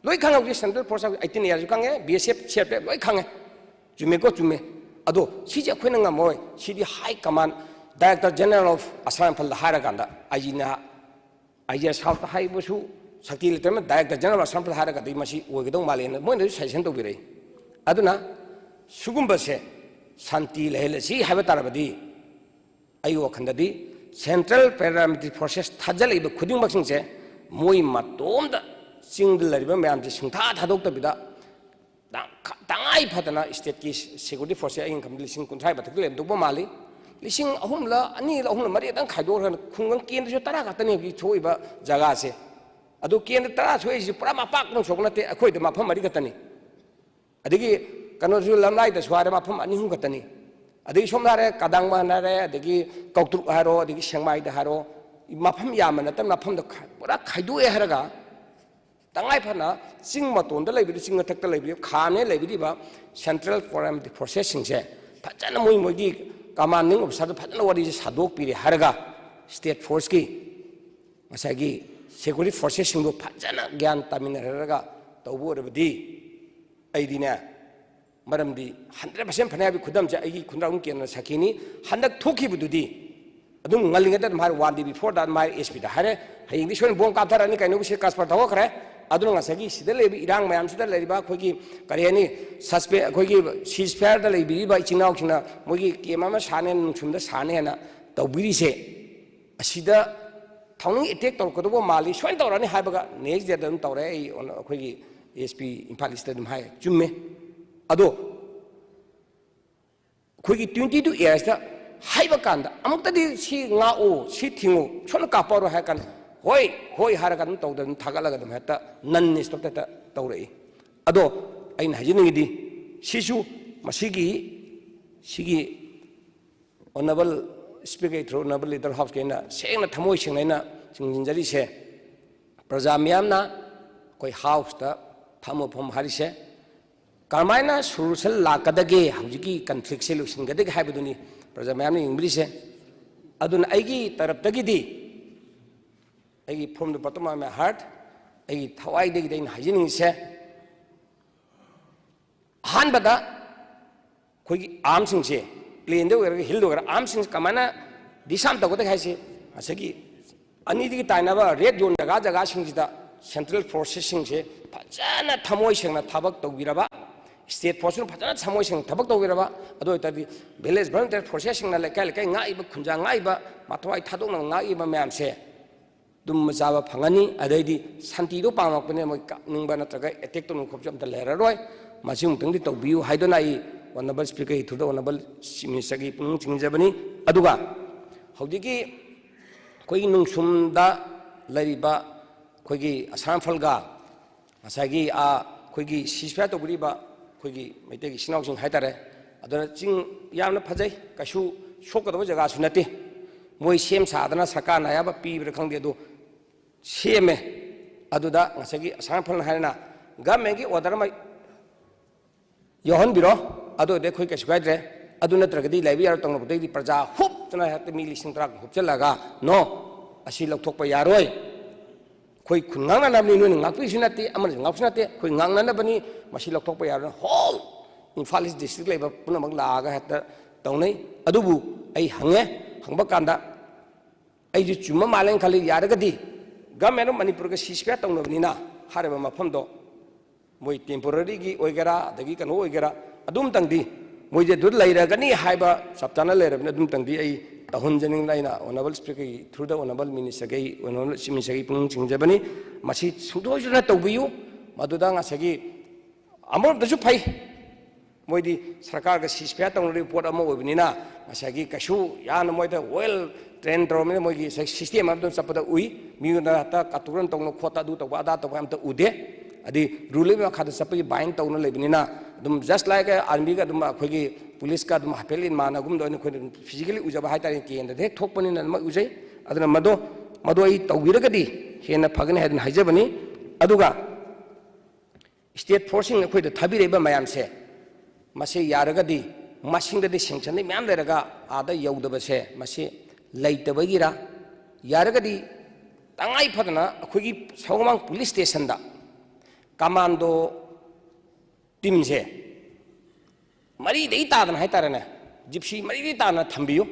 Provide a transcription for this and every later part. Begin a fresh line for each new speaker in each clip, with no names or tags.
lối khang học Central Force 18 years khang nghe BSF CRPF lối khang nghe jume ko jume ado si je khoi nga moi si di high command director general of Assam Phal hara ganda ajina aija south high busu sakti letem director general Assam Phal hara gadi masi ogedong male moi ne session to bire aduna sugumba se santi lehele si haba tarabadi ayo khandadi Central Paramilitary Forces thajal ibe khuding maksing se moi matom da sing lariba mayam ji singtha thadok ta bida tangai phatana state ki security force ayin kam lising kunthai bathak lem dok mali lising ahum la ani la ahum la mari dang khaidor han khungang ken jo tara ka tani bi choi ba jaga se adu ken tara choi ji pura ma pak no sokna te akhoi de ma pham mari ka tani adigi kano ju lamlai da sware ma pham ani hu ka tani adigi somdare kadang ma na re adigi kautruk haro adigi sengmai da haro ma pham yamana tam ma pham da pura khaidu e haraga tangai phana sing maton da leibi sing thak ta leibi khane leibi ba Central Paramilitary Forces sing se phajana moi moi gi commanding officer da phajana wari se sadok pire haraga state force ki masagi security forces sing do phajana gyan tamina haraga tawbo rebdi aidina maramdi 100% phana bi khudam ja ai khunraung ken sakini handak thoki bududi adum ngalinga da mar 1 day before that my SP da hare haying di shon bong ka tharani kainu se kasper dawo khare aduna ngasagi sida lebi irang mayam sida leriba khogi kariyani suspe khogi ceasefire da lebi ba chinau china mogi kema ma sane nungchum da sane na tawbiri se asida thong attack tor ko do mali soin torani haibaga next day dum tore ai khogi SP Imphal East dum hai chumme ado khogi 22 years da haiba kanda amukta di si nga o si thingu chon ka paro ha kan hoi hoi hara kan to dan thagala gadam hata nan ni stop ta tawrei ado ain hajini di sisu sigi honorable speaker through honorable leader house ke na seng na thamoi sing na singjari se praja miyam na koi house ta thamo phom hari se karmaina solution lakadage hujiki conflict solution gadage haibuduni praja miyam ni ingri se adun aigi tarap tagidi from the bottom of my heart, I Hawaii dig in hygiene se Hanbada Quick arms in se, plane the hill over arms in Kamana, Disam Tagota has a Asaki Anidi Tainava, Red John Gaza Gashing the Central Processing se, Pajana Tamoishing a tabak to Viraba, State Portion Pajana Tamoishing tabak to Viraba, although the village burnt processing like Naiba Kunjangaiba, Matwai Tadong Naiba Mam se. Dum Mazava Pangani, Adedi, Santido Pamak, Ningba attack to Kopjam the Leroi, Masum Tungli to View, Haidonai, honorable speaker to the honorable Simisagi Punching Jabani, Aduga. Haudiki, Queen Sumda, Lariba, Quigi, Assam Falga, Masagi, Quigi, Sispato Griba, Quigi, may take snouts in Haitare, Adana Ching Yamna Pazay, Kashu, Shokadoja Gasunati, Moy Shem Sadana Sakana, Yaba P. Rekangedo. Sheme Aduda, Masagi, Sampal Hana, Gamegi, or Dharma Johan Biro, Ado de Quick Squadre, Aduna Tragedy, Labia, Tongo, Daily Praja, Hoop, and I had the Millicent Drag, Hopelaga, no, a seal of Topa Yaroi. Quick Kunanga, Napishinati, Amazon Optionati, Quinanga, Masila Topa Yaran, Hall, in Falis District Labor, Punamang Laga, had the Tony, Adubu, a Hange, Hambakanda, a Juma Malan Kali Yaragadi. Government of Manipur ceasefire on Nina, Harama Mapondo, Moy temporary Oigara, the Gikan Oigara, Adum Tangdi, Moja Dud later, Gani Haiba, Saptana later, Nadum Tangdi, the Hunjaning Lina, honorable speaker through the honorable minister, honorable Simisagi Punching Jabani, Masi Sudoja to you, Madudanga Sagi, Amor the Supai, Moidi Sarkar ceasefire on report a more Nina, Masagi Kashu, Yan Moida, well. Trend Mogi system of the Sapata Ui, Munata, Katuran Tono Kota do the Wada to Wamta Ude, Adi ruling of Katasapi buying Tono Lebinina, just like Armiga Duma Quigi, Police Card Mapelin Managum, and physically Uzabahata and the head Topan and Muse, Adana Madoi Tawiragadi, he and a Pagan had in Hajabani, Aduga State forcing a quit the Tabi Reba Mayam say, Masi Yaragadi, Mashing the distinction, the Mamderaga, Ada Yodabase, Masi. Later Bagira Yaragadi Tangai Patana, Quigi Sawang police station da commando team se mari dei ta dan hai tarane gypsy mari dei ta na thambiu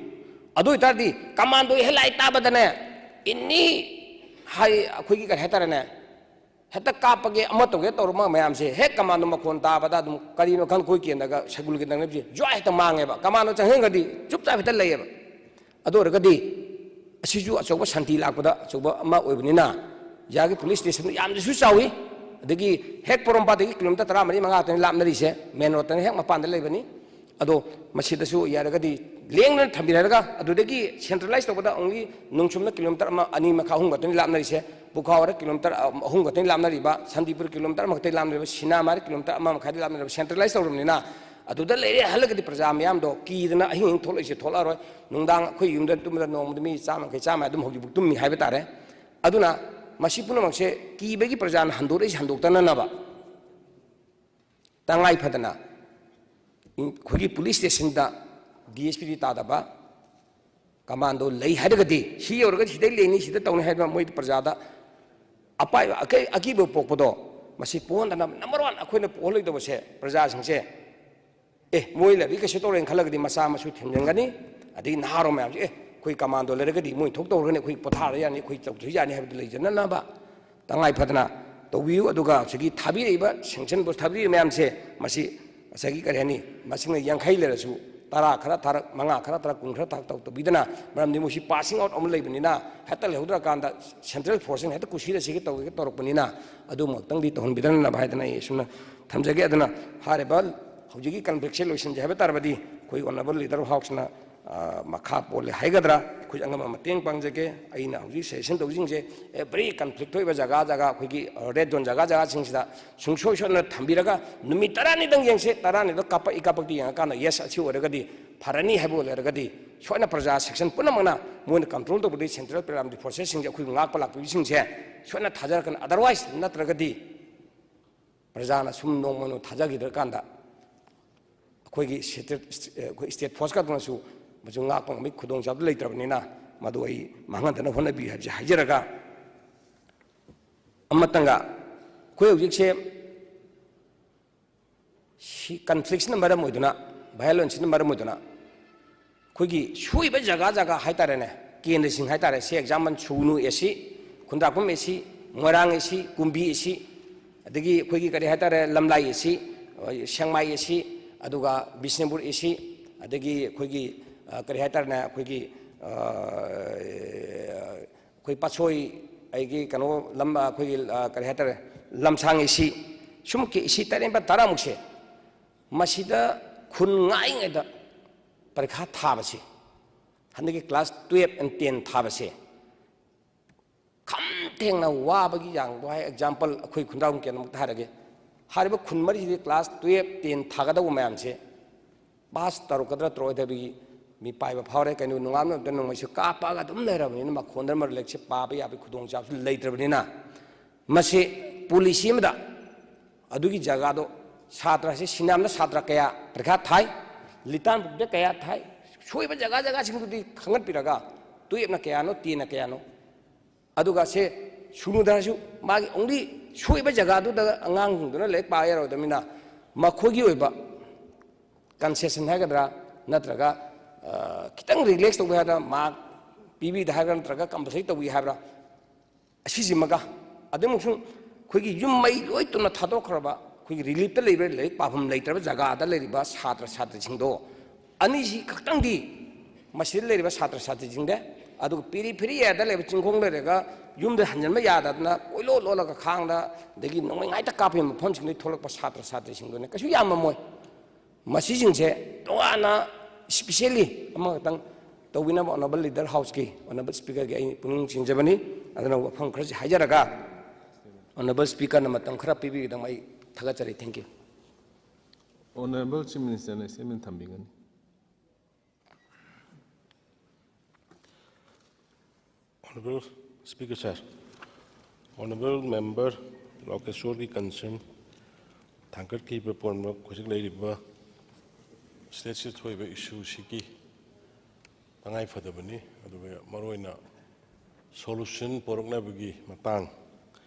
adu itardi commando helai ta badane inni hai akhoi gi ka hai tarane heta kapage amatoge torma mayam se he commando makhon ta bada dum kari no khan koi ken daga sagul gi dang ne jo heta mange ba commando chang ga di chup cha heta lei ba adu ra ga di asiju achoba shanti lakpada achoba ama oibnina yagi police station yam su chawi adagi hek porompa dagi kilometer 30 manga tan lamnari se main road tan hek mapan da leibani ado masida su yaraga di lengna thambiraga adudagi centralize tobada only nungchumna kilometer ama ani makha hunga tan lamnari se bukhawara kilometer hunga tan lamnari ba sandipur kilometer makte lamnari ba sinamar kilometer ama makha di lamnari centralize tawrumnina aduda leire halagadi praja mayam do kidna ahin tholoise tholaroi nungdang khoi yumda tumda nomdmi chama kai chama dum hogi buktum mi haiba tare aduna masi punamakse kibagi prajan handore handokta na ba tangai phadana khogi police station da DSP di ta da ba commando lei hadagadi si yorga sidai leni sida tawne haiba moi prajada apai akai akibo pokpodo masi pon da number 1 akoina poloi do se praja singse moi la bi ka sitoren khalagadi masa masu thimjangani adi naharo mayam se koi commando leragadi moi thok tawrgani koi pothar yani koi chok thujani habdi leijana na ba tangai phadana to wiu aduga sigi thabi reiba sanction bus thabi mayam se masi asagi karani masingna yankhai lerasu tara khara tarak manga khara tarak kun khara tak tak to bidana maram ni musi passing out amul leibnina hatta lehudra kanda central forcing hatta kusira sigi to ge torokpanina adu maktang di tohon bidana na bhaidana isuna thamjage adana hareba hojigi conflict solution jabe tarbadi koi honorable leader house na makha pole haigadra khoi angama mateng pangjage aina hoji session dojingje every conflict hoiba jaga jaga khoigi red zone jaga jaga singsida sungsoi sona thambiraga numi tarani dang yengse tarani do kapa ikapakti yang kana yes achi oragadi pharani habo leragadi soina praja section punamana moin control to bodi central program di forces singje khoi ngak palak pi singje soina thajar kan otherwise natragadi praja na sum nongmano thajagi der kanda khoigi state force ka dona su maju ngakpang mi khudong jab leitrabnina madu ai mangandana honabi haji hajiraga amatanga khoi ojikse si conflict na maram moduna violence na maram moduna khoigi suiba jaga jaga haitarene kendra sing haitare se example chunu esi khundapum esi morang esi kumbi esi adagi khoigi kari haitare lamlai esi sangmai esi aduga bisnepur esi adagi khoigi kari hatarna khoigi khoi pasoi aigi kano lamba khoigi kari hatar lamsang isi sumki isi taremba taramukse masida khun ngai ngai da parikha thabase handagi class 12 and 10 thabase kham thengna wabagi yang boy example khoi khundaum ken muk tharage hariba khun mari class 12 10 thagada mayamse bas tarukadra troidabi mi paiba phawre kanu nungam na nung mai ka pa ga dum leirabni ma khondar mar lekse pa ba ya bi khudong chap leitrabni na mase police mda adugi jaga do satra se sinam na satra kaya prakha thai litan bukde kaya thai soiba jaga jaga sing du khangat piraga tuip na kaya no ti na kaya no aduga se sunu darasu magi only soiba jaga du da angang du na lek pa ya ro damina makhogi oiba concession hagadra natraga kitang relax to hada ma pibi da hagan traga compulsory to we habra asisi maga adem sun khogi yum mai loi to na thado khraba khogi relief ta leibe lei pahum leitraba jaga da leiba satra satra singdo ani si khaktang di masil leiba satra satra singde adu piri piri ya da leiba chingkhong lerega yum da hanjan ma ya da na oilo lola ka khang da degi nongai ngai ta kapim phon sing nei tholak pa satra satra singdo ne kasu yam moi masi singse to ana especially among tang to win up honorable leader house ki honorable speaker ki puning singjabani adana wafam khara hajaraga honorable speaker na matam khara pibi dang mai thagachari thank you
honorable chief minister na statement thambingan
honorable speaker sir honorable member lokeshwar ki concern thankat ki propon ma khojik leiriba state se thoiba issue siki tangai phadabani aduga maroina solution porokna bagi matang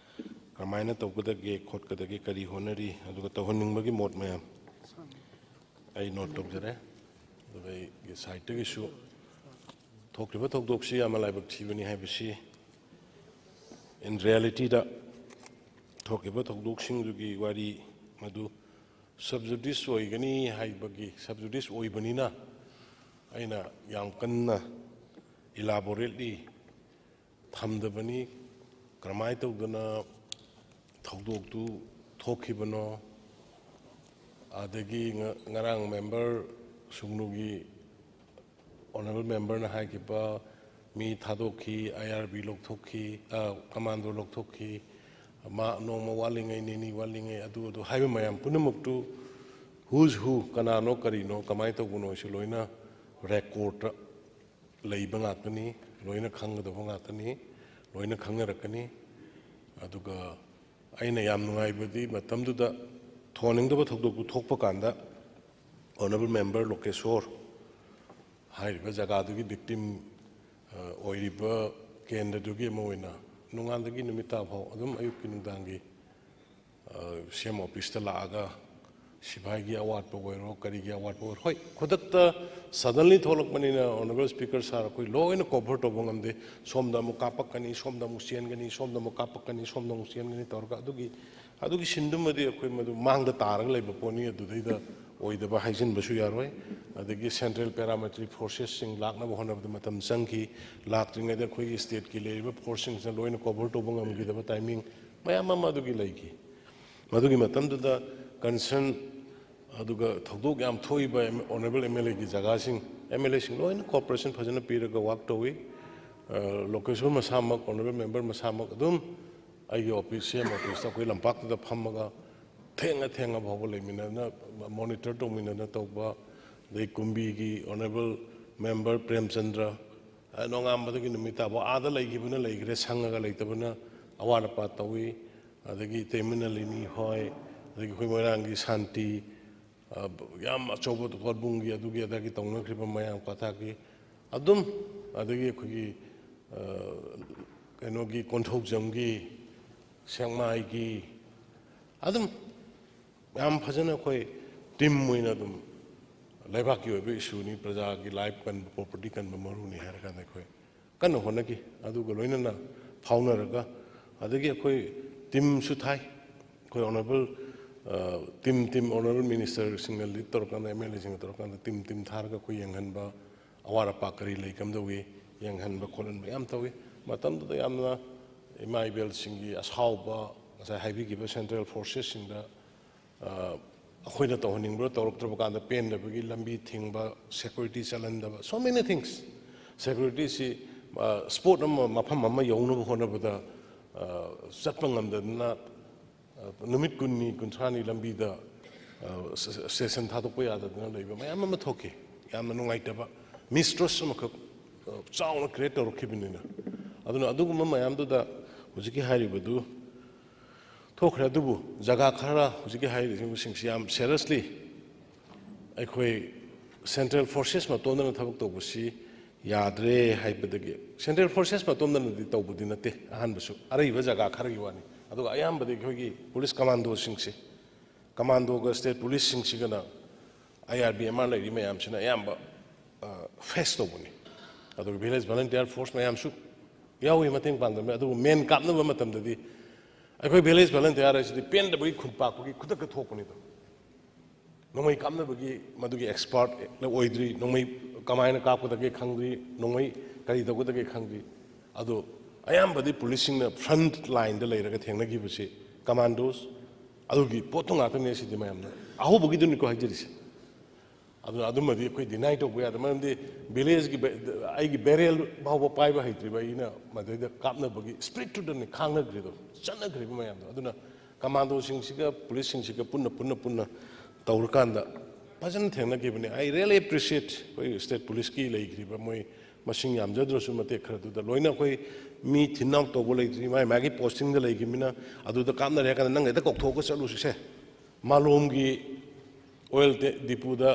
ꯀꯃꯥꯏꯅ ꯇꯧꯒꯗꯒꯦ ꯈꯣꯠꯀꯗꯒꯦ ꯀꯔꯤ ꯍꯣꯠꯅꯔꯤ ꯑꯗꯨꯒ ꯇꯧꯍꯟꯅꯤꯡꯕꯒꯤ ꯃꯣꯠ ꯃꯌꯥꯝ ꯑꯩ not ꯇꯧꯖꯔꯦ ꯑꯗꯨꯒ ꯑꯩꯒꯤ ꯁꯥꯏꯠꯇꯒꯤꯁꯨ ꯊꯣꯛꯂꯤꯕ ꯊꯧꯗꯣꯛꯁꯤ ꯌꯥꯝꯅ ꯂꯥꯏꯕꯛ ꯊꯤꯕꯅꯤ ꯍꯥꯏꯕꯁꯤ ꯏꯟ ꯔꯤꯌꯦꯂꯤꯇꯤꯗ ꯊꯣꯛꯂꯤꯕ ꯊꯧꯗꯣꯛꯁꯤꯡꯗꯨꯒꯤ ꯋꯥꯔꯤ ꯃꯗꯨ ꯁꯕꯖꯨꯗꯤꯁ ꯑꯣꯏꯒꯅꯤ ꯍꯥꯏꯕꯒꯤ ꯁꯕꯖꯨꯗꯤꯁ ꯑꯣꯏꯕꯅꯤꯅ ꯑꯩꯅ ꯌꯥꯝ ꯀꯟꯅ ꯏꯂꯥꯕꯣꯔꯦꯠꯂꯤ ꯊꯝꯗꯕꯅꯤ ꯀꯔꯝꯍꯥꯏꯅ ꯇꯧꯗꯅ ꯊꯧꯗꯣꯛꯇꯨ ꯊꯣꯛꯈꯤꯕꯅꯣ ꯑꯗꯒꯤ ꯉꯔꯥꯡ ꯃꯦꯝꯕꯔ ꯁꯨꯒꯅꯨꯒꯤ ꯑꯣꯅꯔꯦꯕꯜ ꯃꯦꯝꯕꯔꯅ ꯍꯥꯏꯈꯤꯕ ꯃꯤ ꯊꯥꯗꯣꯛꯈꯤ IRB ꯂꯧꯊꯣꯛꯈꯤ ꯀꯃꯥꯟꯗꯣ ꯂꯧꯊꯣꯛꯈꯤ ꯅꯣꯡꯃ ꯋꯥꯠꯂꯤꯉꯩ ꯅꯤꯅꯤ ꯋꯥꯠꯂꯤꯉꯩ ꯑꯗꯨ ꯍꯥꯏꯕ ꯃꯌꯥꯝ ꯄꯨꯝꯅꯃꯛꯇꯨ ꯍꯨꯁ ꯍꯨ ꯀꯅꯥꯅꯣ ꯀꯔꯤꯅꯣ ꯀꯃꯥꯏꯅ ꯇꯧꯕꯅꯣ ꯁꯤ ꯂꯣꯏꯅ ꯔꯦꯀꯣꯔꯗꯇ ꯂꯩꯕ ꯉꯥꯛꯇꯅꯤ ꯂꯣꯏꯅ ꯈꯪꯒꯗꯕ ꯉꯥꯛꯇꯅꯤ ꯂꯣꯏꯅ ꯈꯪꯅꯔꯛꯀꯅꯤ ꯑꯗꯨꯒ ꯑꯩꯅ ꯌꯥꯝ ꯅꯨꯡꯉꯥꯏꯕꯗꯤ ꯃꯇꯝꯗꯨꯗ ꯊꯣꯛꯍꯟꯅꯤꯡꯗꯕ ꯊꯧꯗꯣꯛꯇꯨ ꯊꯣꯛꯄ ꯀꯥꯟꯗ ꯑꯣꯅꯔꯦꯕꯜ ꯃꯦꯝꯕꯔ ꯂꯣꯀꯦꯁꯣꯔ ꯍꯥꯏꯔꯤꯕ ꯖꯒꯥꯗꯨꯒꯤ ꯚꯤꯛꯇꯤꯝ ꯑꯣꯏꯔꯤꯕ ꯀꯦꯟꯗ꯭ꯔꯗꯨꯒꯤ ꯑꯃ ꯑꯣꯏꯅ ꯅꯣꯡꯉꯥꯟꯗꯒꯤ ꯅꯨꯃꯤꯠ ꯇꯥꯐꯥꯎ ꯑꯗꯨꯝ ꯑꯌꯨꯛꯀꯤ ꯅꯨꯡꯗꯥꯡꯒꯤ ꯁꯤ ꯑꯦꯝ ꯑꯣꯐꯤꯁꯇ ꯂꯥꯛꯑꯒ ꯁꯤꯐꯥꯏꯒꯤ ꯑꯋꯥꯠꯄ ꯑꯣꯏꯔꯣ ꯀꯔꯤꯒꯤ ꯑꯋꯥꯠꯄ ꯑꯣꯏꯔꯣ ꯍꯣꯏ ꯈꯨꯗꯛꯇ ꯁꯗꯟꯂꯤ ꯊꯣꯛꯂꯛꯄꯅꯤꯅ ꯑꯣꯅꯔꯦꯕꯜ ꯁ꯭ꯄꯤꯀꯔ ꯁꯥꯔ ꯑꯩꯈꯣꯏ ꯂꯣꯏꯅ ꯀꯣꯚꯔ ꯇꯧꯕ ꯉꯝꯗꯦ ꯁꯣꯝꯗ ꯑꯃꯨꯛ ꯀꯥꯞꯄꯛꯀꯅꯤ ꯁꯣꯝꯗ ꯑꯃꯨꯛ ꯆꯦꯟꯒꯅꯤ ꯁꯣꯝꯗ ꯑꯃꯨꯛ ꯀꯥꯞꯄꯛꯀꯅꯤ ꯁꯣꯝꯗ ꯑꯃꯨꯛ ꯆꯦꯟꯒꯅꯤ ꯇꯧꯔꯒ ꯑꯗꯨꯒꯤ ꯁꯤꯟꯗꯨꯃꯗꯤ ꯑꯩꯈꯣꯏ ꯃꯗꯨ ꯃꯥꯡꯗ ꯇꯥꯔꯒ ꯂꯩꯕ ꯄꯣꯠꯅꯤ ꯑꯗꯨꯗꯩꯗ ꯑꯣꯏꯗꯕ ꯍꯥꯏꯖꯤꯟꯕꯁꯨ ꯌꯥꯔꯣꯏ ꯑꯗꯒꯤ ꯁꯦꯟꯇ꯭ꯔꯦꯜ ꯄꯦꯔꯥꯃꯤꯂꯤꯇꯔꯤ ꯐꯣꯔꯁꯦꯁꯁꯤꯡ ꯂꯥꯛꯅꯕ ꯍꯣꯠꯅꯕꯗ ꯃꯇꯝ ꯆꯪꯈꯤ ꯂꯥꯛꯇ꯭ꯔꯤꯉꯩꯗ ꯑꯩꯈꯣꯏꯒꯤ ꯁ꯭ꯇꯦꯠꯀꯤ ꯂꯩꯔꯤꯕ ꯐꯣꯔꯁꯁꯤꯡꯁꯤꯅ ꯂꯣꯏꯅ ꯀꯣꯚꯔ ꯇꯧꯕ ꯉꯝꯈꯤꯗꯕ ꯇꯥꯏꯃꯤꯡ ꯃꯌꯥꯝ ꯑꯃ ꯑꯗꯨꯒꯤ ꯂꯩꯈꯤ ꯃꯗꯨꯒꯤ ꯃꯇꯝꯗꯨꯗ ꯀꯟꯁꯔꯟ ꯑꯗꯨꯒ ꯊꯧꯗꯣꯛ ꯌꯥꯝ ꯊꯣꯛꯏꯕ ꯑꯣꯅꯔꯦꯕꯜ MLAꯒꯤ ꯖꯒꯥꯁꯤꯡ MLAꯁꯤꯡ ꯂꯣꯏꯅ ꯀooperation ꯐꯖꯅ ꯄꯤꯔꯒ ꯋꯥꯛ ꯇꯧꯏ ꯂꯣꯀꯦꯁꯣꯔ ꯃꯁꯥꯃꯛ ꯑꯣꯅꯔꯦꯕꯜ ꯃꯦꯝꯕꯔ ꯃꯁꯥꯃꯛ ꯑꯗꯨꯝ ꯑꯩꯒꯤ ꯑꯣꯐꯤꯁ ꯁꯤ ꯑꯦꯝ ꯑꯣꯐꯤꯁꯇ ꯑꯩꯈꯣꯏ ꯂꯝꯄꯥꯛꯇꯨꯗ ꯐꯝꯃꯒ ꯊꯦꯡꯅ ꯐꯥꯎꯕ ꯂꯩꯃꯤꯟꯅꯅ ꯃꯣꯅꯤꯇꯔ ꯇꯧꯃꯤꯟꯅꯅ ꯇꯧꯕ ꯑꯗꯩ ꯀꯨꯝꯕꯤꯒꯤ ꯑꯣꯅꯔꯦꯕꯜ ꯃꯦꯝꯕꯔ ꯄ꯭ꯔꯦꯝꯆꯟꯗ꯭ꯔ ꯅꯣꯡꯉꯥꯟꯕꯗꯒꯤ ꯅꯨꯃꯤꯠ ꯇꯥꯐꯥꯎ ꯑꯥꯗ ꯂꯩꯈꯤꯕꯅ ꯂꯩꯈ꯭ꯔꯦ ꯁꯪꯉꯒ ꯂꯩꯇꯕꯅ ꯑꯋꯥꯠ ꯑꯄꯥ ꯇꯧꯏ ꯑꯗꯒꯤ ꯏꯇꯩꯃꯅꯂꯤꯅꯤ ꯍꯣꯏ ꯑꯗꯒꯤ ꯑꯩꯈꯣꯏ ꯃꯣꯏꯔꯥꯡꯒꯤ ꯁꯥꯟꯇꯤ ꯌꯥꯝ ꯑꯆꯧꯕ ꯀꯣꯔꯕꯨꯡꯒꯤ ꯑꯗꯨꯒꯤ ꯑꯗꯥꯒꯤ ꯇꯧꯅꯈ꯭ꯔꯤꯕ ꯃꯌꯥꯝ ꯀꯊꯥꯒꯤ ꯑꯗꯨꯝ ꯑꯗꯒꯤ ꯑꯩꯈꯣꯏꯒꯤ ꯀꯩꯅꯣꯒꯤ ꯀꯣꯟꯊꯧꯖꯝꯒꯤ ꯁꯦꯛꯃꯥꯏꯒꯤ ꯑꯗꯨꯝ ꯌꯥꯝ ꯐꯖꯅ ꯑꯩꯈꯣꯏ ꯇꯤꯝ ꯑꯣꯏꯅ ꯑꯗꯨꯝ ꯂꯩꯕꯥꯛꯀꯤ ꯑꯣꯏꯕ ꯏꯁꯨꯅꯤ ꯄ꯭ꯔꯖꯥꯒꯤ ꯂꯥꯏꯐ ꯀꯟꯕ ꯄ꯭ꯔꯣꯄꯔꯇꯤ ꯀꯟꯕ ꯃꯔꯨꯅꯤ ꯍꯥꯏꯔꯀꯥꯟꯗ ꯑꯩꯈꯣꯏ ꯀꯟꯅ ꯍꯣꯠꯅꯈꯤ ꯑꯗꯨꯒ ꯂꯣꯏꯅꯅ ꯐꯥꯎꯅꯔꯒ ꯑꯗꯒꯤ ꯑꯩꯈꯣꯏ ꯇꯤꯝꯁꯨ ꯊꯥꯏ ꯑꯩꯈꯣꯏ ꯑꯣꯅꯔꯦꯕꯜ ꯇꯤꯝ ꯑꯣꯅꯔꯦꯕꯜ ꯃꯤꯅꯤꯁꯇꯔꯁꯤꯡꯅ ꯂꯤꯗ ꯇꯧꯔꯀꯥꯟꯗ MLAꯁꯤꯡꯅ ꯇꯧꯔꯀꯥꯟꯗ ꯇꯤꯝ ꯊꯥꯔꯒ ꯑꯩꯈꯣꯏ ꯌꯦꯡꯍꯟꯕ ꯑꯋꯥꯠ ꯑꯄꯥ ꯀꯔꯤ ꯂꯩ ꯀꯝꯗꯧꯏ ꯌꯦꯡꯍꯟꯕ ꯈꯣꯠꯍꯟꯕ ꯌꯥꯝ ꯇꯧꯏ ꯃꯇꯝꯗꯨꯗ ꯌꯥꯝꯅ ꯏꯃꯥ ꯏꯕꯦꯜꯁꯤꯡꯒꯤ ꯑꯁꯥꯎꯕ ꯉꯁꯥꯏ ꯍꯥꯏꯕꯤꯈꯤꯕ ꯁꯦꯟꯇ꯭ꯔꯦꯜ ꯐꯣꯔꯁꯦꯁꯁꯤꯡꯗ ꯑꯩꯈꯣꯏꯅ ꯇꯧꯍꯟꯅꯤꯡꯕ ꯇꯧꯔꯛꯇ꯭ꯔꯕ ꯀꯥꯟꯗ ꯄꯦꯟꯗꯕꯒꯤ ꯂꯝꯕꯤ ꯊꯤꯡꯕ ꯁꯦꯀꯨꯔꯤꯇꯤ ꯆꯠꯍꯟꯗꯕ ꯁꯣ ꯃꯦꯅꯤ ꯊꯤꯡꯁ ꯁꯦꯀꯨꯔꯤꯇꯤꯁꯤ ꯁ꯭ꯄꯣꯠ ꯑꯃ ꯃꯐꯝ ꯑꯃ ꯌꯧꯅꯕ ꯍꯣꯠꯅꯕꯗ ꯆꯠꯄ ꯉꯝꯗꯗꯅ ꯅꯨꯃꯤꯠ 20-30 ꯂꯝꯕꯤꯗ ꯁꯦꯁꯟ ꯊꯥꯗꯣꯛꯄ ꯌꯥꯗꯗꯅ ꯂꯩꯕ ꯃꯌꯥꯝ ꯑꯃ ꯊꯣꯛꯈꯤ ꯌꯥꯝꯅ ꯅꯨꯡꯉꯥꯏꯇꯕ ꯃꯤꯁꯇ꯭ꯔꯁ ꯑꯃꯈꯛ ꯆꯥꯎꯅ ꯀ꯭ꯔꯤꯌꯦꯠ ꯇꯧꯔꯛꯈꯤꯕꯅꯤꯅ ꯑꯗꯨꯅ ꯑꯗꯨꯒꯨꯝꯕ ꯃꯌꯥꯝꯗꯨꯗ ꯍꯧꯖꯤꯛꯀꯤ ꯍꯥꯏꯔꯤꯕꯗꯨ ꯊꯣꯛꯈ꯭ꯔꯦ ꯑꯗꯨꯕꯨ ꯖꯒꯥ ꯈꯔ ꯍꯧꯖꯤꯛꯀꯤ ꯍꯥꯏꯔꯤꯕꯁꯤꯡꯁꯤ ꯌꯥꯝ ꯁꯦꯔꯤꯌꯁꯂꯤ ꯑꯩꯈꯣꯏ ꯁꯦꯟꯇ꯭ꯔꯦꯜ ꯐꯣꯔꯁꯦꯁ ꯃꯇꯣꯟꯗꯅ ꯊꯕꯛ ꯇꯧꯕꯁꯤ ꯌꯥꯗ꯭ꯔꯦ ꯍꯥꯏꯕꯗꯒꯤ ꯁꯦꯟꯇ꯭ꯔꯦꯜ ꯐꯣꯔꯁꯦꯁ ꯃꯇꯣꯟꯗꯅꯗꯤ ꯇꯧꯕꯗꯤ ꯅꯠꯇꯦ ꯑꯍꯥꯟꯕꯁꯨ ꯑꯔꯩꯕ ꯖꯒꯥ ꯈꯔꯒꯤ ꯋꯥꯅꯤ ꯑꯗꯨꯒ ꯑꯌꯥꯝꯕꯗꯤ ꯑꯩꯈꯣꯏꯒꯤ ꯄꯨꯂꯤꯁ ꯀꯃꯥꯟꯗꯣꯁꯤꯡꯁꯦ ꯀꯃꯥꯟꯗꯣꯒ ꯁ꯭ꯇꯦꯠ ꯄꯨꯂꯤꯁꯁꯤꯡꯁꯤꯒꯅ IRB MR ꯂꯩꯔꯤ ꯃꯌꯥꯝꯁꯤꯅ ꯑꯌꯥꯝꯕ ꯐꯦꯁ ꯇꯧꯕꯅꯤ ꯑꯗꯨꯒ ꯚꯤꯂꯦꯖ ꯚꯣꯂunteer ꯐꯣꯔꯁ ꯃꯌꯥꯝꯁꯨ ꯌꯥꯎꯏ ꯃꯇꯦꯡ ꯄꯥꯡꯗꯕꯅꯤ ꯑꯗꯨꯕꯨ ꯃꯦꯟ ꯀꯥꯞꯅꯕ ꯃꯇꯝꯗꯗꯤ ꯑꯩꯈꯣꯏ ꯚꯤꯂꯦꯖ ꯚꯣꯂunteer ꯍꯥꯏꯁꯤꯗꯤ ꯄꯦꯟꯗꯕꯒꯤ ꯈꯨꯟ ꯄꯥꯛꯄꯒꯤ ꯈꯨꯗꯛꯇ ꯊꯣꯛꯄꯅꯤꯗꯣ ꯅꯣꯡꯃꯩ ꯀꯥꯞꯅꯕꯒꯤ ꯃꯗꯨꯒꯤ ꯑꯦꯛꯁꯄꯥꯔꯠ ꯑꯣꯏꯗ꯭ꯔꯤ ꯅꯣꯡꯃꯩ ꯀꯃꯥꯏꯅ ꯀꯥꯞꯀꯗꯒꯦ ꯈꯪꯗ꯭ꯔꯤ ꯅꯣꯡꯃꯩ ꯀꯔꯤ ꯇꯧꯒꯗꯒꯦ ꯈꯪꯗ꯭ꯔꯤ ꯑꯗꯣ ꯑꯌꯥꯝꯕꯗꯤ ꯄꯨꯂꯤꯁꯁꯤꯡꯅ ꯐ꯭ꯔꯟꯠ ꯂꯥꯏꯟꯗ ꯂꯩꯔꯒ ꯊꯦꯡꯅꯈꯤꯕꯁꯤ ꯀꯃꯥꯟꯗꯣꯁ ꯑꯗꯨꯒꯤ ꯄꯣꯠꯇꯨ ꯉꯥꯛꯇꯅꯦ ꯁꯤꯗꯤ ꯃꯌꯥꯝꯅ ꯑꯍꯧꯕꯒꯤꯗꯨꯅꯤꯀꯣ ꯍꯥꯏꯖꯔꯤꯁꯦ ꯑꯗꯨꯅ ꯑꯗꯨꯃꯗꯤ ꯑꯩꯈꯣꯏ ꯗꯤꯅꯥꯏ ꯇꯧꯕ ꯌꯥꯗꯦ ꯃꯔꯝꯗꯤ ꯚꯤꯂꯦꯖꯀꯤ ꯑꯩꯒꯤ ꯕꯦꯔꯦꯜ ꯐꯥꯎꯕ ꯄꯥꯏꯕ ꯍꯩꯇ꯭ꯔꯤꯕ ꯑꯩꯅ ꯃꯗꯩꯗ ꯀꯥꯞꯅꯕꯒꯤ ꯁ꯭ꯄꯤꯔꯤꯠꯇꯨꯗꯅꯤ ꯈꯥꯡꯅꯈ꯭ꯔꯤꯗꯣ ꯆꯠꯅꯈ꯭ꯔꯤꯕ ꯃꯌꯥꯝꯗꯣ ꯑꯗꯨꯅ ꯀꯃꯥꯟꯗꯣꯁꯤꯡꯁꯤꯒ ꯄꯨꯂꯤꯁꯁꯤꯡꯁꯤꯒ ꯄꯨꯟꯅ ꯇꯧꯔꯀꯥꯟꯗ ꯐꯖꯅ ꯊꯦꯡꯅꯈꯤꯕꯅꯤ ꯑꯩ ꯔꯤꯌꯦꯂꯤ ꯑꯦꯄ꯭ꯔꯤꯁꯤꯌꯦꯠ ꯑꯩꯈꯣꯏ ꯁ꯭ꯇꯦꯠ ꯄꯨꯂꯤꯁꯀꯤ ꯂꯩꯈ꯭ꯔꯤꯕ ꯃꯣꯏ ꯃꯁꯤꯡ ꯌꯥꯝꯖꯗ꯭ꯔꯁꯨ ꯃꯇꯦꯛ ꯈꯔꯗꯨꯗ ꯂꯣꯏꯅ ꯑꯩꯈꯣꯏ ꯃꯤ ꯊꯤꯟ ꯑꯥꯎꯠ ꯇꯧꯕ ꯂꯩꯇ꯭ꯔꯤ ꯃꯥꯒꯤ ꯄꯣꯁꯇꯤꯡꯗ ꯂꯩꯈꯤꯕꯅꯤ나 ꯑꯗꯨꯗ ꯀꯥꯞꯅꯔꯦ ꯍꯥꯏ ꯀꯥꯟꯗ ꯅꯪ ꯍꯦꯛꯇ ꯀꯧꯊꯣꯛꯑꯒ ꯆꯠꯂꯨꯁꯤꯁꯦ ꯃꯥꯂꯣꯝꯒꯤ ꯑꯣꯏꯜ ꯗꯤꯄꯨꯗ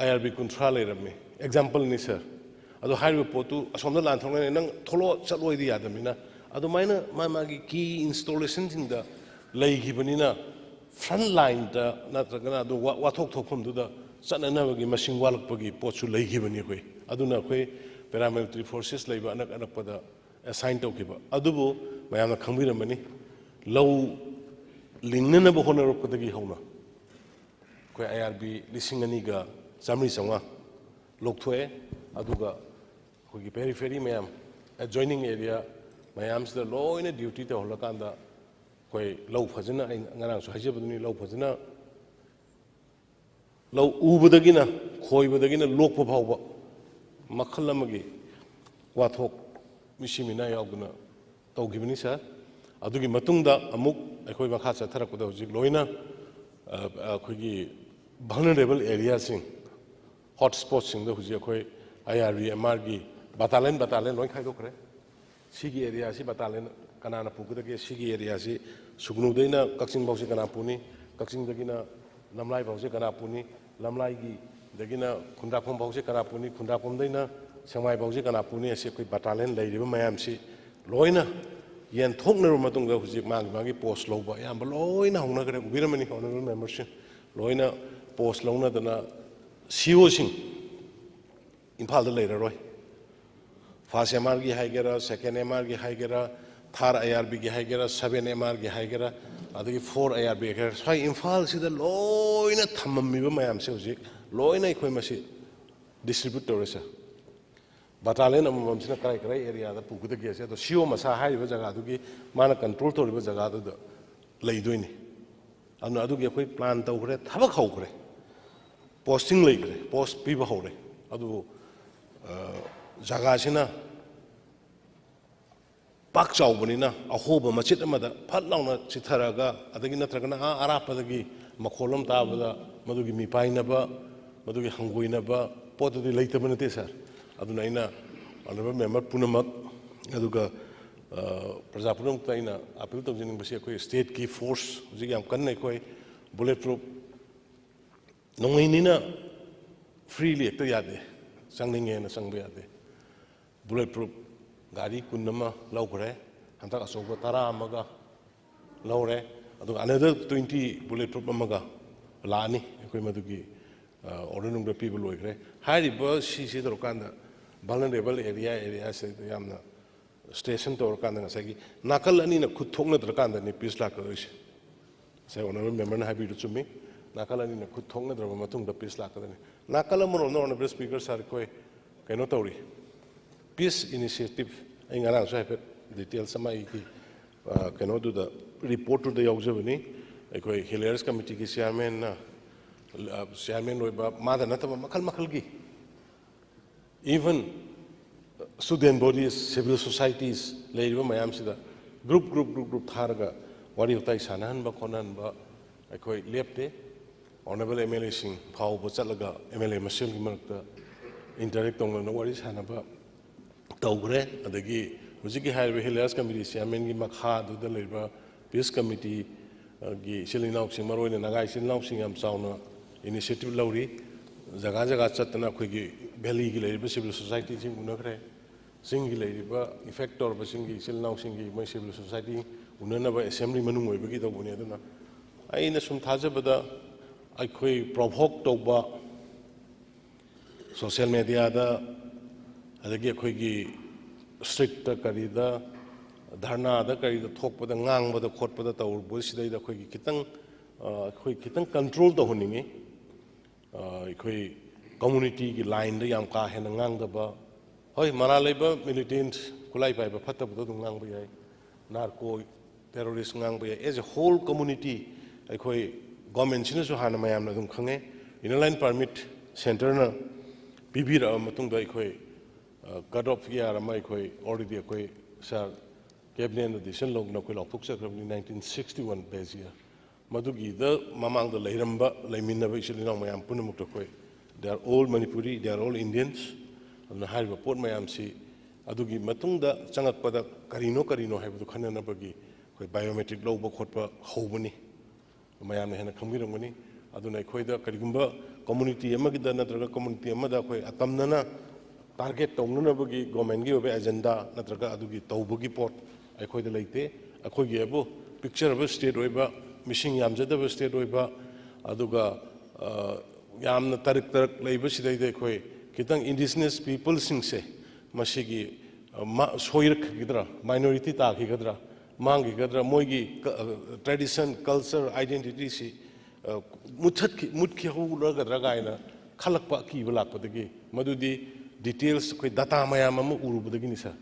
IRB 30 ꯂꯩꯔꯝꯃꯤ ꯑꯦꯛꯖꯥꯝꯄꯜꯅꯤ ꯁꯔ ꯑꯗꯣ ꯍꯥꯏꯔꯤꯕ ꯄꯣꯠꯇꯨ ꯑꯁꯣꯝꯗ ꯂꯥꯟꯊꯣꯛꯅꯩ ꯅꯪ ꯊꯣꯛꯂꯛꯑꯣ ꯆꯠꯂꯣꯏꯗꯤ ꯌꯥꯗꯕꯅꯤꯅ ꯑꯗꯨꯃꯥꯏꯅ ꯃꯥꯒꯤ ꯀꯤ ꯏꯟꯁꯇꯣꯂꯦꯁꯟꯁꯤꯡꯗ ꯂꯩꯈꯤꯕꯅꯤꯅ ꯐ꯭ꯔꯟꯠ ꯂꯥꯏꯟꯗ ꯅꯠꯇ꯭ꯔꯒꯅ ꯑꯗꯨ ꯋꯥꯊꯣꯛ ꯊꯣꯛꯐꯝꯗꯨꯗ ꯆꯠꯅꯅꯕꯒꯤ ꯃꯁꯤꯡ ꯋꯥꯠꯂꯛꯄꯒꯤ ꯄꯣꯠꯁꯨ ꯂꯩꯈꯤꯕꯅꯤ ꯑꯩꯈꯣꯏ ꯑꯗꯨꯅ ꯑꯩꯈꯣꯏ ꯄꯦꯔꯥꯃꯤꯂꯤꯇꯔꯤ ꯐꯣꯔꯁꯦꯁ ꯂꯩꯕ ꯑꯅꯛ ꯑꯅꯛꯄꯗ ꯑꯦꯁꯥꯏꯟ ꯇꯧꯈꯤꯕ ꯑꯗꯨꯕꯨ ꯃꯌꯥꯝꯅ ꯈꯪꯕꯤꯔꯝꯃꯅꯤ ꯂꯧ ꯂꯤꯡꯅꯅꯕ ꯍꯣꯠꯅꯔꯛꯄꯗꯒꯤ ꯍꯧꯅ ꯑꯩꯈꯣꯏ IRB 2,200 ꯂꯧꯊꯣꯛꯑꯦ ꯑꯗꯨꯒ ꯑꯩꯈꯣꯏꯒꯤ ꯄꯦꯔꯤꯐꯦꯔꯤ ꯃꯌꯥꯝ ꯑꯦꯗꯖꯣꯏꯅꯤꯡ ꯑꯦꯔꯤꯌꯥ ꯃꯌꯥꯝꯁꯤꯗ ꯂꯣꯏꯅ ꯗ꯭ꯌꯨꯇꯤ ꯇꯧꯍꯜꯂꯀꯥꯟꯗ ꯑꯩꯈꯣꯏ ꯂꯧ ꯐꯖꯅ ꯑꯩ ꯉꯔꯥꯡꯁꯨ ꯍꯥꯏꯖꯕꯗꯨꯅꯤ ꯂꯧ ꯐꯖꯅ ꯂꯧ ꯎꯕꯗꯒꯤꯅ ꯈꯣꯏꯕꯗꯒꯤꯅ ꯂꯣꯛꯄ ꯐꯥꯎꯕ ꯃꯈꯜ ꯑꯃꯒꯤ ꯋꯥꯊꯣꯛ ꯃꯤꯁꯤ ꯃꯤꯅꯥ ꯌꯥꯎꯗꯅ ꯇꯧꯈꯤꯕꯅꯤ ꯁꯥꯔ ꯑꯗꯨꯒꯤ ꯃꯇꯨꯡꯗ ꯑꯃꯨꯛ ꯑꯩꯈꯣꯏ ꯃꯈꯥ ꯆꯠꯊꯔꯛꯄꯗ ꯍꯧꯖꯤꯛ ꯂꯣꯏꯅ ꯑꯩꯈꯣꯏꯒꯤ ꯚꯜꯅꯔꯦꯕꯜ ꯑꯦꯔꯤꯌꯥꯁꯤꯡ ꯍꯣꯠ ꯁ꯭ꯄꯣꯠꯁꯤꯡꯗ ꯍꯧꯖꯤꯛ ꯑꯩꯈꯣꯏ IRB MRꯒꯤ ꯕꯇꯥꯂꯦꯟ ꯂꯣꯏ ꯈꯥꯏꯗꯣꯛꯈ꯭ꯔꯦ ꯁꯤꯒꯤ ꯑꯦꯔꯤꯌꯥꯁꯤ ꯕꯇꯥꯂꯦꯟ ꯀꯅꯥꯅ ꯄꯨꯒꯗꯒꯦ ꯁꯤꯒꯤ ꯑꯦꯔꯤꯌꯥꯁꯤ ꯁꯨꯒꯅꯨꯗꯩꯅ ꯀꯛꯆꯤꯡ ꯐꯥꯎꯁꯤ ꯀꯅꯥ ꯄꯨꯅꯤ ꯀꯛꯆꯤꯡꯗꯒꯤꯅ ꯂꯝꯂꯥꯏ ꯐꯥꯎꯁꯤ ꯀꯅꯥ ꯄꯨꯅꯤ ꯂꯝꯂꯥꯏꯒꯤꯗꯒꯤꯅ ꯈꯨꯟꯗ꯭ꯔꯥꯛꯄꯝ ꯐꯥꯎꯁꯤ ꯀꯅꯥ ꯄꯨꯅꯤ ꯈꯨꯟꯗ꯭ꯔꯥꯛꯄꯝꯗꯩꯅ ꯁꯦꯡꯃꯥꯏ ꯐꯥꯎꯁꯤ ꯀꯅꯥ ꯄꯨꯅꯤ ꯑꯁꯤ ꯑꯩꯈꯣꯏ ꯕꯇꯥꯂꯦꯟ ꯂꯩꯔꯤꯕ ꯃꯌꯥꯝꯁꯤ ꯂꯣꯏꯅ ꯌꯦꯟꯊꯣꯛꯅꯔꯕ ꯃꯇꯨꯡꯗ ꯍꯧꯖꯤꯛ ꯃꯥꯒꯤ ꯄꯣꯁ ꯂꯧꯕ ꯑꯌꯥꯝꯕ ꯂꯣꯏꯅ ꯍꯧꯅꯈ꯭ꯔꯦ ꯎꯕꯤꯔꯝꯃꯅꯤ ꯑꯣꯅꯔꯦꯕꯜ ꯃꯦꯝꯕꯔꯁꯤꯡ ꯂꯣꯏꯅ ꯄꯣꯁ ꯂꯧꯅꯗꯅ COꯁꯤꯡ ꯏꯝꯐꯥꯜꯗ ꯂꯩꯔꯔꯣꯏ ꯐꯥꯔꯁ MRꯒꯤ ꯍꯥꯏꯒꯦꯔꯥ ꯁꯦꯀꯦꯟ MRꯒꯤ ꯍꯥꯏꯒꯦꯔꯥ ꯊꯥꯔ IRBꯒꯤ ꯍꯥꯏꯒꯦꯔꯥ 7 MRꯒꯤ ꯍꯥꯏꯒꯦꯔꯥ ꯑꯗꯒꯤ 4 IRB ꯍꯥꯏꯒꯦꯔꯥ ꯁ꯭ꯋꯥꯏ ꯏꯝꯐꯥꯜꯁꯤꯗ ꯂꯣꯏꯅ ꯊꯝꯃꯝꯃꯤꯕ ꯃꯌꯥꯝꯁꯦ ꯍꯧꯖꯤꯛ ꯂꯣꯏꯅ ꯑꯩꯈꯣꯏ ꯃꯁꯤ ꯗꯤꯁꯇ꯭ꯔꯤꯕ꯭ꯌꯨꯠ ꯇꯧꯔꯦ ꯁꯥꯔ ꯕꯇꯥꯂꯦꯟ ꯑꯃꯃꯝꯁꯤꯅ ꯀꯔꯥꯏ ꯑꯦꯔꯤꯌꯥꯗ ꯄꯨꯒꯗꯒꯦꯁꯦ ꯑꯗꯣ CO ꯃꯁꯥ ꯍꯥꯏꯔꯤꯕ ꯖꯒꯥꯗꯨꯒꯤ ꯃꯥꯅ ꯀꯟꯇ꯭ꯔꯣꯜ ꯇꯧꯔꯤꯕ ꯖꯒꯥꯗꯨꯗ ꯂꯩꯗꯣꯏꯅꯤ ꯑꯗꯨꯅ ꯑꯗꯨꯒꯤ ꯑꯩꯈꯣꯏ ꯄ꯭ꯂꯥꯟ ꯇꯧꯈ꯭ꯔꯦ ꯊꯕꯛ ꯍꯧꯈ꯭ꯔꯦ ꯄꯣꯁꯇꯤꯡ ꯂꯩꯈ꯭ꯔꯦ ꯄꯣꯁ ꯄꯤꯕ ꯍꯧꯔꯦ ꯑꯗꯨꯕꯨ ꯖꯒꯥꯁꯤꯅ ꯄꯥꯛ ꯆꯥꯎꯕꯅꯤꯅ ꯑꯍꯣꯕ ꯃꯆꯤꯠ ꯑꯃꯗ ꯐꯠ ꯂꯥꯎꯅ ꯆꯤꯊꯔꯒ ꯑꯗꯒꯤ ꯅꯠꯇ꯭ꯔꯒꯅ ꯑꯔꯥꯞꯄꯗꯒꯤ ꯃꯈꯣꯜ ꯑꯃ ꯇꯥꯕꯗ ꯃꯗꯨꯒꯤ ꯃꯤꯄꯥꯏꯅꯕ ꯃꯗꯨꯒꯤ ꯍꯪꯒꯣꯏꯅꯕ ꯄꯣꯠꯇꯨꯗꯤ ꯂꯩꯇꯕ ꯅꯠꯇꯦ ꯁꯥꯔ ꯑꯗꯨꯅ ꯑꯩꯅ ꯑꯣꯅꯔꯦꯕꯜ ꯃꯦꯝꯕꯔ ꯄꯨꯝꯅꯃꯛ ꯑꯗꯨꯒ ꯄ꯭ꯔꯖꯥ ꯄꯨꯝꯅꯃꯛꯇ ꯑꯩꯅ ꯑꯄꯤꯜ ꯇꯧꯖꯅꯤꯡꯕꯁꯤ ꯑꯩꯈꯣꯏ ꯁ꯭ꯇꯦꯠꯀꯤ ꯐꯣꯔꯁ ꯍꯧꯖꯤꯛ ꯌꯥꯝ ꯀꯟꯅ ꯑꯩꯈꯣꯏ ꯕꯨꯂꯦꯠ ꯄ꯭ꯔꯨꯐ ꯅꯣꯡꯃꯩꯅꯤꯅ ꯐ꯭ꯔꯤꯂꯤ ꯍꯦꯛꯇ ꯌꯥꯗꯦ ꯆꯪꯅꯤꯡꯉꯦꯅ ꯆꯪꯕ ꯌꯥꯗꯦ ꯕꯨꯂꯦꯠ ꯄ꯭ꯔꯨꯐ ꯒꯥꯔꯤ 20 ꯑꯃ ꯂꯧꯈ꯭ꯔꯦ ꯍꯟꯗꯛ ꯑꯆꯧꯕ 10 ꯑꯃꯒ ꯂꯧꯔꯦ ꯑꯗꯨꯒ ꯑꯅꯗꯔ 20 ꯕꯨꯂꯦꯠ ꯄ꯭ꯔꯨꯐ ꯑꯃꯒ ꯂꯥꯛꯑꯅꯤ ꯑꯩꯈꯣꯏ ꯃꯗꯨꯒꯤ ꯑꯣꯔꯗꯔ ꯅꯨꯡꯗ ꯄꯤꯕ ꯂꯣꯏꯈ꯭ꯔꯦ ꯍꯥꯏꯔꯤꯕ ꯁꯤꯁꯤ ꯇꯧꯔꯀꯥꯟꯗ ꯚꯜꯅꯔꯦꯕꯜ ꯑꯦꯔꯤꯌꯥꯁꯤꯗ ꯌꯥꯝꯅ ꯁ꯭ꯇꯦꯁꯟ ꯇꯧꯔꯀꯥꯟꯗ ꯉꯁꯥꯏꯒꯤ ꯅꯥꯀꯜ ꯑꯅꯤꯅ ꯈꯨꯠ ꯊꯣꯛꯅꯗ꯭ꯔꯀꯥꯟꯗꯅꯤ ꯄꯤꯁ ꯂꯥꯛꯀꯗꯣꯏꯁꯦ ꯉꯁꯥꯏ ꯑꯣꯅꯔꯦꯕꯜ ꯃꯦꯝꯕꯔꯅ ꯍꯥꯏꯕꯤꯗꯨ ꯆꯨꯝꯃꯤ ꯅꯥꯀꯜ ꯑꯅꯤꯅ ꯈꯨꯠ ꯊꯣꯛꯅꯗ꯭ꯔꯕ ꯃꯇꯨꯡꯗ ꯄꯤꯁ ꯂꯥꯛꯀꯗꯣꯏꯅꯤ ꯅꯥꯀꯜ ꯑꯃꯔꯣꯝꯗ ꯑꯣꯅꯔꯦꯕꯜ ꯁ꯭ꯄꯤꯀꯔ ꯁꯥꯔ ꯑꯩꯈꯣꯏ ꯀꯩꯅꯣ ꯇꯧꯔꯤ ꯄꯤꯁ ꯏꯅꯤꯁꯤꯌꯦꯇꯤꯚ ꯑꯩ ꯉꯔꯥꯡꯁꯨ ꯍꯥꯏꯐꯦꯠ ꯗꯤꯇꯦꯜꯁ ꯑꯃ ꯑꯩꯒꯤ ꯀꯩꯅꯣꯗꯨꯗ ꯔꯤꯄꯣꯔꯠꯇꯨꯗ ꯌꯥꯎꯖꯕꯅꯤ ꯑꯩꯈꯣꯏ ꯍꯤꯂꯤꯌꯔꯁ ꯀꯃꯤꯇꯤꯒꯤ ꯆꯤꯌꯥꯔꯃꯦꯟ ꯑꯣꯏꯕ ꯃꯥꯗ ꯅꯠꯇꯕ ꯃꯈꯜ ꯃꯈꯜꯒꯤ even student bodice civil societies ꯂꯩꯔꯤꯕ ꯃꯌꯥꯝꯁꯤꯗ ꯒ꯭ꯔꯨꯞ ꯊꯥꯔꯒ ꯋꯥꯔꯤ ꯋꯥꯇꯥꯏ ꯁꯥꯟꯅꯍꯟꯕ ꯈꯣꯠꯅꯍꯟꯕ ꯑꯩꯈꯣꯏ ꯂꯦꯞꯇꯦ ꯑꯣꯅꯔꯦꯕꯜ MLAꯁꯤꯡ ꯐꯥꯎꯕ ꯆꯠꯂꯒ MLA ꯃꯁꯦꯜꯒꯤ ꯃꯔꯛꯇ ꯏꯟꯇꯔꯦꯛ ꯇꯧꯅꯅ ꯋꯥꯔꯤ ꯁꯥꯟꯅꯕ ꯇꯧꯈ꯭ꯔꯦ ꯑꯗꯒꯤ ꯍꯧꯖꯤꯛꯀꯤ ꯍꯥꯏꯔꯤꯕ ꯍꯤꯂꯤꯌꯔꯁ ꯀꯃꯤꯇꯤ ꯆꯤꯌꯥꯔꯃꯦꯟꯒꯤ ꯃꯈꯥꯗꯨꯗ ꯂꯩꯔꯤꯕ ꯄꯤꯁ ꯀꯃꯤꯇꯤꯒꯤ ꯏꯆꯤꯜ ꯏꯅꯥꯎꯁꯤꯡ ꯃꯔꯨꯑꯣꯏꯅ ꯅꯥꯒꯥ ꯏꯆꯤꯜ ꯏꯅꯥꯎꯁꯤꯡ ꯌꯥꯝ ꯆꯥꯎꯅ ꯏꯅꯤꯁꯤꯌꯦꯇꯤꯚ ꯂꯧꯔꯤ ꯖꯒꯥ ꯆꯠꯇꯅ ꯑꯩꯈꯣꯏꯒꯤ ꯚꯦꯂꯤꯒꯤ ꯂꯩꯔꯤꯕ ꯁꯤꯚꯤꯜ ꯁꯣꯁꯥꯏꯇꯤꯁꯤꯡ ꯎꯅꯈ꯭ꯔꯦ ꯆꯤꯡꯒꯤ ꯂꯩꯔꯤꯕ ꯏꯐꯦꯛ ꯇꯧꯔꯕꯁꯤꯡꯒꯤ ꯏꯆꯤꯜ ꯏꯅꯥꯎꯁꯤꯡꯒꯤ ꯃꯣꯏ ꯁꯤꯚꯤꯜ ꯁꯣꯁꯥꯏꯇꯤ ꯎꯅꯅꯕ ꯑꯦꯁꯦꯝꯕ꯭ꯂꯤ ꯃꯅꯨꯡ ꯑꯣꯏꯕꯒꯤ ꯇꯧꯕꯅꯤ ꯑꯗꯨꯅ ꯑꯩꯅ ꯁꯨꯝ ꯊꯥꯖꯕꯗ ꯑꯩꯈꯣꯏ ꯄ꯭ꯔꯣꯚꯣꯛ ꯇꯧꯕ ꯁꯣꯁꯤꯌꯦꯜ ꯃꯦꯗꯤꯌꯥꯗ ꯑꯗꯒꯤ ꯑꯩꯈꯣꯏꯒꯤ ꯁ꯭ꯇ꯭ꯔꯤꯛꯇ ꯀꯔꯤꯗ ꯙꯔꯅꯥꯗ ꯀꯔꯤꯗ ꯊꯣꯛꯄꯗ ꯉꯥꯡꯕꯗ ꯈꯣꯠꯄꯗ ꯇꯧꯔꯨꯕꯁꯤꯗꯩꯗ ꯑꯩꯈꯣꯏꯒꯤ ꯈꯤꯇꯪ ꯀꯟꯇ꯭ꯔꯣꯜ ꯇꯧꯍꯟꯅꯤꯡꯉꯤ ꯑꯩꯈꯣꯏ ꯀꯝꯃꯨꯅꯤꯇꯤꯒꯤ ꯂꯥꯏꯟꯗ ꯌꯥꯝ ꯀꯥ ꯍꯦꯟꯅ ꯉꯥꯡꯗꯕ ꯍꯣꯏ ꯃꯔꯥꯜ ꯂꯩꯕ ꯃꯤꯂꯤꯇꯦꯟꯠ ꯈꯨꯠꯂꯥꯏ ꯄꯥꯏꯕ ꯐꯠꯇꯕꯗꯣ ꯑꯗꯨꯝ ꯉꯥꯡꯕ ꯌꯥꯏ ꯅꯥꯔꯀꯣ ꯇꯦꯔꯣꯔꯤꯁ ꯉꯥꯡꯕ ꯌꯥꯏ ꯑꯦꯖ ꯑꯦ ꯍꯣꯜ ꯀꯝꯃꯨꯅꯤꯇꯤ ꯑꯩꯈꯣꯏ ꯒꯣꯔꯃꯦꯟꯁꯤꯅꯁꯨ ꯍꯥꯟꯅ ꯃꯌꯥꯝꯅ ꯑꯗꯨꯝ ꯈꯪꯉꯦ ꯏꯅꯔ ꯂꯥꯏꯟ ꯄꯥꯔꯃꯤꯠ ꯁꯦꯟꯇꯔꯅ ꯄꯤꯕꯤꯔꯛꯑꯕ ꯃꯇꯨꯡꯗ ꯑꯩꯈꯣꯏ ꯀꯠ ꯑꯣꯐ ꯏꯌꯥꯔ ꯑꯃ ꯑꯩꯈꯣꯏ ꯑꯣꯜꯔꯦꯗꯤ ꯑꯩꯈꯣꯏ ꯁꯥꯔ ꯀꯦꯕꯤꯅꯦꯠꯅ ꯗꯤꯁꯤꯖꯟ ꯂꯧꯗꯨꯅ ꯑꯩꯈꯣꯏ ꯂꯥꯎꯊꯣꯛꯆꯈ꯭ꯔꯕꯅꯤ 1961 ꯕꯦꯖ ꯏꯌꯥꯔ ꯃꯗꯨꯒꯤꯗ ꯃꯃꯥꯡꯗ ꯂꯩꯃꯤꯟꯅꯕ ꯏꯆꯤꯜ ꯏꯅꯥꯎ ꯃꯌꯥꯝ ꯄꯨꯝꯅꯃꯛꯇ ꯑꯩꯈꯣꯏ they are all Manipuri they are all Indians ꯑꯗꯨꯅ ꯍꯥꯏꯔꯤꯕ ꯄꯣꯠ ꯃꯌꯥꯝꯁꯤ ꯑꯗꯨꯒꯤ ꯃꯇꯨꯡꯗ ꯆꯪꯉꯛꯄꯗ ꯀꯔꯤꯅꯣ ꯍꯥꯏꯕꯗꯨ ꯈꯟꯅꯅꯕꯒꯤ ꯑꯩꯈꯣꯏ ꯕꯥꯏꯑꯣꯃꯦꯇ꯭ꯔꯤꯛ ꯂꯧꯕ ꯈꯣꯠꯄ ꯍꯧꯕꯅꯤ ꯃꯌꯥꯝꯅ ꯍꯦꯟꯅ ꯈꯪꯕꯤꯔꯝꯒꯅꯤ ꯑꯗꯨꯅ ꯑꯩꯈꯣꯏꯗ ꯀꯔꯤꯒꯨꯝꯕ ꯀꯝꯃꯨꯅꯤꯇꯤ ꯑꯃꯒꯤꯗ ꯅꯠꯇ꯭ꯔꯒ ꯀꯝꯃꯨꯅꯤꯇꯤ ꯑꯃꯗ ꯑꯩꯈꯣꯏ ꯑꯇꯝꯅꯅ ꯇꯥꯔꯒꯦꯠ ꯇꯧꯅꯅꯕꯒꯤ ꯒꯣꯔꯃꯦꯟꯒꯤ ꯑꯣꯏꯕ ꯑꯦꯖꯦꯟꯗꯥ ꯅꯠꯇ꯭ꯔꯒ ꯑꯗꯨꯒꯤ ꯇꯧꯕꯒꯤ ꯄꯣꯠ ꯑꯩꯈꯣꯏꯗ ꯂꯩꯇꯦ ꯑꯩꯈꯣꯏꯒꯤ ꯑꯕꯨ ꯄꯤꯛꯆꯔꯕ ꯁ꯭ꯇꯦꯠ ꯑꯣꯏꯕ ꯃꯤꯁꯤꯡ ꯌꯥꯝꯖꯗꯕ ꯁ꯭ꯇꯦꯠ ꯑꯣꯏꯕ ꯑꯗꯨꯒ ꯌꯥꯝꯅ ꯇꯔꯛ ꯇꯔꯛ ꯂꯩꯕꯁꯤꯗꯩꯗ ꯑꯩꯈꯣꯏ ꯈꯤꯇꯪ ꯏꯟꯗꯤꯖꯤꯅꯁ ꯄꯤꯄꯜꯁꯤꯡꯁꯦ ꯃꯁꯤꯒꯤ ꯁꯣꯏꯔꯛꯈꯤꯒꯗ꯭ꯔꯥ ꯃꯥꯏꯅꯣꯔꯤꯇꯤ ꯇꯥꯈꯤꯒꯗ꯭ꯔꯥ ꯃꯥꯡꯈꯤꯒꯗ꯭ꯔꯥ ꯃꯣꯏꯒꯤ ꯇ꯭ꯔꯦꯗꯤꯁꯟ ꯀꯜꯆꯔ ꯑꯥꯏꯗꯦꯟꯇꯤꯇꯤꯁꯤ ꯃꯨꯠꯈꯤꯍꯧꯔꯒꯗ꯭ꯔꯥ ꯀꯥꯏꯅ ꯈꯜꯂꯛꯄ ꯑꯀꯤꯕ ꯂꯥꯛꯄꯗꯒꯤ ꯃꯗꯨꯗꯤ ꯗꯤꯇꯦꯜꯁ ꯑꯩꯈꯣꯏ ꯗꯥꯇꯥ ꯃꯌꯥꯝ ꯑꯃ ꯎꯔꯨꯕꯗꯒꯤꯅꯤ ꯁꯥꯔ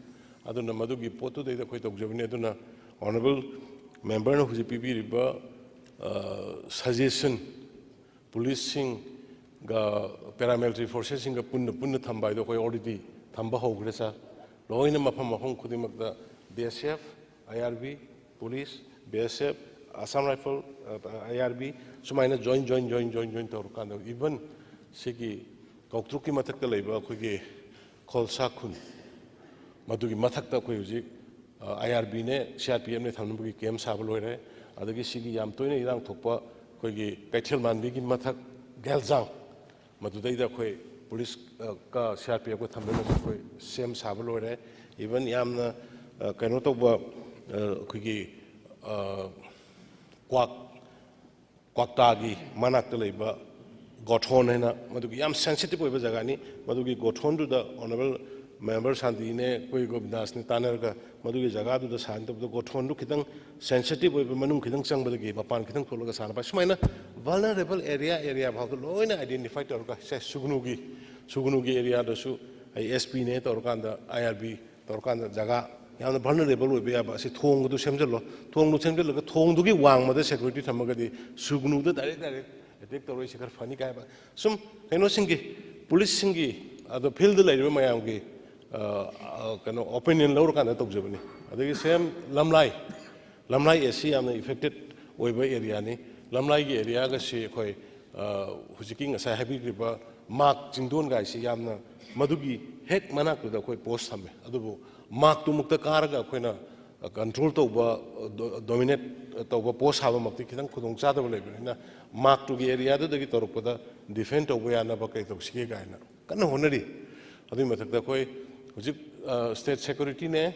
ꯑꯗꯨꯅ ꯃꯗꯨꯒꯤ ꯄꯣꯠꯇꯨꯗꯩꯗ ꯑꯩꯈꯣꯏ ꯇꯧꯖꯕꯅꯤ ꯑꯗꯨꯅ ꯑꯣꯅꯔꯦꯕꯜ ꯃꯦꯝꯕꯔꯅ ꯍꯧꯖꯤꯛ ꯄꯤꯕꯤꯔꯤꯕ ꯁꯖꯦꯁꯟ ꯄꯨꯂꯤꯁꯁꯤꯡꯒ ꯄꯦꯔꯥꯃꯤꯂꯤꯇꯔꯤ ꯐꯣꯔꯁꯦꯁꯁꯤꯡꯒ ꯄꯨꯟꯅ ꯊꯝꯕ ꯍꯥꯏꯗꯣ ꯑꯩꯈꯣꯏ ꯑꯣꯜꯔꯦꯗꯤ ꯊꯝꯕ ꯍꯧꯈ꯭ꯔꯦ ꯁꯥꯔ ꯂꯣꯏꯅ ꯃꯐꯝ ꯈꯨꯗꯤꯡꯃꯛꯇ BSF IRB police BSF Assam rifle IRB ꯁꯨꯃꯥꯏꯅ ꯖꯣꯏꯟ ꯇꯧꯔꯀꯥꯟꯗ ꯏꯚꯟ ꯁꯤꯒꯤ ꯀꯧꯇ꯭ꯔꯨꯛꯀꯤ ꯃꯊꯛꯇ ꯂꯩꯕ ꯑꯩꯈꯣꯏꯒꯤ ꯈꯣꯜꯁꯥ ꯈꯨꯟ ꯃꯗꯨꯒꯤ ꯃꯊꯛꯇ ꯑꯩꯈꯣꯏ ꯍꯧꯖꯤꯛ IRBꯅꯦ CRPFꯅꯦ ꯊꯝꯅꯕꯒꯤ ꯀꯦꯝ ꯁꯥꯕ ꯂꯣꯏꯔꯦ ꯑꯗꯒꯤ ꯁꯤꯒꯤ ꯌꯥꯝ ꯇꯣꯏꯅ ꯏꯔꯥꯡ ꯊꯣꯛꯄ ꯑꯩꯈꯣꯏꯒꯤ ꯀꯩꯊꯦꯜ ꯃꯥꯟꯕꯤꯒꯤ ꯃꯊꯛ ꯒꯦꯜꯖꯥꯡ ꯃꯗꯨꯗꯩꯗ ꯑꯩꯈꯣꯏ ꯄꯨꯂꯤꯁꯀ CRPFꯀ ꯊꯝꯅꯕꯁꯨ ꯑꯩꯈꯣꯏ ꯁꯦꯝ ꯁꯥꯕ ꯂꯣꯏꯔꯦ ꯏꯚꯟ ꯌꯥꯝꯅ ꯀꯩꯅꯣ ꯇꯧꯕ ꯑꯩꯈꯣꯏꯒꯤ ꯀ꯭ꯋꯥꯛꯇꯥꯒꯤ ꯃꯅꯥꯛꯇ ꯂꯩꯕ ꯒꯣꯊꯣꯟ ꯍꯥꯏꯅ ꯃꯗꯨꯒꯤ ꯌꯥꯝ ꯁꯦꯟꯁꯤꯇꯤቭ ꯑꯣꯏꯕ ꯖꯒꯥꯅꯤ ꯃꯗꯨꯒꯤ ꯒꯣꯊꯣꯟꯗꯨꯗ ꯑꯣꯅꯔꯦꯕꯜ ꯃꯦꯝꯕꯔ ꯁꯥꯟꯇꯤꯅꯦ ꯑꯩꯈꯣꯏ ꯒꯣꯕꯤꯟꯗꯥꯁꯅꯦ ꯇꯥꯟꯅꯔꯒ ꯃꯗꯨꯒꯤ ꯖꯒꯥꯗꯨꯗ ꯁꯥꯟꯅ ꯇꯧꯕꯗ ꯒꯣꯊꯣꯟꯗꯨ ꯈꯤꯇꯪ ꯁꯦꯟꯁꯤꯇꯤꯚ ꯑꯣꯏꯕ ꯃꯅꯨꯡ ꯈꯤꯇꯪ ꯆꯪꯕꯗꯒꯤ ꯃꯄꯥꯟ ꯈꯤꯇꯪ ꯊꯣꯛꯂꯒ ꯁꯥꯟꯅꯕ ꯁꯨꯃꯥꯏꯅ ꯚꯜꯅꯔꯦꯕꯜ ꯑꯦꯔꯤꯌꯥ ꯐꯥꯎꯗ ꯂꯣꯏꯅ ꯑꯥꯏꯗꯦꯟꯇꯤꯐꯥꯏ ꯇꯧꯔꯒ ꯁꯨꯒꯨꯅꯨꯒꯤ ꯑꯦꯔꯤꯌꯥꯗꯁꯨ ꯑꯩ SPꯅꯦ ꯇꯧꯔꯀꯥꯟꯗ IRB ꯇꯧꯔꯀꯥꯟꯗ ꯖꯒꯥ ꯌꯥꯝꯅ ꯚꯜꯅꯔꯦꯕꯜ ꯑꯣꯏꯕ ꯌꯥꯕ ꯑꯁꯤ ꯊꯣꯡꯗꯨ ꯁꯦꯝꯖꯤꯜꯂꯣ ꯊꯣꯡꯗꯨ ꯁꯦꯝꯖꯤꯜꯂꯒ ꯊꯣꯡꯗꯨꯒꯤ ꯋꯥꯡꯃꯗ ꯁꯦꯀ꯭ꯌꯨꯔꯤꯇꯤ ꯊꯝꯃꯒꯗꯤ ꯁꯨꯒꯨꯅꯨꯗ ꯗꯥꯏꯔꯦꯛ ꯑꯦꯇꯦꯛ ꯇꯧꯔꯣꯏꯁꯤ ꯈꯔ ꯐꯅꯤ ꯀꯥꯏꯕ ꯁꯨꯝ ꯀꯩꯅꯣꯁꯤꯡꯒꯤ ꯄꯨꯂꯤꯁꯁꯤꯡꯒꯤ ꯑꯗꯣ ꯐꯤꯜꯗ ꯂꯩꯔꯤꯕ ꯃꯌꯥꯝꯒꯤ ꯀꯩꯅꯣ ꯑꯣꯄꯤꯅꯤꯌꯟ ꯂꯧꯔꯀꯥꯟꯗ ꯇꯧꯖꯕꯅꯤ ꯑꯗꯒꯤ ꯁꯦꯝ ꯂꯝꯂꯥꯏ ꯑꯁꯤ ꯌꯥꯝꯅ ꯏꯐꯦꯛꯇꯦꯠ ꯑꯣꯏꯕ ꯑꯦꯔꯤꯌꯥꯅꯤ ꯂꯝꯂꯥꯏꯒꯤ ꯑꯦꯔꯤꯌꯥꯒꯁꯤ ꯑꯩꯈꯣꯏ ꯍꯧꯖꯤꯛꯀꯤ ꯉꯁꯥꯏ ꯍꯥꯏꯕꯤꯈ꯭ꯔꯤꯕ ꯃꯥꯛ ꯆꯤꯡꯗꯣꯟꯒꯥꯏꯁꯤ ꯌꯥꯝꯅ ꯃꯗꯨꯒꯤ ꯍꯦꯛ ꯃꯅꯥꯛꯇꯨꯗ ꯑꯩꯈꯣꯏ ꯄꯣꯁ ꯊꯝꯃꯦ ꯑꯗꯨꯕꯨ ꯃꯥꯛꯇꯨꯃꯨꯛꯇ ꯀꯥꯔꯒ ꯑꯩꯈꯣꯏꯅ ꯀꯟꯇ꯭ꯔꯣꯜ ꯇꯧꯕ ꯗꯣꯃꯤꯅꯦꯠ ꯇꯧꯕ ꯄꯣꯁ ꯁꯥꯕꯃꯛꯇꯤ ꯈꯤꯇꯪ ꯈꯨꯗꯣꯡꯆꯥꯗꯕ ꯂꯩꯕꯅꯤꯅ ꯃꯥꯛꯇꯨꯒꯤ ꯑꯦꯔꯤꯌꯥꯗꯨꯗꯒꯤ ꯇꯧꯔꯛꯄꯗ ꯗꯤꯐꯦꯟ ꯇꯧꯕ ꯌꯥꯅꯕ ꯀꯩ ꯇꯧꯁꯤꯒꯦ ꯀꯥꯏꯅ ꯀꯟꯅ ꯍꯣꯠꯅꯔꯤ ꯑꯗꯨꯒꯤ ꯃꯊꯛꯇ ꯑꯩꯈꯣꯏ ꯍꯧꯖꯤꯛ ꯁ꯭ꯇꯦꯠ ꯁꯦꯀ꯭ꯌꯨꯔꯤꯇꯤꯅꯦ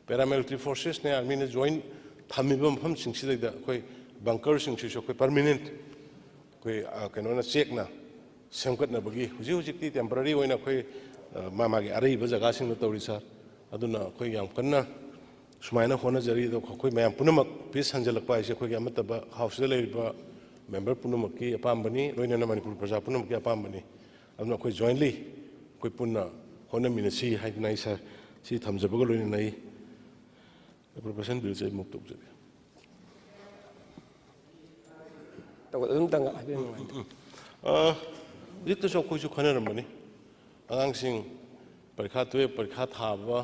ꯄꯦꯔꯥꯃꯤꯂꯤꯇꯔꯤ ꯐꯣꯔꯁꯦꯁꯅꯦ ꯑꯥꯔꯃꯤꯅ ꯖꯣꯏꯟ ꯊꯝꯃꯤꯕ ꯃꯐꯝꯁꯤꯡꯁꯤꯗꯩꯗ ꯑꯩꯈꯣꯏ ꯕꯪꯀꯔꯁꯤꯡꯁꯤꯁꯨ ꯑꯩꯈꯣই ꯄꯔꯃꯤꯅꯦꯟट ꯑꯩꯈꯣꯏ ꯀꯩꯅꯣꯅ ꯆꯦꯛꯅ ꯁꯦꯝꯒꯠꯅꯕꯒꯤ ꯍꯧꯖꯤꯛꯇꯤ ꯇꯦꯝꯄꯔꯔꯤ ꯑꯣꯏꯅ ꯑꯩꯈꯣꯏ ꯃꯥꯒꯤ ꯑꯔꯩꯕ ꯖꯒꯥꯁꯤꯡꯗ ꯇꯧꯔꯤ ꯁꯥꯔ ꯑꯗꯨꯅ ꯑꯩꯈꯣꯏ ꯌꯥꯝ ꯀꯟꯅ ꯁꯨꯃꯥꯏꯅ ꯍꯣꯠꯅꯖꯔꯤ ꯑꯗꯣ ꯑꯩꯈꯣꯏ ꯃꯌꯥꯝ ꯄꯨꯝꯅꯃꯛ ꯄꯤꯁ ꯍꯟꯖꯤꯜꯂꯛꯄ ꯍꯥꯏꯁꯦ ꯑꯩꯈꯣꯏꯒꯤ ꯑꯃꯠꯇꯕ ꯍꯥꯎꯁꯇ ꯂꯩꯔꯤꯕ ꯃꯦꯝꯕꯔ ꯄꯨꯝꯅꯃꯛꯀꯤ ꯑꯄꯥꯝꯕꯅꯤ ꯂꯣꯏꯅꯅ ꯃꯅꯤꯄꯨꯔ ꯄ꯭ꯔꯖꯥ ꯄꯨꯝꯅꯃꯛꯀꯤ ꯑꯄꯥꯝꯕꯅꯤ ꯑꯗꯨꯅ ꯑꯩꯈꯣꯏ ꯖꯣꯏꯟꯂꯤ ꯑꯩꯈꯣꯏ ꯄꯨꯟꯅ ꯍꯣꯠꯅꯃꯤꯟꯅꯁꯤ ꯍꯥꯏꯗꯅ ꯑꯩ ꯁꯥꯔ ꯁꯤ ꯊꯝꯖꯕꯒ ꯂꯣꯏꯅꯅ ꯑꯩ ꯑꯦꯄ꯭ꯔꯣꯄ꯭ꯔꯤꯌꯦꯁꯟ ꯕꯤꯜꯁꯦ ꯑꯩ ꯃꯨꯛ ꯇꯧꯖꯒꯦ
ꯑꯗꯨꯝꯇꯪ ꯍꯥꯏꯕꯤꯌꯨ
ꯍꯧꯖꯤꯛꯇꯁꯨ ꯑꯩꯈꯣꯏꯁꯨ ꯈꯟꯅꯔꯝꯕꯅꯤ ꯑꯉꯥꯡꯁꯤꯡ ꯄꯔꯤꯈꯥ ꯄꯔꯤꯈꯥ ꯊꯥꯕ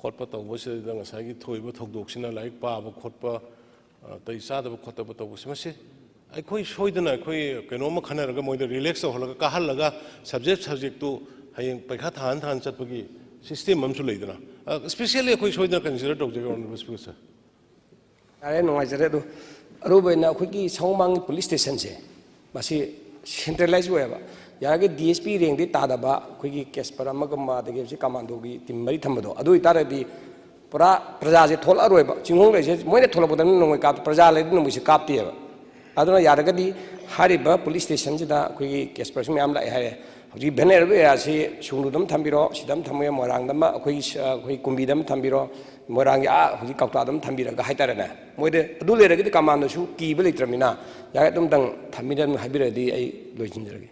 ꯈꯣꯠꯄ ꯇꯧꯕꯁꯤꯗ ꯉꯁꯥꯏꯒꯤ ꯊꯣꯛꯏꯕ ꯊꯧꯗꯣꯛꯁꯤꯅ ꯂꯥꯏꯔꯤꯛ ꯄꯥꯕ ꯈꯣꯠꯄ ꯑꯇꯩ ꯆꯥꯗꯕ ꯈꯣꯠꯇꯕ ꯇꯧꯕꯁꯤ ꯃꯁꯤ ꯑꯩꯈꯣꯏ ꯁꯣꯏꯗꯅ ꯑꯩꯈꯣꯏ ꯀꯩꯅꯣꯝꯃ ꯈꯟꯅꯔꯒ ꯃꯣꯏꯗ ꯔꯤꯂꯦꯛꯁ ꯇꯧꯍꯜꯂꯒ ꯀꯥꯍꯜꯂꯒ ꯁꯕꯖꯦꯛꯇꯨ ꯍꯌꯦꯡ ꯄꯔꯤꯈꯥ ꯊꯥꯍꯟ ꯆꯠꯄꯒꯤ ꯁꯤꯁꯇꯦꯝ ꯑꯃꯁꯨ ꯂꯩꯗꯅ ꯁ꯭ꯄꯦꯁꯤꯌꯦꯜꯂꯤ ꯑꯩꯈꯣꯏ ꯁꯣꯏꯗꯅ ꯀꯟꯁꯤꯗꯔ ꯇꯧꯖꯒꯦ ꯑꯣꯅꯔꯦꯕꯜ ꯁ꯭ꯄꯤꯀꯔ ꯁꯔ
ꯌꯥꯔꯦ ꯅꯨꯡꯉꯥꯏꯖꯔꯦ ꯑꯗꯣ ꯑꯔꯨꯕ ꯑꯣꯏꯅ ꯑꯩꯈꯣꯏꯒꯤ ꯁꯋꯣꯡꯃꯥꯡꯒꯤ ꯄꯨꯂꯤꯁ ꯁ꯭ꯇꯦꯁꯟꯁꯦ ꯃꯁꯤ ꯁꯦꯟꯇ꯭ꯔꯦꯂꯥꯏꯖ ꯑꯣꯏꯌꯦꯕ ꯌꯥꯔꯒꯗꯤ DSP ꯔꯦꯡꯗꯒꯤ ꯇꯥꯗꯕ ꯑꯩꯈꯣꯏꯒꯤ ꯀꯦꯁꯄꯔ ꯑꯃꯒꯨꯝꯕ ꯑꯗꯒꯤ ꯍꯧꯖꯤꯛ ꯀꯃꯥꯟꯗꯣꯒꯤ ꯇꯤꯝ 3 ꯊꯝꯕꯗꯣ ꯑꯗꯨ ꯑꯣꯏꯇꯥꯔꯗꯤ ꯄꯨꯔꯥ ꯄ꯭ꯔꯖꯥꯁꯦ ꯊꯣꯛꯂꯛꯑꯔꯣꯏꯕ ꯆꯤꯡꯈꯣꯡ ꯂꯩꯁꯦ ꯃꯣꯏꯅ ꯊꯣꯛꯂꯛꯄꯗ ꯅꯣꯡꯃꯩ ꯀꯥꯞꯄ ꯄ꯭ꯔꯖꯥ ꯂꯩꯗꯤ ꯅꯣꯡꯃꯩꯁꯦ ꯀꯥꯞꯇꯦꯕ ꯑꯗꯨꯅ ꯌꯥꯔꯒꯗꯤ ꯍꯥꯏꯔꯤꯕ ꯄꯨꯂꯤꯁ ꯁ꯭ꯇꯦꯁꯟꯁꯤꯗ ꯑꯩꯈꯣꯏꯒꯤ ꯀꯦꯁꯄꯔꯁꯨ ꯃꯌꯥꯝ ꯂꯥꯛꯑꯦ ꯍꯥꯏꯔꯦ ꯍꯧꯖꯤꯛ ꯚꯦꯅꯦꯔꯦꯕꯜ ꯑꯦꯔꯤꯌꯥꯁꯤ ꯁꯨꯒꯅꯨꯗ ꯑꯃ ꯊꯝꯕꯤꯔꯣ ꯁꯤꯗ ꯑꯃ ꯊꯝꯃꯣ ꯃꯣꯏꯔꯥꯡꯗ ꯑꯃ ꯑꯩꯈꯣꯏ ꯀꯨꯝꯕꯤꯗ ꯑꯃ ꯊꯝꯕꯤꯔꯣ ꯃꯣꯏꯔꯥꯡꯒꯤ ꯍꯧꯖꯤꯛ ꯀꯧꯇꯥꯗ ꯑꯃ ꯊꯝꯕꯤꯔꯒ ꯍꯥꯏꯇꯥꯔꯦꯅꯦ ꯃꯣꯏꯗ ꯑꯗꯨ ꯂꯩꯔꯒꯗꯤ ꯀꯃꯥꯟꯗꯁꯨ ꯀꯤꯕ ꯂꯩꯇ꯭ꯔꯕꯅꯤꯅ ꯌꯥꯔꯦ ꯑꯗꯨꯝꯇꯪ ꯊꯝꯕꯤꯔꯝ ꯍꯥꯏꯕꯤꯔꯗꯤ ꯑꯩ ꯂꯣꯏꯁꯤꯟꯖꯔꯒꯦ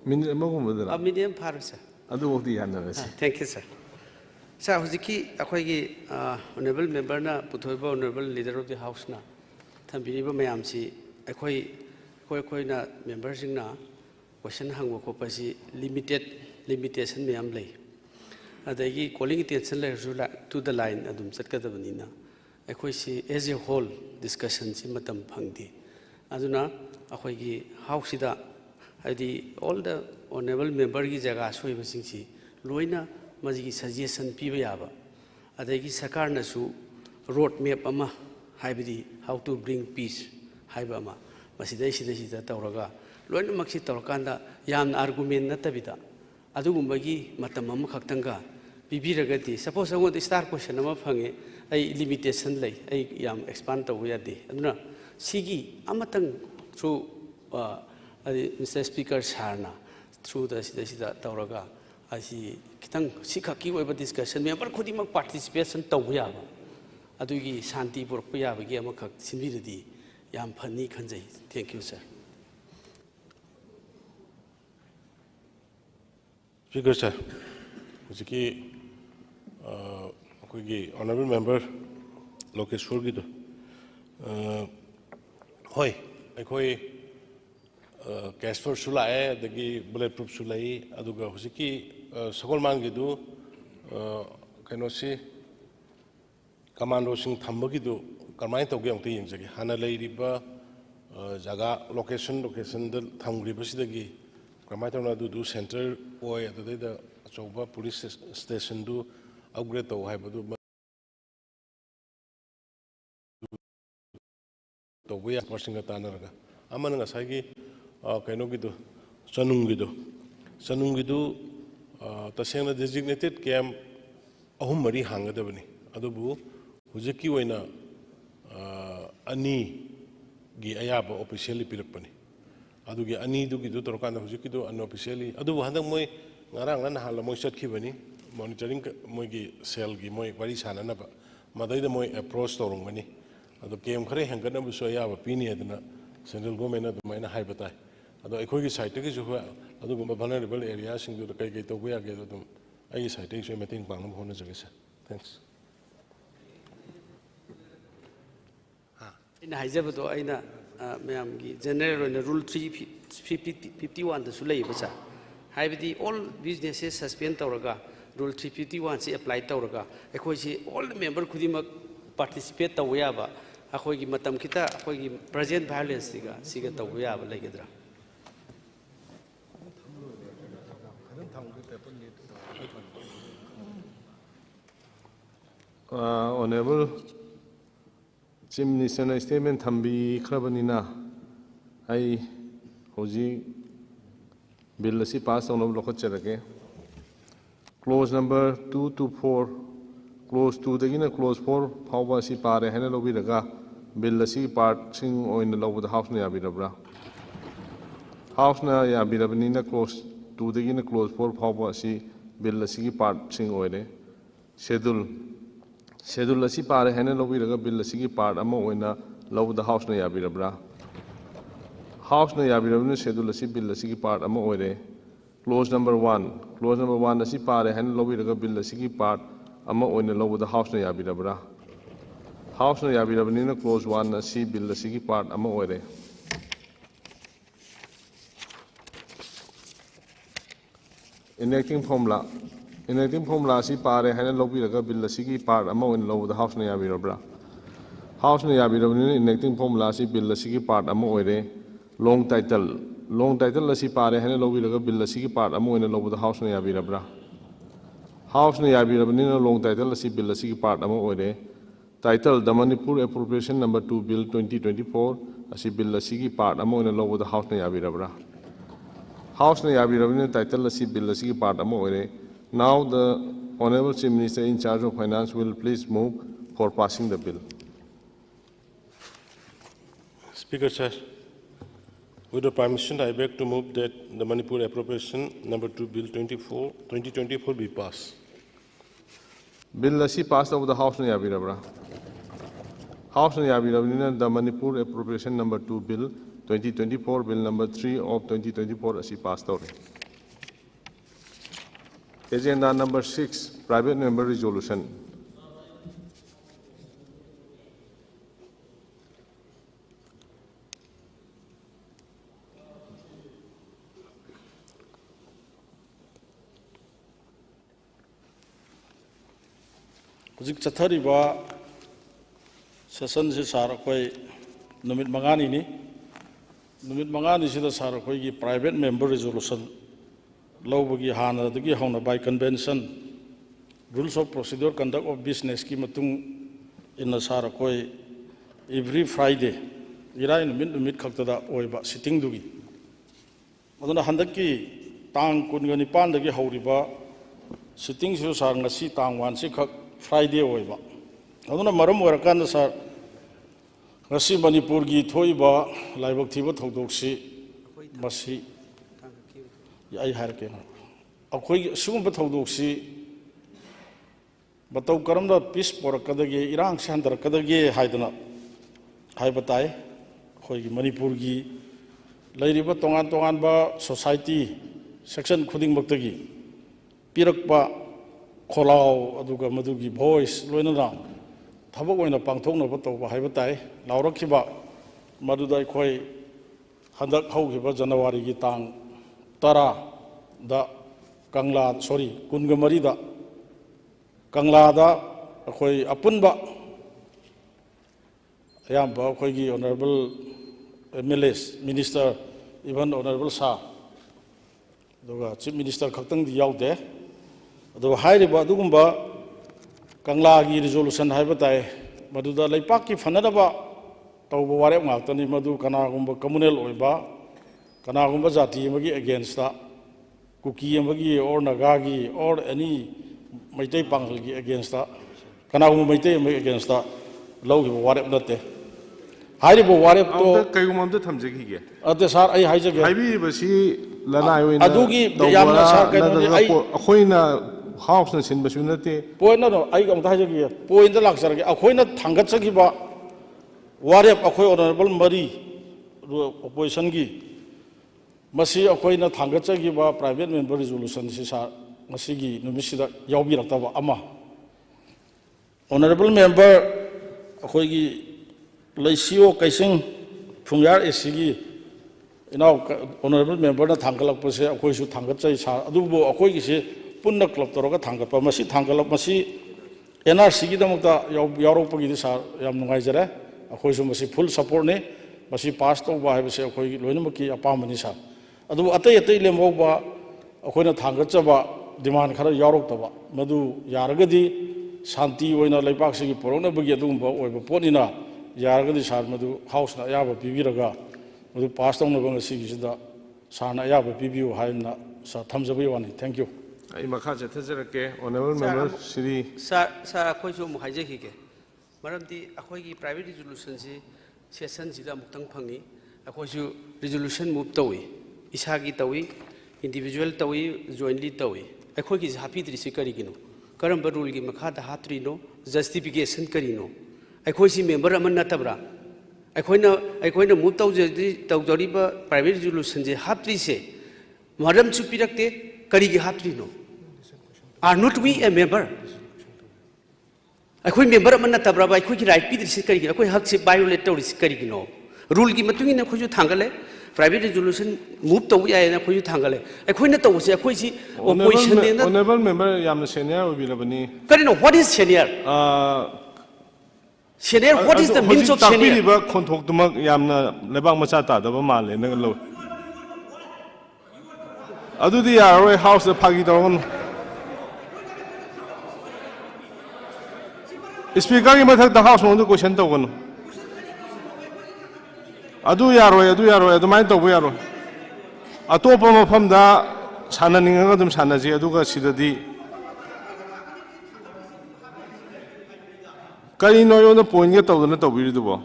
ꯃꯤꯅꯤꯠ ꯑꯃꯒꯨꯝꯕꯗꯔ
ꯃꯤꯅꯤꯠ ꯑꯃ ꯐꯥꯔꯣ ꯁꯥꯔ
ꯑꯗꯨꯐꯥꯎꯗꯤ ꯌꯥꯅꯔꯁꯤ
ꯊꯦꯡꯛ ꯌꯨ ꯁꯥꯔ ꯁꯥꯔ ꯍꯧꯖꯤꯛꯀꯤ ꯑꯩꯈꯣꯏꯒꯤ ꯑꯣꯅꯔꯦꯕꯜ ꯃꯦꯝꯕꯔꯅ ꯄꯨꯊꯣꯛꯏꯕ ꯑꯣꯅꯔꯦꯕꯜ ꯂꯤꯗꯔ ꯑꯣꯐ ꯗꯤ ꯍꯥꯎꯁꯅ ꯊꯝꯕꯤꯔꯤꯕ ꯃꯌꯥꯝꯁꯤ ꯑꯩꯈꯣꯏꯅ ꯃꯦꯝꯕꯔꯁꯤꯡꯅ ꯀꯣꯏꯁꯟ ꯍꯪꯕ ꯈꯣꯠꯄꯁꯤ ꯂꯤꯃꯤꯇꯦꯁꯟ ꯃꯌꯥꯝ ꯂꯩ ꯑꯗꯒꯤ ꯀꯣꯂꯤꯡ ꯑꯦꯇꯦꯟꯁꯟ ꯂꯩꯔꯁꯨ ꯇꯨ ꯗ ꯂꯥꯏꯟ ꯑꯗꯨꯝ ꯆꯠꯀꯗꯕꯅꯤꯅ ꯑꯩꯈꯣꯏꯁꯤ ꯑꯦज ꯑꯦ ꯍꯣꯜ ꯗꯤꯁꯀꯁꯟꯁꯤ ꯃꯇꯝ ꯐꯪꯗꯦ ꯑꯗꯨꯅ ꯑꯩꯈꯣꯏꯒꯤ ꯍꯥꯎꯁꯁꯤꯗ ꯍꯥꯏꯗꯤ ꯑꯣꯜ ꯗ ꯑꯣꯅꯔꯦꯕꯜ ꯃꯦꯝꯕꯔꯒꯤ ꯖꯒꯥ ꯑꯁꯣꯏꯕꯁꯤꯡꯁꯤ ꯂꯣꯏꯅ ꯃꯁꯤꯒꯤ ꯁꯖꯦꯁꯟ ꯄꯤꯕ ꯌꯥꯕ ꯑꯗꯒꯤ ꯁꯔꯀꯥꯔꯅꯁꯨ ꯔꯣꯗ ꯃꯦꯞ ꯑꯃ ꯍꯥꯏꯕꯗꯤ ꯍꯥꯎ ꯇꯨ ꯕ꯭ꯔꯤꯡ ꯄꯤꯁ ꯍꯥꯏꯕ ꯑꯃ ꯃꯁꯤꯗꯩꯁꯤꯗ ꯇꯧꯔꯒ ꯂꯣꯏꯅꯃꯛꯁꯤ ꯇꯧꯔꯀꯥꯟꯗ ꯌꯥꯝꯅ ꯑꯥꯔꯒꯨꯃꯦꯟ ꯅꯠꯇꯕꯤꯗ ꯑꯗꯨꯒꯨꯝꯕꯒꯤ ꯃꯇꯝ ꯑꯃꯈꯛꯇꯪꯒ ꯄꯤꯕꯤꯔꯒꯗꯤ ꯁꯄꯣꯁ ꯑꯩꯉꯣꯟꯗ ꯁ꯭ꯇꯥꯔ ꯀꯣꯏꯁꯟ ꯑꯃ ꯐꯪꯉꯦ ꯑꯩ ꯂꯤꯃꯤꯇꯦꯁꯟ ꯂꯩ ꯑꯩ ꯌꯥꯝ ꯑꯦꯛꯁꯄꯥꯟ ꯇꯧꯕ ꯌꯥꯗꯦ ꯑꯗꯨꯅ ꯁꯤꯒꯤ ꯑꯃꯇꯪ ꯊ꯭ꯔꯨ ꯃꯤꯁꯇꯔ ꯁ꯭ꯄꯤꯀꯔ ꯁꯥꯔꯅ ꯊ꯭ꯔꯨꯗ ꯁꯤꯗ ꯇꯧꯔꯒ ꯑꯁꯤ ꯈꯤꯇꯪ ꯁꯤꯈꯛꯀꯤ ꯑꯣꯏꯕ ꯗꯤꯁꯀꯁꯟ ꯃꯦꯝꯕꯔ ꯈꯨꯗꯤꯡꯃꯛ ꯄꯥꯔꯇꯤꯁꯤꯄꯦꯁꯟ ꯇꯧꯕ ꯌꯥꯕ ꯑꯗꯨꯒꯤ ꯁꯥꯟꯇꯤ ꯄꯨꯔꯛꯄ ꯌꯥꯕꯒꯤ ꯑꯃꯈꯛ ꯁꯤꯟꯕꯤꯔꯗꯤ ꯌꯥꯝ ꯐꯅꯤ ꯈꯟꯖꯩ thank you sir
Speaker sir, hujiki akoigi honorable member Lokeshwar gido hoi aikoi cash for sulae dagi bulletproof sulai aduga hujiki sakol mangidu kainosi commando sing thambagi du kamai tawge amte yengjage hana leiriba jaga location da thamgriba sidagi kamai tawna du center oi adada achauba police station du upgrade taw haibadu tawya persinga tanaraga amana ngasagi kaino gidu chanungidu tasena designated camp ahum mari hangadabani adubu hujiki oina ani gi ayaba officially pilakpani adugi ani du gidu torkanda hujiki du unofficially adubu handak moi ngarang na hala moi chatkibani monitoring moi gi cell gi moi bari sanana ba madaida moi approach torungani adu kem khare hangana bu so ayaba pini adna central government adu maina haibatai adu ekhogi site gi ju adu gumba vulnerable area sing du kai kai to ya ge du ai site gi so meeting pang nam hona jage sir thanks
ina haijabado aina mayamgi general on rule 351 da su leiba sa haibidi all businesses suspend tawraga rule 351 si apply tawraga ekhoi si all member khudimak participate taw yaba akhoi gi matam kita akhoi gi present violence siga taw yaba leigedra
Honorable Chief Minister statement thambi khlabanina ai hoji bill asi pass on lokot charake clause number 2 to 4 clause 2 dagina clause 4 phawba si pare hena lobi daga bill asi part sing oin lobu the house na yabirabra house na yabirabanina clause 2 dagina clause 4 phawba si bill asi part sing oine schedule asi pare hena lobi daga bill asi part ama oina lobu the house na yabirabra house na yabirabna schedule asi bill asi part ama oire clause number 1 asi pare hena lobi daga bill asi part ama oina lobu the house na yabirabra house na yabirabnina clause 1 asi bill asi part ama oire enacting formula asi pare hena lobi daga bill asi part ama oina lobu the house na yabirabra house na yabirabnina enacting formula asi bill asi part ama oire long title asi pare hena lobi daga bill asi part ama oina lobu the house na yabirabra house na yabirabnina long title asi bill asi part ama oire title the Manipur appropriation number 2 bill 2024 asi bill asi part ama oina lobu the house na yabirabra house na yabirabnina title asi bill asi part ama oire now the honorable chief minister in charge of finance will please move for passing the bill.
Speaker sir, with the permission, I beg to move that the Manipur appropriation number 2 bill 2024 be passed.
Bill asi passed over the house na yabirabra house na yabirabnina the Manipur appropriation number 2 bill 2024 bill number 3 of 2024 asi passed out. Agenda number 6 private member resolution.
Hujik chathariba session se sar koi numit mangani ni numit mangani sida sar koi gi private member resolution lawbagi hana dagi hauna by convention rules of procedure conduct of business ki matung in sar koi every Friday irai numit khakta da oiba sitting dugi aduna handaki tang kunga nipan dagi hauriba sitting su sar ngasi tang wan si khak Friday oiba aduna maram orakan sar ngasi Manipur gi thoiba laibak thiba thodok si masi ai harke na akhoi sugum thodok si batau karamda peace porakadagi irang shandar kadagi haidana haibatai khoi gi Manipur gi lairiba tongan tongan ba society section khuding baktagi pirakpa kholau aduga madugi voice loinana thabak oina pangthokna ba tawba haibatai laurakhiba maduda khoi handak haugiba January gi tang 10 da Kangla sorry kunga mari da Kangla da akhoi apunba ayamba akhoi gi honorable MLS minister even honorable sa aduga chief minister khaktang di yaude adu hairiba adugumba Kangla gi resolution haibatai maduda leipak ki fanadaba tawba warep ngaktani madu kanagumba communal oiba kanagumba jati amagi against da kuki amagi or nagagi or any maitai pangal gi against da kanagumba maitai amagi against da logi warep natte hairiba warep to
kaigumamda thamjagi
ate sar ai haijage
haibi basi lanai oina
adugi yamna sar kainoni ai
akhoina house na sin basu nate
point no ai kam haijage point da laksar ge akhoina thangat chagiba warep akhoi honorable mari opposition gi masi akhoina thangat chagiba private member resolution si sa masigi numisida yaubi raktaba ama honorable member akhoi gi leisio kaising phungyar esigi inau honorable member na thangalak pase akhoi su thangat chai sa adubo akhoi gi se punna club toroga thangat pa masi thangalak masi NRC gi damukta yarok pagi di sa yam nungai jare akhoi su masi full support ne masi pass to ba hai base akhoi gi loinamaki apamani sa adu atai atai lembo ba akhoi na thangat chaba demand khara yarok taba madu yaragadi shanti oina leipak sigi porona bagi adumba oiba ponina yaragadi sar madu house na yaba pibiraga madu pass tong na bang sigi sida sana yaba pibiu haina sa thamjabai wani thank you
ai makha chathajarake honorable member Shri
sir akhoi su mu haijaki ke maramdi akhoi gi private resolution si session sida muktang phangi akhoi su resolution move tawi isagi tawi individual tawi jointly tawi akhoi gi happy dri kari gino karamba rule gi makha da hatri no justification kari no akhoi si member aman natabra akhoi na move tawjari ba private resolution je hatri se maram chu pirakte kari gi hatri no are not we a member akhoi member aman natabra ba akhoi gi right pi dri kari gi akhoi hak se violate tawri kari gi no rule gi matungi na khoju thangale private resolution move to ya na khoju thangale akhoi na tawse akhoi si opposition ne na
honorable member yamna senior obilabani
kari no what is senior senior what is the meaning of senior
takpiri ba khonthok tumak yamna lebak macha ta da ba male na lo adudi yaroi house da phagi dawon speaker gi mathak da house mo question tawon adu yaroi adumai tawbu yaroi atopa mafam da sananinga dum sanaji aduga sidadi kari no yo na point ge tawdana tawbiri dubo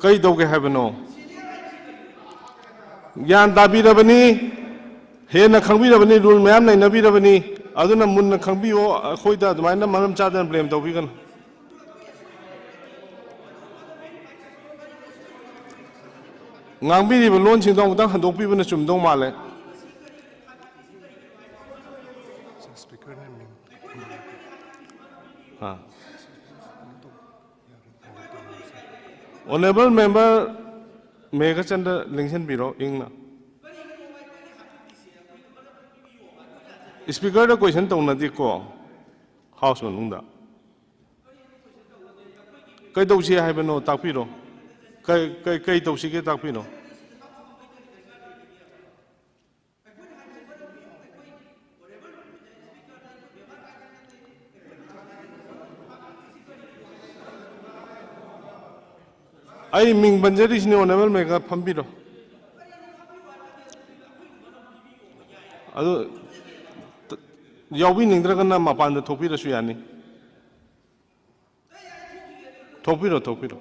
kai dawge habano gyan dabirabani he na khangbirabani rule mayam nai nabirabani aduna munna khangbiyo khoida adumai na maram chadan blame tawbigan ngangbiri ba lon sing dong dang handok pi bana chum dong male ha honorable member mega chanda lingsen biro ingna speaker da question tong na di ko house manung da kai dau si hai bano takpiro kai dau si ke takpiro ai ming banjari sini honorable mega phambiro ꯑꯗꯨ ꯌꯥꯎꯕꯤꯅꯤꯡꯗ꯭ꯔꯒꯅ ꯃꯄꯥꯟꯗ ꯊꯣꯛꯄꯤꯔꯁꯨ ꯌꯥꯅꯤ ꯊꯣꯛꯄꯤꯔꯣ ꯊꯣꯛꯄꯤꯔꯣ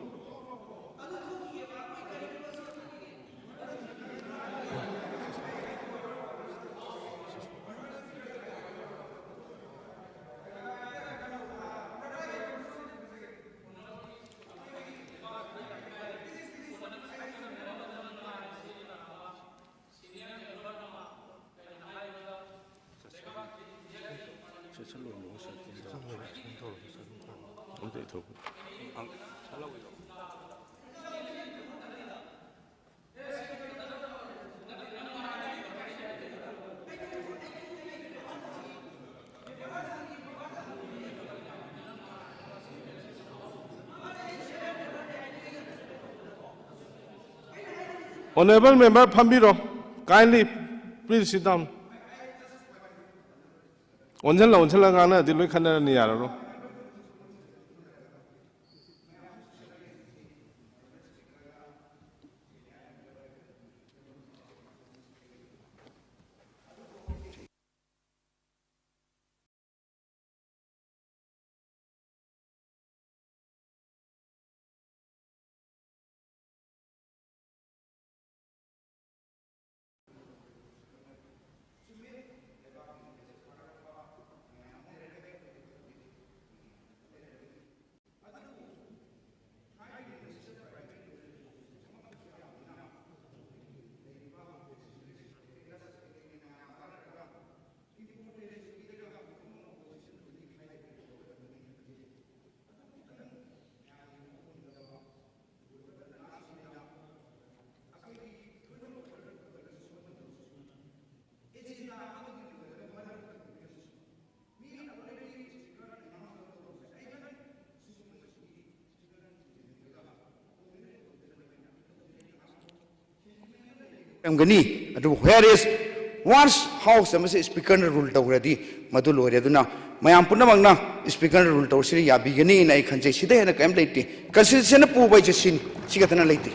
Honorable member Pambiro, kindly please sit down. Onjala gana dilu khana ni yararo.
Where is once House Speaker rule already, Madul Reduna, Mayampuna Speaker rule to Syria beginning in a country, she then a complete consideration of poor wages in Chigatana lady.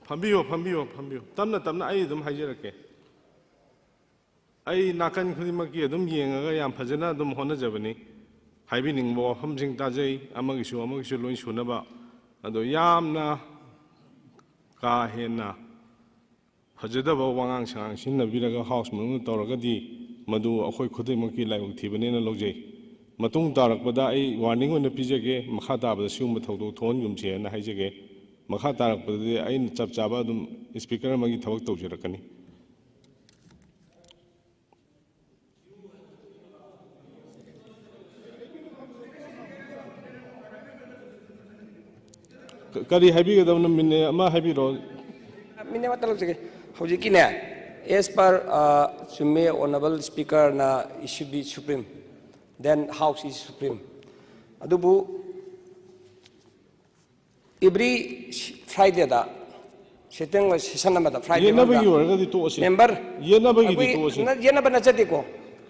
Pambio, Tamna, I don't hire. I Nakan Kulimaki, Dum Yang, I am Pazana, Dum Hona Javani, Hiving War, Humsing Taze, among you, Luin Shunaba, and the Yamna. Kahena Hajadaba Wang Shang, Shin Villa House, Manu Toragadi, Madu, Akoi Kutimaki, like Tibanina Loje. Matung Tarak Badai, warning on the Pijake, Mahata, the Sum Toto, Tonium Chair, and Hijake, Mahata, but the Ain Chapchabadum, Speaker Magi Tawak Tojirakani. Kari happy with them, Mina happy road.
As per Sume Honorable Speaker, it should be supreme. Then House is supreme. Adubu every Friday da sitting was Sanamada Friday.
Member,
Yenabanaco.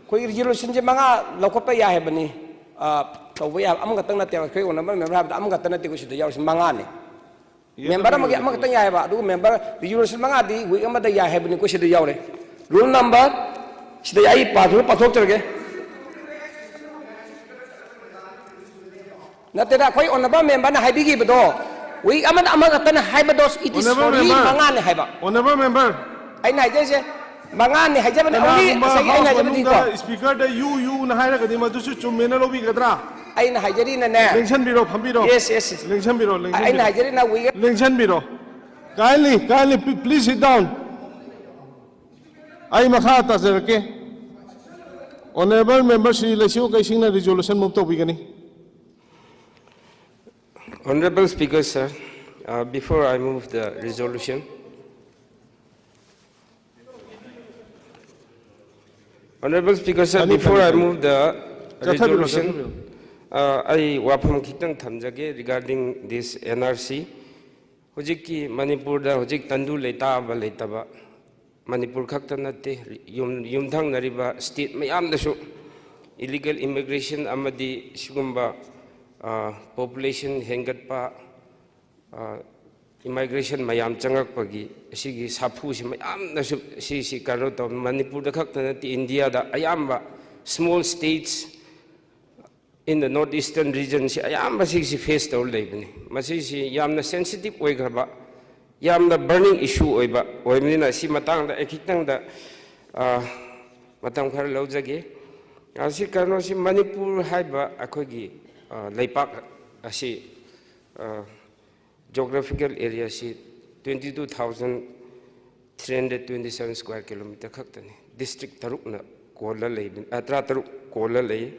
Quick resolution Jamanga, Locopa Yahabani. So we have Amgatana Terraco, member have Amgatana to the Yaris Mangani. Member Amgatana Yaba, do member the Eurus Mangadi, we Amada Yahabani Kushi the Yore. Rule number Shday Pasoke. Not that I quite on the member Habigi Bedo. We Amatana Hybados, it is for Mangan Haba.
Honorable member,
I know. Mangani hajaban only
speaker the you Nahara Matusu Menobi Gadra.
I know Hajarina now.
Lincoln Biro, Pambiro.
Yes.
Lincoln Biro,
I know Hajarina we
Lincoln Biro. Kindly, please sit down. I am a heart as a honorable member, she lets you guys in a resolution of the beginning.
Honorable Speaker, sir, before I move the resolution, Honorable Speaker, sir, before I move the resolution, I wapam kitang thamjage regarding this NRC. Hojiki Manipur da hojik tandu leta ba leta ba. Manipur khakta natte yumthang nariba state mayam dasu illegal immigration amadi sugumba population hengat pa immigration mayam changak pagi sigi sapu si mayam na si karo to Manipur da khak na ti India da ayamba small states in the northeastern region si ayamba si face to lebni masi si yamna sensitive oi graba yamna burning issue oi ba oi na si matang da ekitang da matang khar lawjage asi kano si Manipur haiba akhogi leipak asi geographical area si 22,327 square kilometer khaktani district taruk na kola lei atra taruk kola lei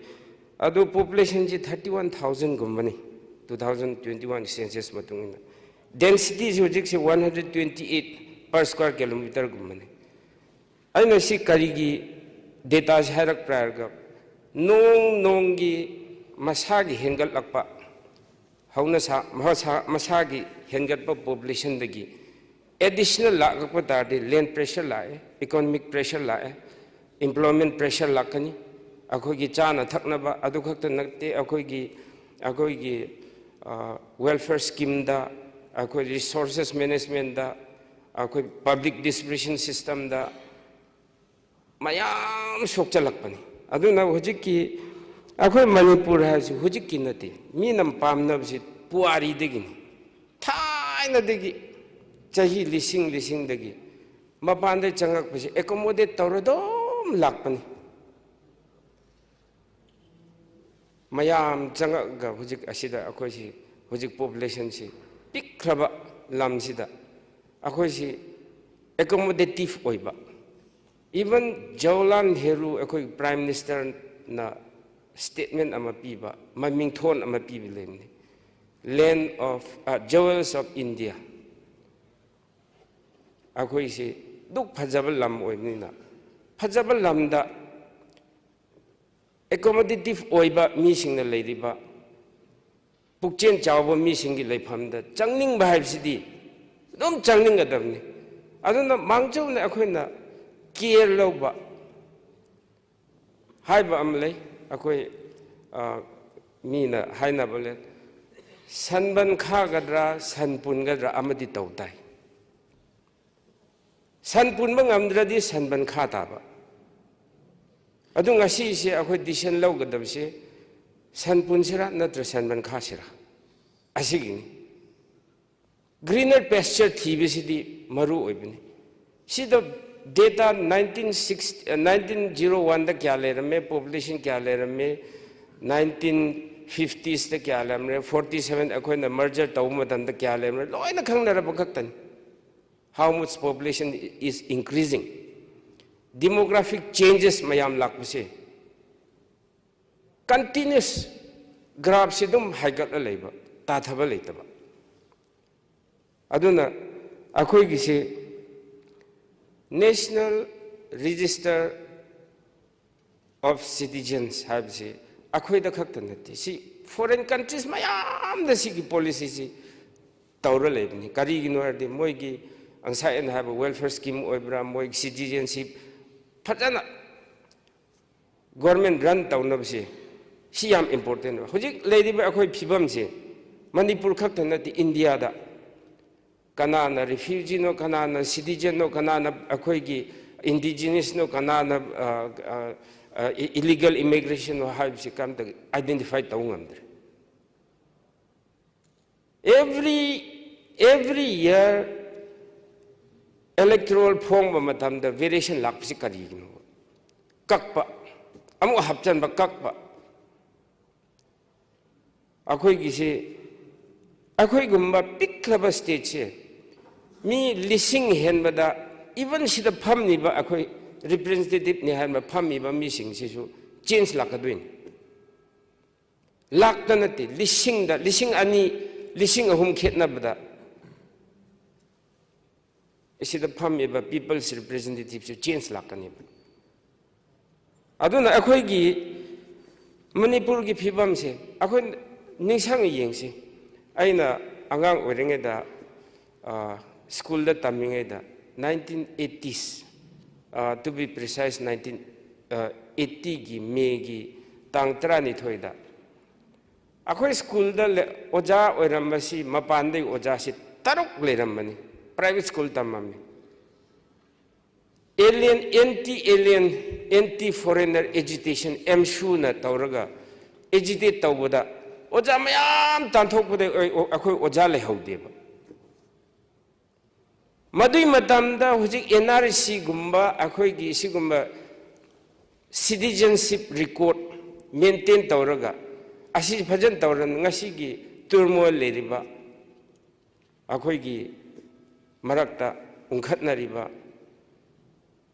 adu population ji 31,000 gumbani 2021 census matungina density ji hojik si 128 per square kilometer gumbani aina si karigi data harak prior ga nongi masagi hengal lakpa hauna sa masagi hengat pa population dagi additional la ka ta de land pressure la economic pressure la employment pressure la kani akoi gi chana thakna ba adu khakta nakte akoi gi welfare scheme da akoi resources management da akoi public distribution system da mayam sok chalak pani adu na hojik ki akoi Manipur ha si hojik ki nati mi nam pam na si puari degi thai na degi chahi lising degi mapan de changak pasi accommodate tawradom lakpani mayam changak ga hojik asida akoi si hojik population si pikraba lam sida akoi si accommodative oiba even Jawaharlal Nehru akoi prime minister na statement ama piba maming thon ama pibi lemni land of jewels of India akoi si duk phajabal lam oibnina phajabal lamda accommodative oiba mi singna leiriba pukchen chawba mi singi leifamda changning ba haibsidi dom changning adamni aduna mangchawna akoina care loba haiba amlei akoi mina haina bole sanban kha gadra sanpun gadra amadi tawtai sanpun mangamdradi sanban kha taba adu ngasi se akoi decision law gadabse sanpun sira natra sanban kha sira asigini greener pasture thibisidi maru oibini sida data 1901 da kya le rame population kya le rame 1950s da kya le rame 47 akoi na merger taw matam da kya le rame loina khangna ra bakaktan how much population is increasing demographic changes mayam lakpase continuous graph sidum haigat la leiba ta thaba leitaba aduna akoi gi se National Register of Citizens have say akoi da khakta nati si foreign countries mayam da si ki policy si tawra lebni kari gi no ardi moi gi angsa en have a welfare scheme oibra moi citizenship phajana government run tawna bse si yam important hojik leidi ba akoi phibam se Manipur khakta nati India da kanana refugee no kanana citizen no kanana akoi gi indigenous no kanana illegal immigration no have si kam identify tawngamdre every year electoral form matam da variation lakpsi kari no kakpa amu hapchan ba kakpa akoi gi se akoi gumba piklaba stage se mi lising henbada even sida phamni ba akoi representative ni han ba phammi ba mi sing si su change lakaduin laktanati lising ani lising ahum khetna bada sida phammi ba people's representative su change lakani ba aduna akoi gi Manipur gi phibam se akoi ningsang yengsi aina angang oringeda school da tamingeda 1980s to be precise 1980 gi May gi tang 32 da akoi school da oja oirambasi mapan dei oja si taruk leramani private school tamami alien anti foreigner agitation MSU na tawraga agitate tawbada oja mayam tanthokbada akhoi oja lehawdeba madui matamda hujik NRC gumba akhoi gi sigumba citizenship record maintain tawraga asi bhajan tawran ngasi gi turmoil leriba akhoi gi marakta ungkhatnariba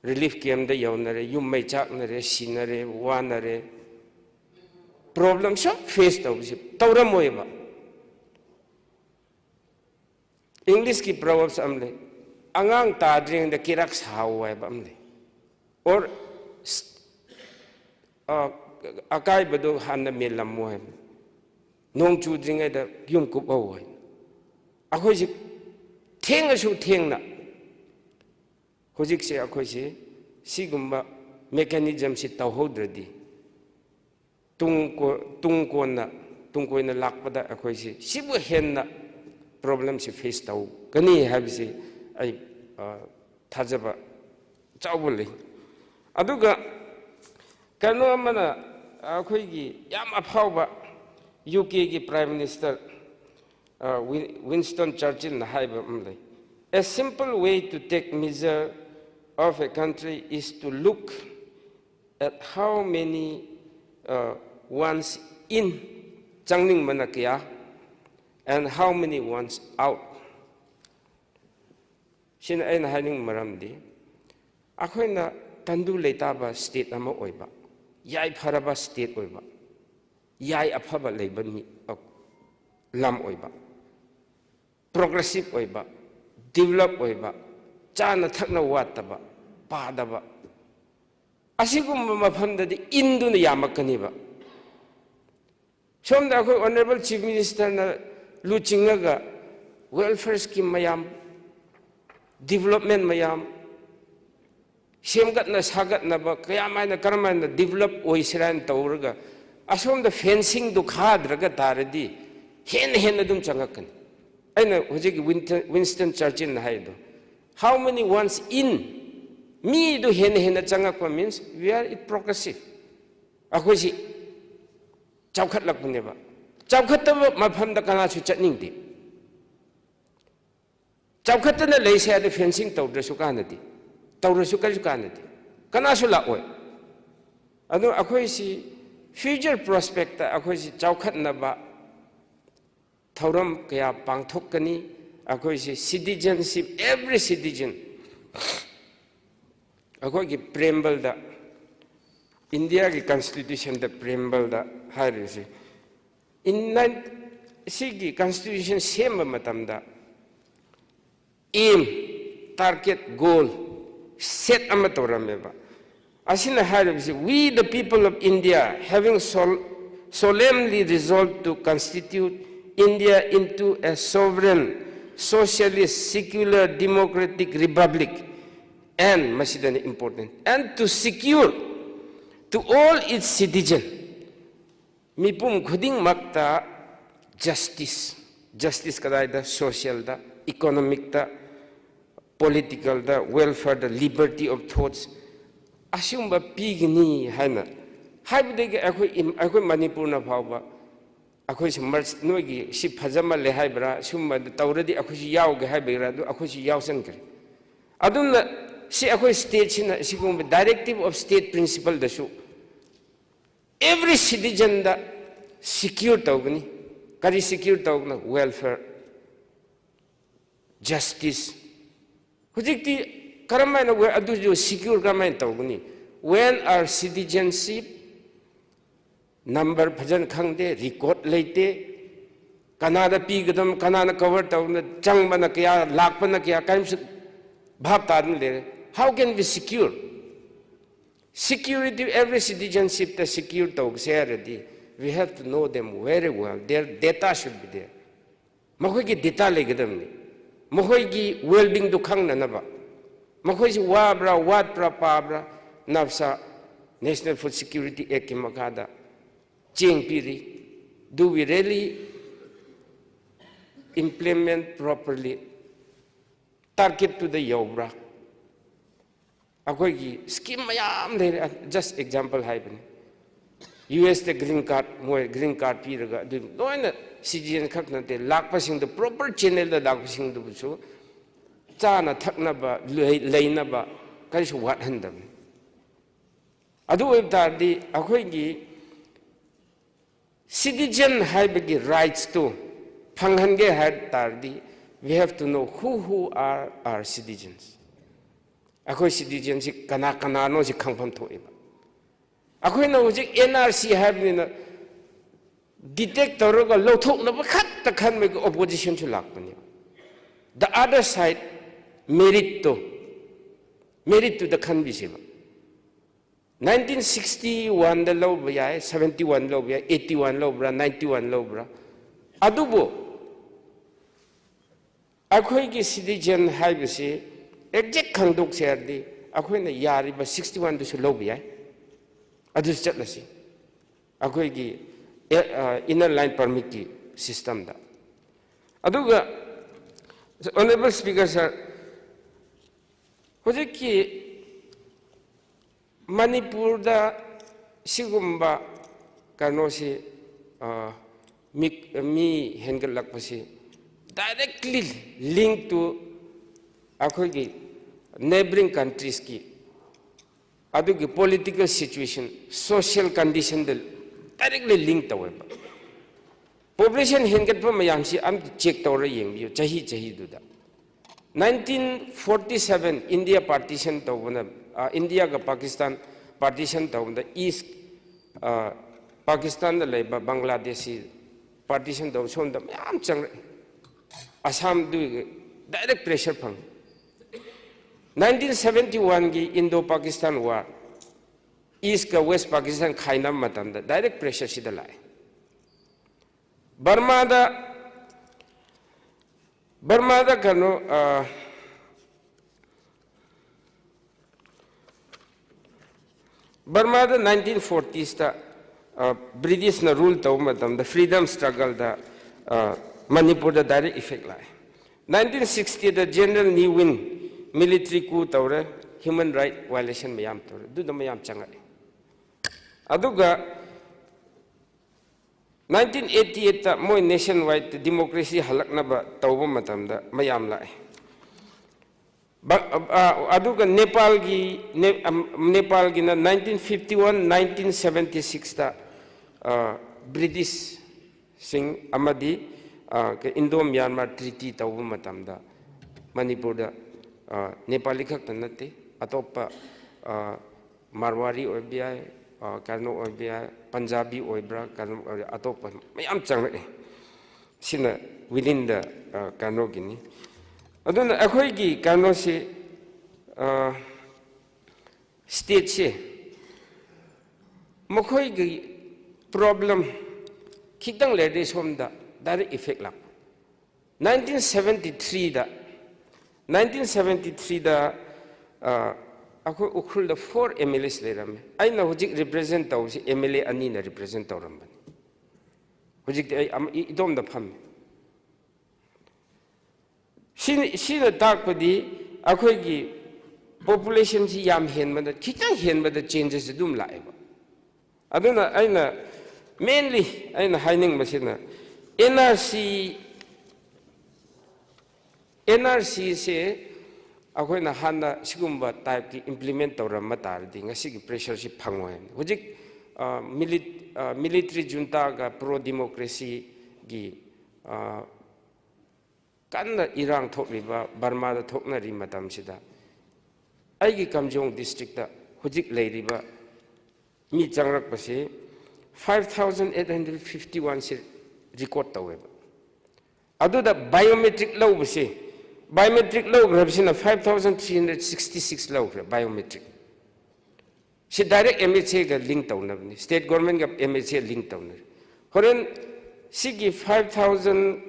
relief camp da yawnare yum mai chaknare sinare wanare problem so face tawsi tawramoyba English ki proverbs amle angang tadring da kirak sawai ba amle or akai bado hanna melammo hai nong chudring da yum kup awai akhoi ji thenga su thengna hojik se akhoi se sigumba mechanism si tawhodradi tungkoina lakpada akhoi se sibu henna problem si face taw kani habisi ai thajaba chawbuli aduga kano amana akhoi gi yam aphawba UK gi prime minister Winston Churchill na haiba amlai a simple way to take measure of a country is to look at how many ones in changning manakya and how many ones out. Shin aina haning maramdi akhoina tandu leitaba state ama oiba yai pharaba state oiba yai aphaba leibani lam oiba progressive oiba develop oiba chana thakna wataba padaba asigumba mafamdadi induna yamakaniba somda akhoi honorable chief minister na luchingaga welfare scheme mayam development mayam semgatna sagatna ba kayamaina karamaina develop oisiran tawraga asomda fencing du khadraga taradi hen adum changakani aina hojiki Winston Churchill na haido how many ones in me do hen changakwa means we are it progressive akhoi si chawkhat lakpuneba chawkhataba mafamda kana su chatningdi chawkhatna leise ade fencing tawdrasu kanadi tawrasu kaju kanadi kana su lakoi adu akhoi si future prospect akhoi si chawkhatna ba thauram kaya pangthokani akhoi si citizenship every citizen akhoi ki preamble da India ki constitution da preamble da hairisi in sigi constitution same matamda aim target goal set amatorameba asina hairisi we the people of India having solemnly resolved to constitute India into a sovereign socialist secular democratic republic and masidani important and to secure to all its citizens mipum khuding makta justice kadaida social da economic da political da welfare da liberty of thoughts asumba pigni haina haibudegi akhoi Manipur na phawba akhoi smart noigi si phajama le haibra sumba tawradi akhoi yawge haibira du akhoi yawsankre adumna si akhoi state sina sigumba directive of state principle da su every citizen da secure tawgani kari secure tawgna welfare justice hujikti karamana we adu jo secure karamana tawgani when our citizenship number bhajan khangde record leite kanada pigadam kanana cover tawna changbana kya lakpana kya kaim bhab tadin le how can we secure security every citizenship the secure tawg seradi we have to know them very well their data should be there makhoi gi data legadamni makhoi gi well being du khangna na ba makhoi si wabra watpra pabra nafsa National Food Security Act ki makada cheng piri do we really implement properly target to the yobra akoi gi scheme mayam le just example haibani US the green card moi green card pi raga du loina citizen khak na te lak pasing the proper channel da lak pasing du su chana thakna ba leina ba kai su wat handam adu web da di akoi gi citizen haibagi rights to phanghange had tardi we have to know who are our citizens akoi citizens kana kana no si khangpham thoeba akoi na hojik NRC habni na detect toroga lothok na khat ta khan me opposition chu lakpani the other side merit to the khan bisiba 1961 da low bya 71 low bya 81 low bra 91 low bra adubo akoi gi citizen haibisi exact khangdok serdi akoi na yari ba 61 du su low bya adu chatlasi akoi gi inner line permit ki system da aduga honorable speaker sir hojiki Manipur da sigumba kano si mi hengal lakpasi directly linked to akoi gi neighboring countries ki adu ki political situation social condition del directly linked to web population hengal pa mayam si am check tawra yeng chahi du da 1947 India partition tawna India ga Pakistan partition tawna East Pakistan da leba Bangladeshi partition taw som da yam chang Assam du direct pressure phang 1971 gi Indo-Pakistan war East ka West Pakistan khainam matam da direct pressure si da lai Burma da kano Burma da 1940s da British na rule taw matam the freedom struggle da Manipur da direct effect lai 1960 da general new win military coup tawre human right violation mayam tawre du da mayam changai aduga 1988 ta moi nationwide democracy halakna ba tawba matam da mayam lai aduga Nepal gi na 1951 1976 ta British sing amadi Indo Myanmar treaty tawba matam da Manipur da Nepali khak tanate atopa Marwari obiai Karno obiai Punjabi oibra Karno atopa mayam changre sina within the Karno gini aduna akhoi gi Karno se state se mokhoi gi problem khitang le de somda direct effect lak 1973 da akoi ukhul da 4 MLAs le ram ai na hojik represent taw si MLA ani na represent taw ram bani hojik ai idom da pham si da tak padi akoi gi population si yam hen ma da khitang hen ma da changes dum lai ba aduna ai na mainly ai na haining masina NRC se akoi na hana sigumba type ki implement tawram matar di ngasi ki pressure si phangoi hojik military junta ga pro democracy gi kanna irang thokriba Burma da thokna ri matam sida ai gi Kamjong district da hojik leiriba mi changrak pase 5851 se record taweba adu da biometric law base biometric law grabsina 5366 law biometric si direct MHA ga link tawna bani state government ga MHA link tawna horen sigi 5000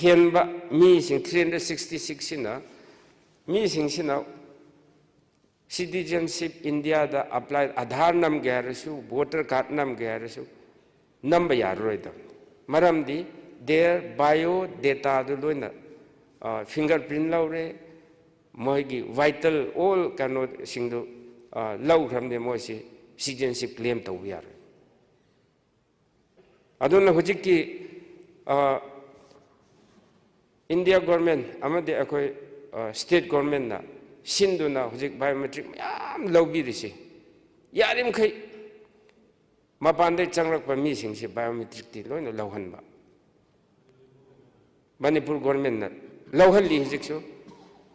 henba mi sing 366 sina mi sing sina citizenship India da apply Aadhaar nam garasu voter card nam garasu number yaroi da maram di their bio data do loina fingerprint laure moigi vital all kano singdo lau khamne moisi citizenship claim to yar aduna hujiki India government amade akoi state government na sinduna hujik biometric yam lawbi risi yarim khai mapande changrak pa mi sing si biometric ti loina lawhan ba Manipur government na lawhan li hujik so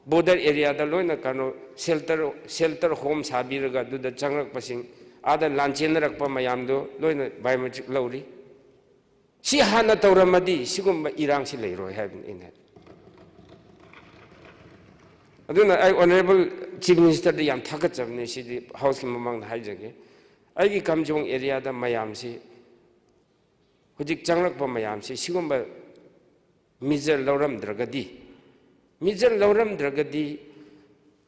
border area da loina kano shelter home sabiraga du da changrak pasing ada lanchen rak pa mayam do loina biometric lawri si hana tawramadi sigum irang si leiroi have in it aduna I honorable chief minister the yam thakat chabne si di house ki mamang na haijage ai gi kamjong area da mayam si hujik changrak pa mayam si sigum ba mizer lawram dragadi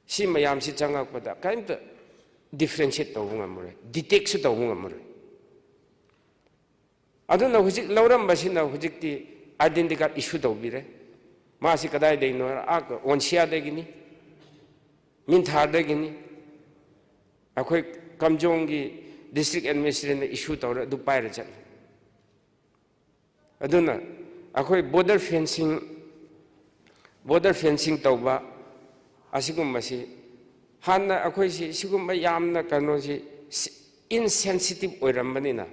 si mayam si changak pa da kaimta differentiate to ngamure detect su to ngamure aduna hujik lawram basina hujik ti identity card issue to bire ma si kadai de no ak onsia de gini min thar de gini akhoi kamjong gi district administration issue to du paira chat aduna akhoi border fencing tauba asigum masi hanna akhoi si sigum yamna kano si insensitive oirambanina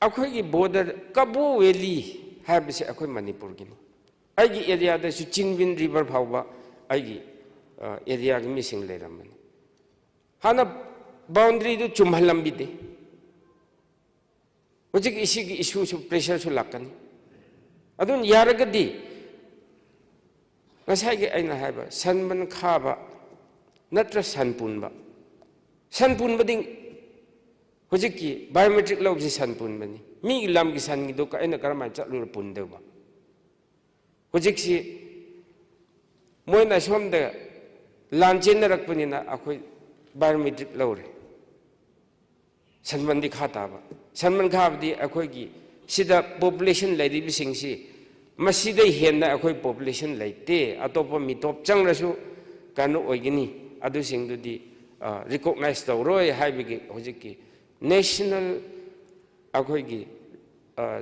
akhoi gi border kabu valley habse akhoi manipur gini aigi area da su chinwin river phawba aigi area gi missing leramani hana boundary du chumhalam bide hojik isi gi issue su pressure su lakani adun yaragadi ngasai gi aina haiba sanban khaba natra sanpunba ding hojik ki biometric law ji sanpunbani mi lam gi san gi do ka aina karama chatlu pundeba hojik si moina somda lanchen rakpanina akhoi biometric lawre sanban di khata ba sanban khabdi akhoi gi sida population lairibi singsi masida henna akhoi population laite atopa mitop changrasu kanu oigini adu singdu di recognize tawroi haibigi hojiki national akhoi gi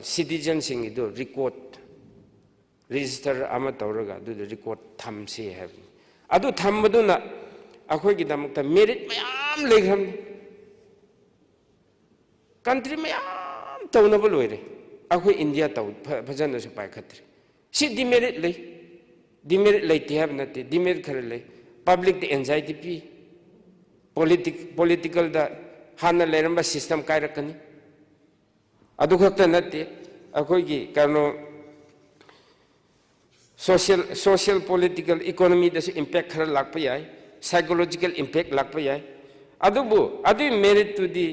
citizen sing do record register ama tawraga du record thamsi have adu thammaduna akhoi gi damakta merit mayam lekhramni country mayam tawnaba loire akhoi india taw phajana su pai khatri si demerit lei te have nate demerit khare lei public the anxiety pi political da hana leramba system kai rakani adu khakta nate akhoi gi kano social political economy da impact khara lakpa yai psychological impact lakpa yai adu merit to the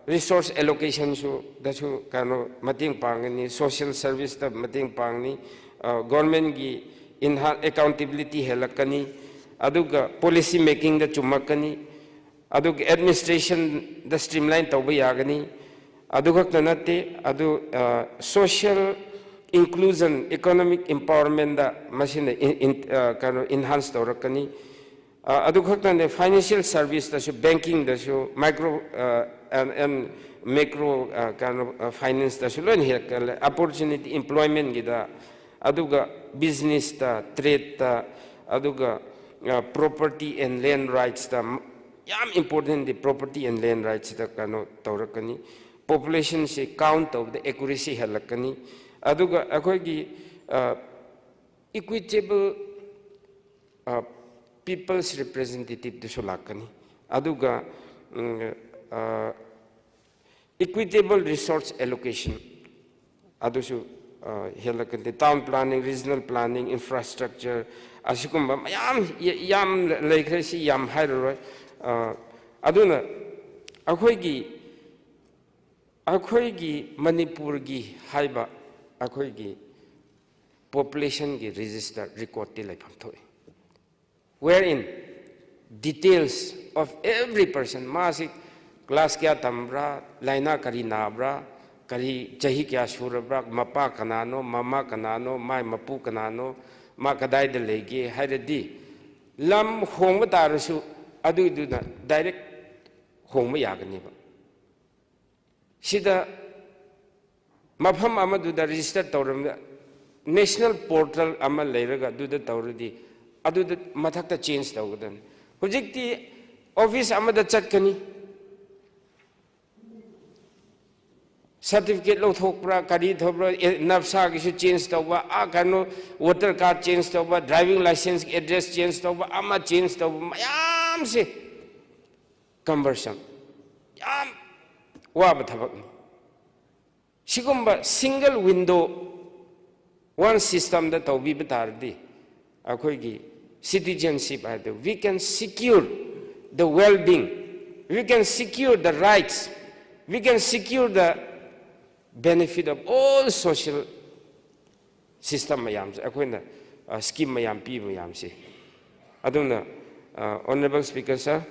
resource allocation su da su kano mating pangani social service da mating pangni government gi accountability helakani aduga policy making da chumakani aduga administration da streamline tawba yagani aduga tanate adu social inclusion economic empowerment da machine enhance tawrakani adu khakta financial service da su banking da su micro and macro kind of finance da su learn here opportunity employment gida aduga business da trade da aduga property and land rights da yam important the property and land rights da kano tawrakani population se count of the accuracy halakani aduga akhoi gi equitable people's representative to lakani aduga equitable resource allocation adusu helakante town planning regional planning infrastructure asikumba yam leikresi yam hairoi aduna akhoi gi manipur gi haiba akhoi gi population gi register record ti laifam thoi wherein details of every person masik class kya tambra laina kari nabra kari chahi kya surabra mapa kanano mama kanano mai mapu kanano ma kadai de lege hairadi lam hong tarasu adu na direct hong yagani ba sida mafam amadu da register tawram national portal amal leiraga du da tawradi adu da mathakta change tawgadan hujikti office amada chatkani certificate lo thokpra kadi thobra nafsa ki change tawba a kanu voter card change tawba driving license address change tawba ama change tawba mayam se conversion yam wa ba thabak sigumba single window one system da tawbi batardi akhoi gi citizenship ado we can secure the well-being, we can secure the rights, we can secure the benefit of all social system mayam akoina scheme mayam pi mayam si aduna honorable speaker sir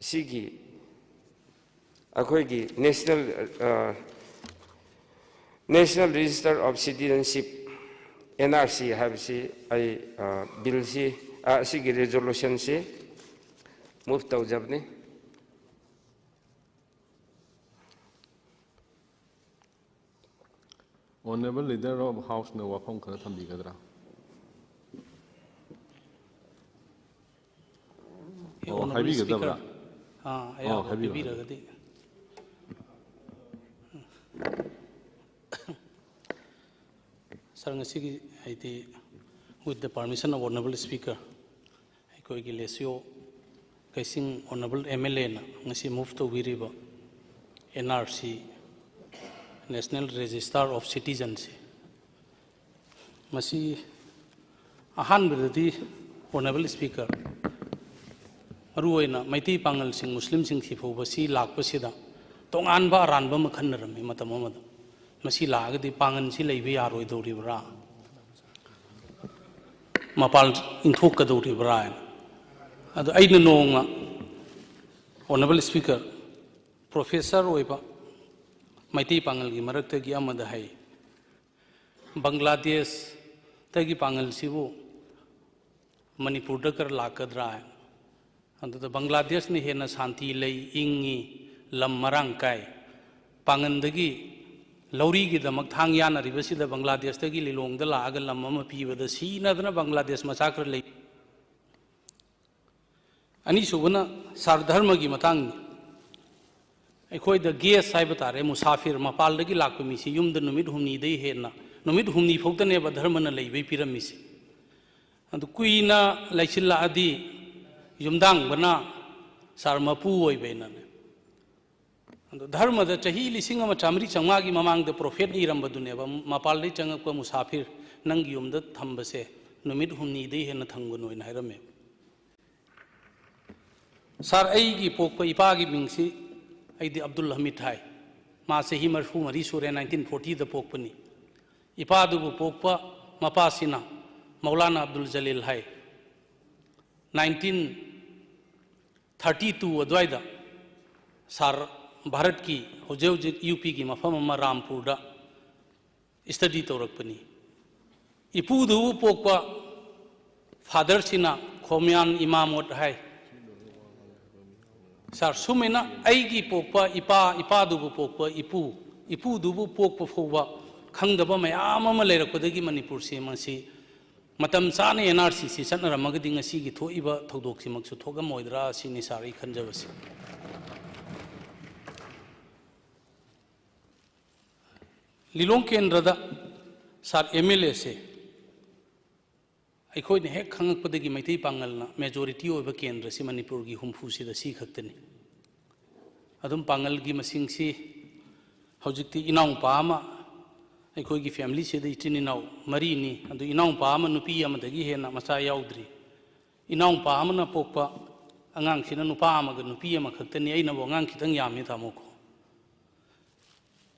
sigi akoi gi national register of citizenship NRC have si ai bill si sigi resolution si move tawjabni
Honorable Leader of House na wafam kana thambigadra.
Honorable Speaker, Sir, with the permission of Honorable Speaker, I lesio kaising Honorable MLA na ngasi move to Wiriba NRC National Register of Citizens. Masi ahan berdadi Honorable Speaker. Maruaina Maiti Pangal sing Muslim sing Sifu basi lak pasida. Tongan ba ran ba makhan rami matamamad. Masi lag di pangan si laibi aroi do ribra. Mapal inthok ka do ribra. Ado ay nanong Honorable Speaker, Professor Oiba Maiti Pangal gi marak tagi amada hai. Bangladesh tagi Pangal sibu Manipur dakar lakadra. Ando the Bangladesh ni hena santi lay ingi lam marang kai. Pangan dagi Lauri gi damak thang yana ribasi da Bangladesh tagi lilong da la agal lam mama piwa da si na dana Bangladesh masakar lay. Ani subana sardharma gi matang akhoi da gas sai batare musafir mapal dagi lakpa misi yum da numit humni dei hena numit humni phokta ne ba dharma na lei bei piramisi adu kuina laisilla adi yumdang bana sarmapu oi bena ne adu dharma da chahi lising ama chamri changma gi mamang da prophet ni ramba dune ba mapal dei changak pa musafir nang yum da thambase numit humni dei hena thangbu noi na rame sar ai gi pokpa ipa gi mingsi Aidi Abdul Hamid hai. Ma sehi marfu mari sure 1940 da pokpani. Ipa dubu pokpa mapasina Maulana Abdul Jalil hai. 1932 adwaida sar Bharat ki hojeu UP ki mafam ma Rampur da study tawrakpani. Ipu dubu pokpa father sina Khomyan Imamot hai. Sar sumena aigi pokpa ipa dubu pokpa ipu dubu pokpa foba khangdaba mayam ama leirakpadagi Manipur se masi matam chane NRC si sanramagadi ngasi gi thoiba thodok si maksu thoga moidra sini sari khanjabasi Lilong kendrada sar MLA se akhoi ne hek khangak padagi Maithei Pangal na majority oiba kendra si Manipur gi humfu si da si khaktani adum Pangal gi masing si hojikti inaung pa ama akhoi gi family se da itin inaung mari ni adu inaung pa ama nupi ama dagi hena masa yaudri inaung pa ama na pokpa angang sina nupa ama ga nupi ama khaktani aina bo angang khitang yami tamoko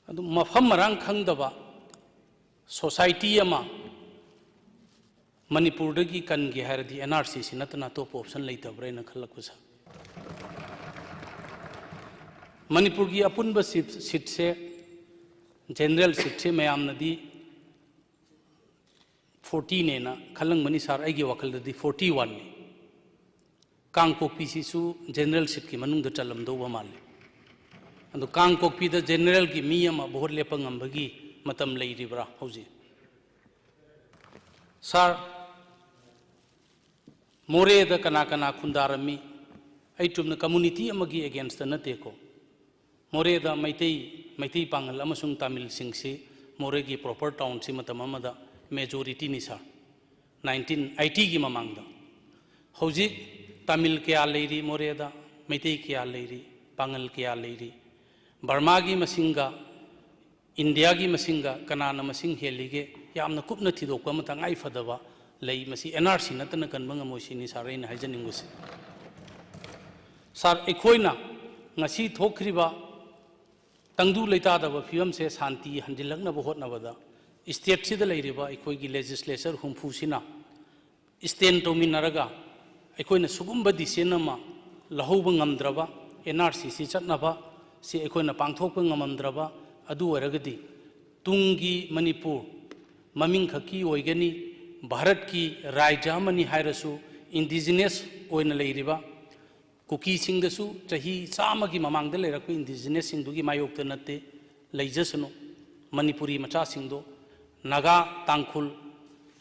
adu mafam marang khangdaba society ama Manipur dagi kan gi haradi NRC si natana top option leitabra na khalakkusa Manipur की अपुनब seat से general seat से मैमनदी 40 ने ना खलंग money सार आई वखल 41 ने Kangpokpi Sissu general seat की मनुंग the चलमदोब माले अदो Kangpokpi the general की मी अमा बहुत लेपंगंबगी मतम लेरिब्रा हौजी सार मोरे द कना कना खुंदारमी आई चुमना कम्युनिटी अमगी अगेंस्ट नतेको मोरे द मैतई पांगल अमसुंग तमिल सिंगसी मोरे की प्रॉपर टाउन से मतम अमदा मेजोरिटी नि सार 1980 की ममांगदा हौजिक तमिल क्या लेरी मोरे द मैतई क्या लेरी पांगल क्या लेरी बर्मा की मसिंगा इंडिया की मसिंगा कनाना मसिंग हेलीगे यामना कुपना थिदोकवा मतंग आई फदबा लई मसी एनआरसी नतन कनबंग मोसिनी सारेन हाइजनिंगुस सार एखोइना ngasi thokriba tangdu leitadaba fiam se shanti hanjilaknaba hotnabada state sida leiriba ekhoi legislature humfu sina stand tominaraga ekhoi sugumba decision ma lahoba ngamdraba nrc si chatnaba si ekhoi pangthokpa ngamamdraba adu oragadi tungi manipur maming khaki oigani bharat ki rajya mani hairasu indigenous oina leiriba Kuki सिंगसु चाही चाम की ममांग लेरक indigenous सिंधुगी मायोक्त नते लेजसनो Manipuri मचा सिंधो नागा तांखुल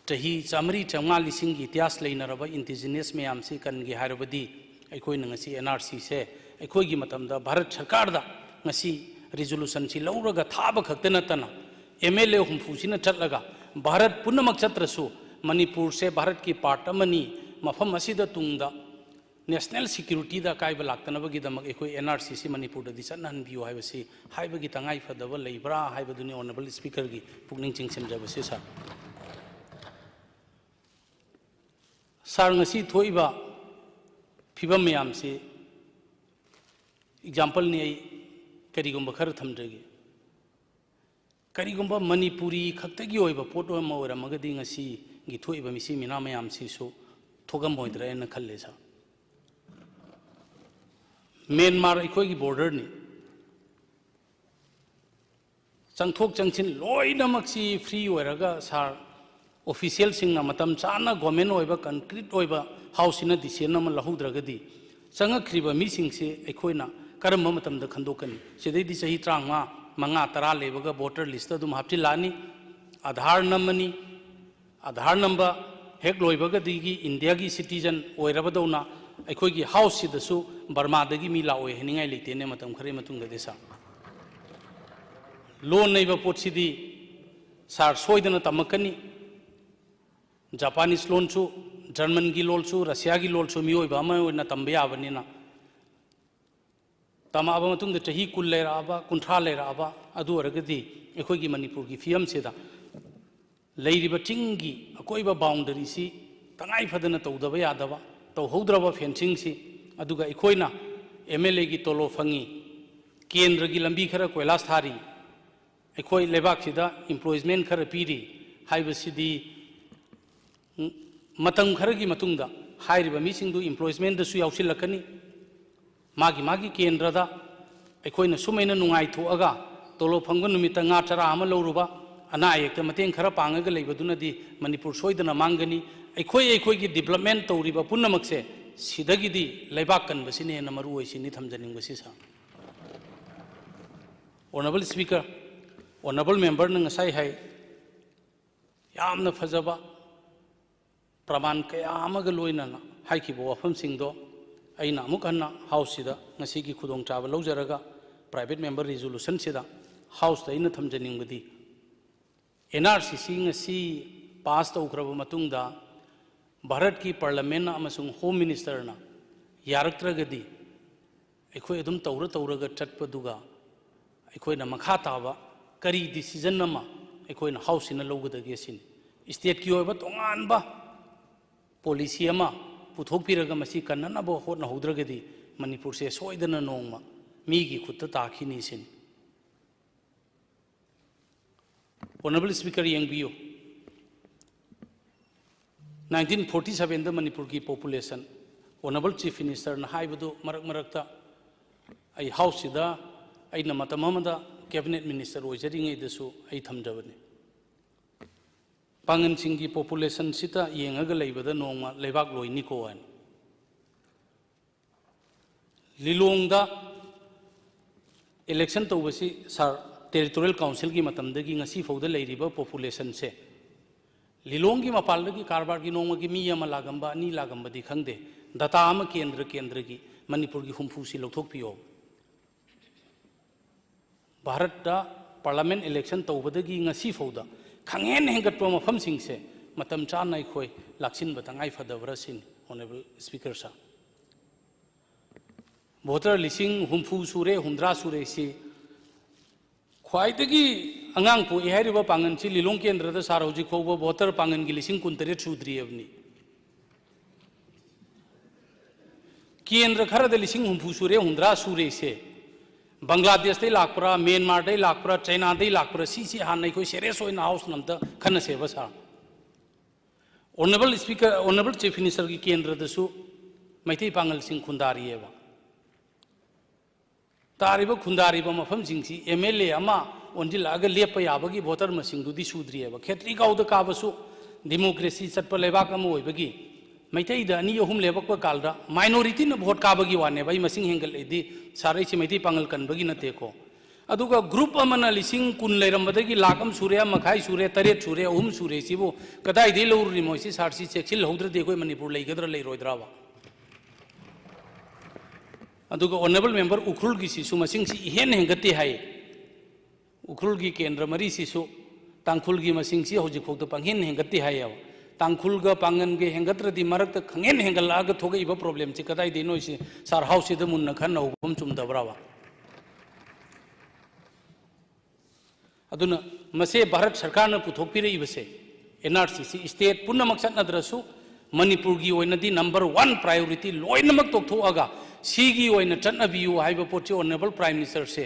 चाही चामरी चौंगा लिसिंग की इतिहास लेनरब indigenous ma'am से कनगी हारबदी अखोई नंगसी एनआरसी से अखोई की मतमदा भारत सरकार दा ngasi resolution si लौरगा थाब खक्त नतना एमएलए हुमफुसिन चटलगा भारत पुनमक चत्रसु मणिपुर से भारत की पार्ट अमनी मफम असिदा तुंगदा नेशनल सिक्योरिटी दा कायब लाक्तनबगीदमक एकोई एनआरसी मणिपुर दी चनहनबियो हाइबसी हाइबगी तंगाई फदब लेब्रा हाइबदुनी ऑनरेबल स्पीकर की पुकनिंग चिंगसमजबसे सर सर ngasi थोइबा फिबम मयाम से एग्जांपल ने करिगुंबा खर थमजगे करिगुंबा मणिपुरी खक्तगी ओइबा पोट ओम ओरमगदी ngasi गी थोइबा मिसी मिना मयाम सिसु थोगम होइद्रा न खल्ले सा म्यांमार अखोई बॉर्डर ने चंथोक चंचिन लोइनमक्सी फ्री होरगा सार ऑफिशियल सिंगना मतम चाना गवर्नमेंट होइबा कंक्रीट होइबा हाउसिना डिसीजन अमा लहुद्रगदी चंगख्रिबा मिसिंगसे अखोइना करम मतमदा खंदोकनी सिदैदि सही 35 मंगा 10 लेबगा वोटर लिस्ट दुम हापचिलानी आधार नंबरनी आधार नंबर हेक लोइबगदी इंडिया की सिटीजन ओइरबदौना अखोई हाउस सिदसु बर्मादगी मी लाओ हेनिंगाई लेतेने मतम खरे मतुंग देसा लोन नैब पोटसिदी सार सोइदना तमकनी जापानीस लोन सु जर्मन की लोन सु रशिया की लोन सु मियोइबा अमा ओइना तंबे याबनिना तमाबा मतुंग दे चही कुल लेराबा कुंठा लेराबा अदु अरगदी अखोई की मणिपुर की फियम सेदा लेरिबा चिंगी अकोइबा बाउंडरी सी तंगाई फदना तौदबा यादबा तौहौद्रब फेंसिंग सी अदुगा इखोइना एमएलए की तोलो फंगी केंद्र की लंबी खर कोयलास थारी इखोई लेबाक सिदा एम्प्लॉयमेंट खर पीरी हाइबसिदी मतंग खर की मतुंगदा हाइरिबा मिसिंगदु एम्प्लॉयमेंट दसु याउसिलकनी मागी केंद्रदा इखोइना Sumaina नुंगाई थोअगा तोलो फंग नुमिता nga chara ama lowruba ana ayekta mateng khara pangaga leibadunadi manipur soidana mangani अखोई की डेवलपमेंट तौरीब पुनमक्से सिदगिदी लेबाक कनबसिने न मरु ओइसिनी थमजनिंगबसि सा ऑनरेबल स्पीकर ऑनरेबल मेंबर न ngасai hai यामना फजबा प्रमाण कया अमग लोइना हाइखिबो वफम सिंगदो अइना अमुक हन्ना हाउस सिदा ngasi की खुदोंग चाबा लौजरगा प्राइवेट मेंबर रेजोल्यूशन सिदा हाउस दा इन थमजनिंगबदी एनआरसीसी ngasi पास तौखरब मतुंगदा भारत की पार्लियामेंट अमसुंग होम मिनिस्टर ना यारक्त्रगदी अखोई अदुम तौरगा चटपदुगा अखोइना मखा ताबा करी डिसीजन नमा अखोइना हाउस इन लौगदगे सिन स्टेट की ओइबा तोंगानबा पॉलिसी अमा पुथोकपिरगा मसी कन्ननबो होना होद्रगदी मणिपुर से सोइदना नोंगमा मीगी खुत्ता ताखिनी सिन ऑनरेबल स्पीकर यंगबियो 1947 द मणिपुर की पॉपुलेशन ऑनरेबल चीफ मिनिस्टर न हाइबदु मरक मरकता आई हाउस सिदा ꯑꯩꯅ ꯃꯇꯝ ꯑꯃꯗ ꯀꯦꯕꯤꯅꯦꯠ ꯃꯤꯅꯤꯁꯇꯔ ꯑꯣꯏꯖꯔꯤꯉꯩꯗꯁꯨ ꯑꯩ ꯊꯝꯖꯕꯅꯤ ꯄꯥꯡꯒꯟꯁꯤꯡꯒꯤ ꯄꯣꯄꯨꯂꯦꯁꯟꯁꯤꯗ ꯌꯦꯡꯉꯒ ꯂꯩꯕꯗ ꯅꯣꯡꯃ ꯂꯩꯕꯥꯛ ꯂꯣꯏꯅꯤꯀꯣ ꯍꯥꯏꯅ ꯂꯤꯂꯣꯡꯗ election tawbasi sar territorial council ki matamdagi ngasi fawda leiriba population se lilongi mapaldagi karbar gi nongma gi mi ama lagamba ani lagamba di khangde data ama kendra gi manipur gi humfu si lokthok piyo bharat da parliament election tawbadagi ngasi fawda khangen hengat pa mafam sing se matam cha nai khoi laksin batangai fadabra sin honorable speaker sa voter lising humfu sure humdra sure si khwaidagi angang pu ihariba pangan chi lilong kendra da sarauji khoba voter pangan gi lising kuntare chudri abni kendra khara da lising humfu sure humdra sure se bangladesh dai lakpra myanmar dai lakpra china dai lakpra si han nai khoi serious oina house namda khana se ba sa honorable speaker honorable chief minister gi kendra da su maithai pangal sing khundari eba तारिब खुंदारिब मफम सिंगसी MLA अमा ओंजिलागा लेप याबगी voter मसिंगदुदी सुद्रिएबा खेत्री गाउद काबसु democracy Chatap लेबाक अमा ओइबगी मैथैदा अनि अहुम लेबक कालदा माइनॉरिटी न भोट काबगी वाने बाई मसिंग हेंगल एदी सारैसि मैथै पांगल कनबगी नतेको अदुगा ग्रुप अमना लिसिंग कुन लेरमबदगी लाकम सूर्य मखाई सूर्य तरेत सूर्य अहुम सूर्य सिबो कदाई दे लौरि मोइसि सारसि चेक्सिल हौद्रदे कोइ मणिपुर लेगद्र लेरोइद्राबा अदुगा ऑनरेबल मेंबर उखरुल की सिसु मसिंग सी हेन हेंगते हाय उखरुल की केंद्र मरी सिसु तांखुल की मसिंग सी होजि खोद पंगेन हेंगते हाय तांखुल ग पांगन गे हेंगत्रदि मरक खंगेन हेंगल आग थोगे इबा प्रॉब्लम ची कदाई दे नोइसि सार हाउस द मुन्न खन नौबम चुमदबरावा अदुना मसे भारत सरकार न पुथोकपिरे इबसे एनआरसी स्टेट पुनमक सनद्रसु मणिपुर की ओइनदि नंबर 1 प्रायोरिटी लोइनमक तोकथोआगा सीगी ओइना चटनबियु हाइबा पोची ऑनरेबल प्राइम मिनिस्टर से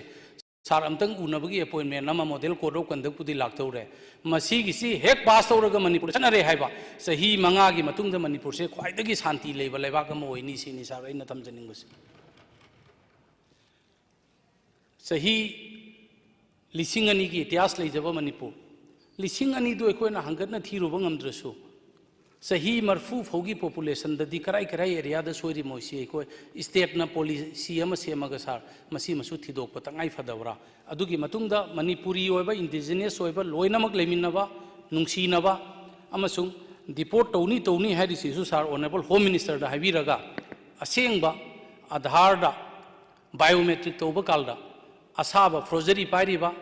सार अमतंग उनबगी अपॉइंटमेंट नमा मॉडल कोड ऑफ कंडक्ट पुदी लाक्तौरे मसीगी सी हेक पास तौरगा मणिपुर चनरे हाइबा सही मंगा की मतुंग मणिपुर से ख्वाइदगी शांति लेबा लेबाक अमा ओइनी सिनी सार अइना तमजनिंगबस सही लिसिंग अनि की इतिहास लेजबा मणिपुर लिसिंग अनि दो एकोइना हंगतना थीरुबा ngamdrasu सही मरफू फौगी पॉपुलेशन ददी कराई कराई एरिया द सोइरि मोइसी को स्टेट न पॉलिसी अमा सेमगा सार मसी मसु थिदोक तंगाई फदवरा अदुगी मतुंगदा मणिपुरी ओइबा इंडिजिनियस ओइबा लोइनमक लेमिनबा नुंगसीनबा अमसुंग डिपोर्ट तौनी हारिसिसु सार ऑनरेबल होम मिनिस्टर दा हाइबिरगा असेंगबा आधार दा बायोमेट्रिक तौबा कालदा असाबा फ्रोजरी पाइरिबा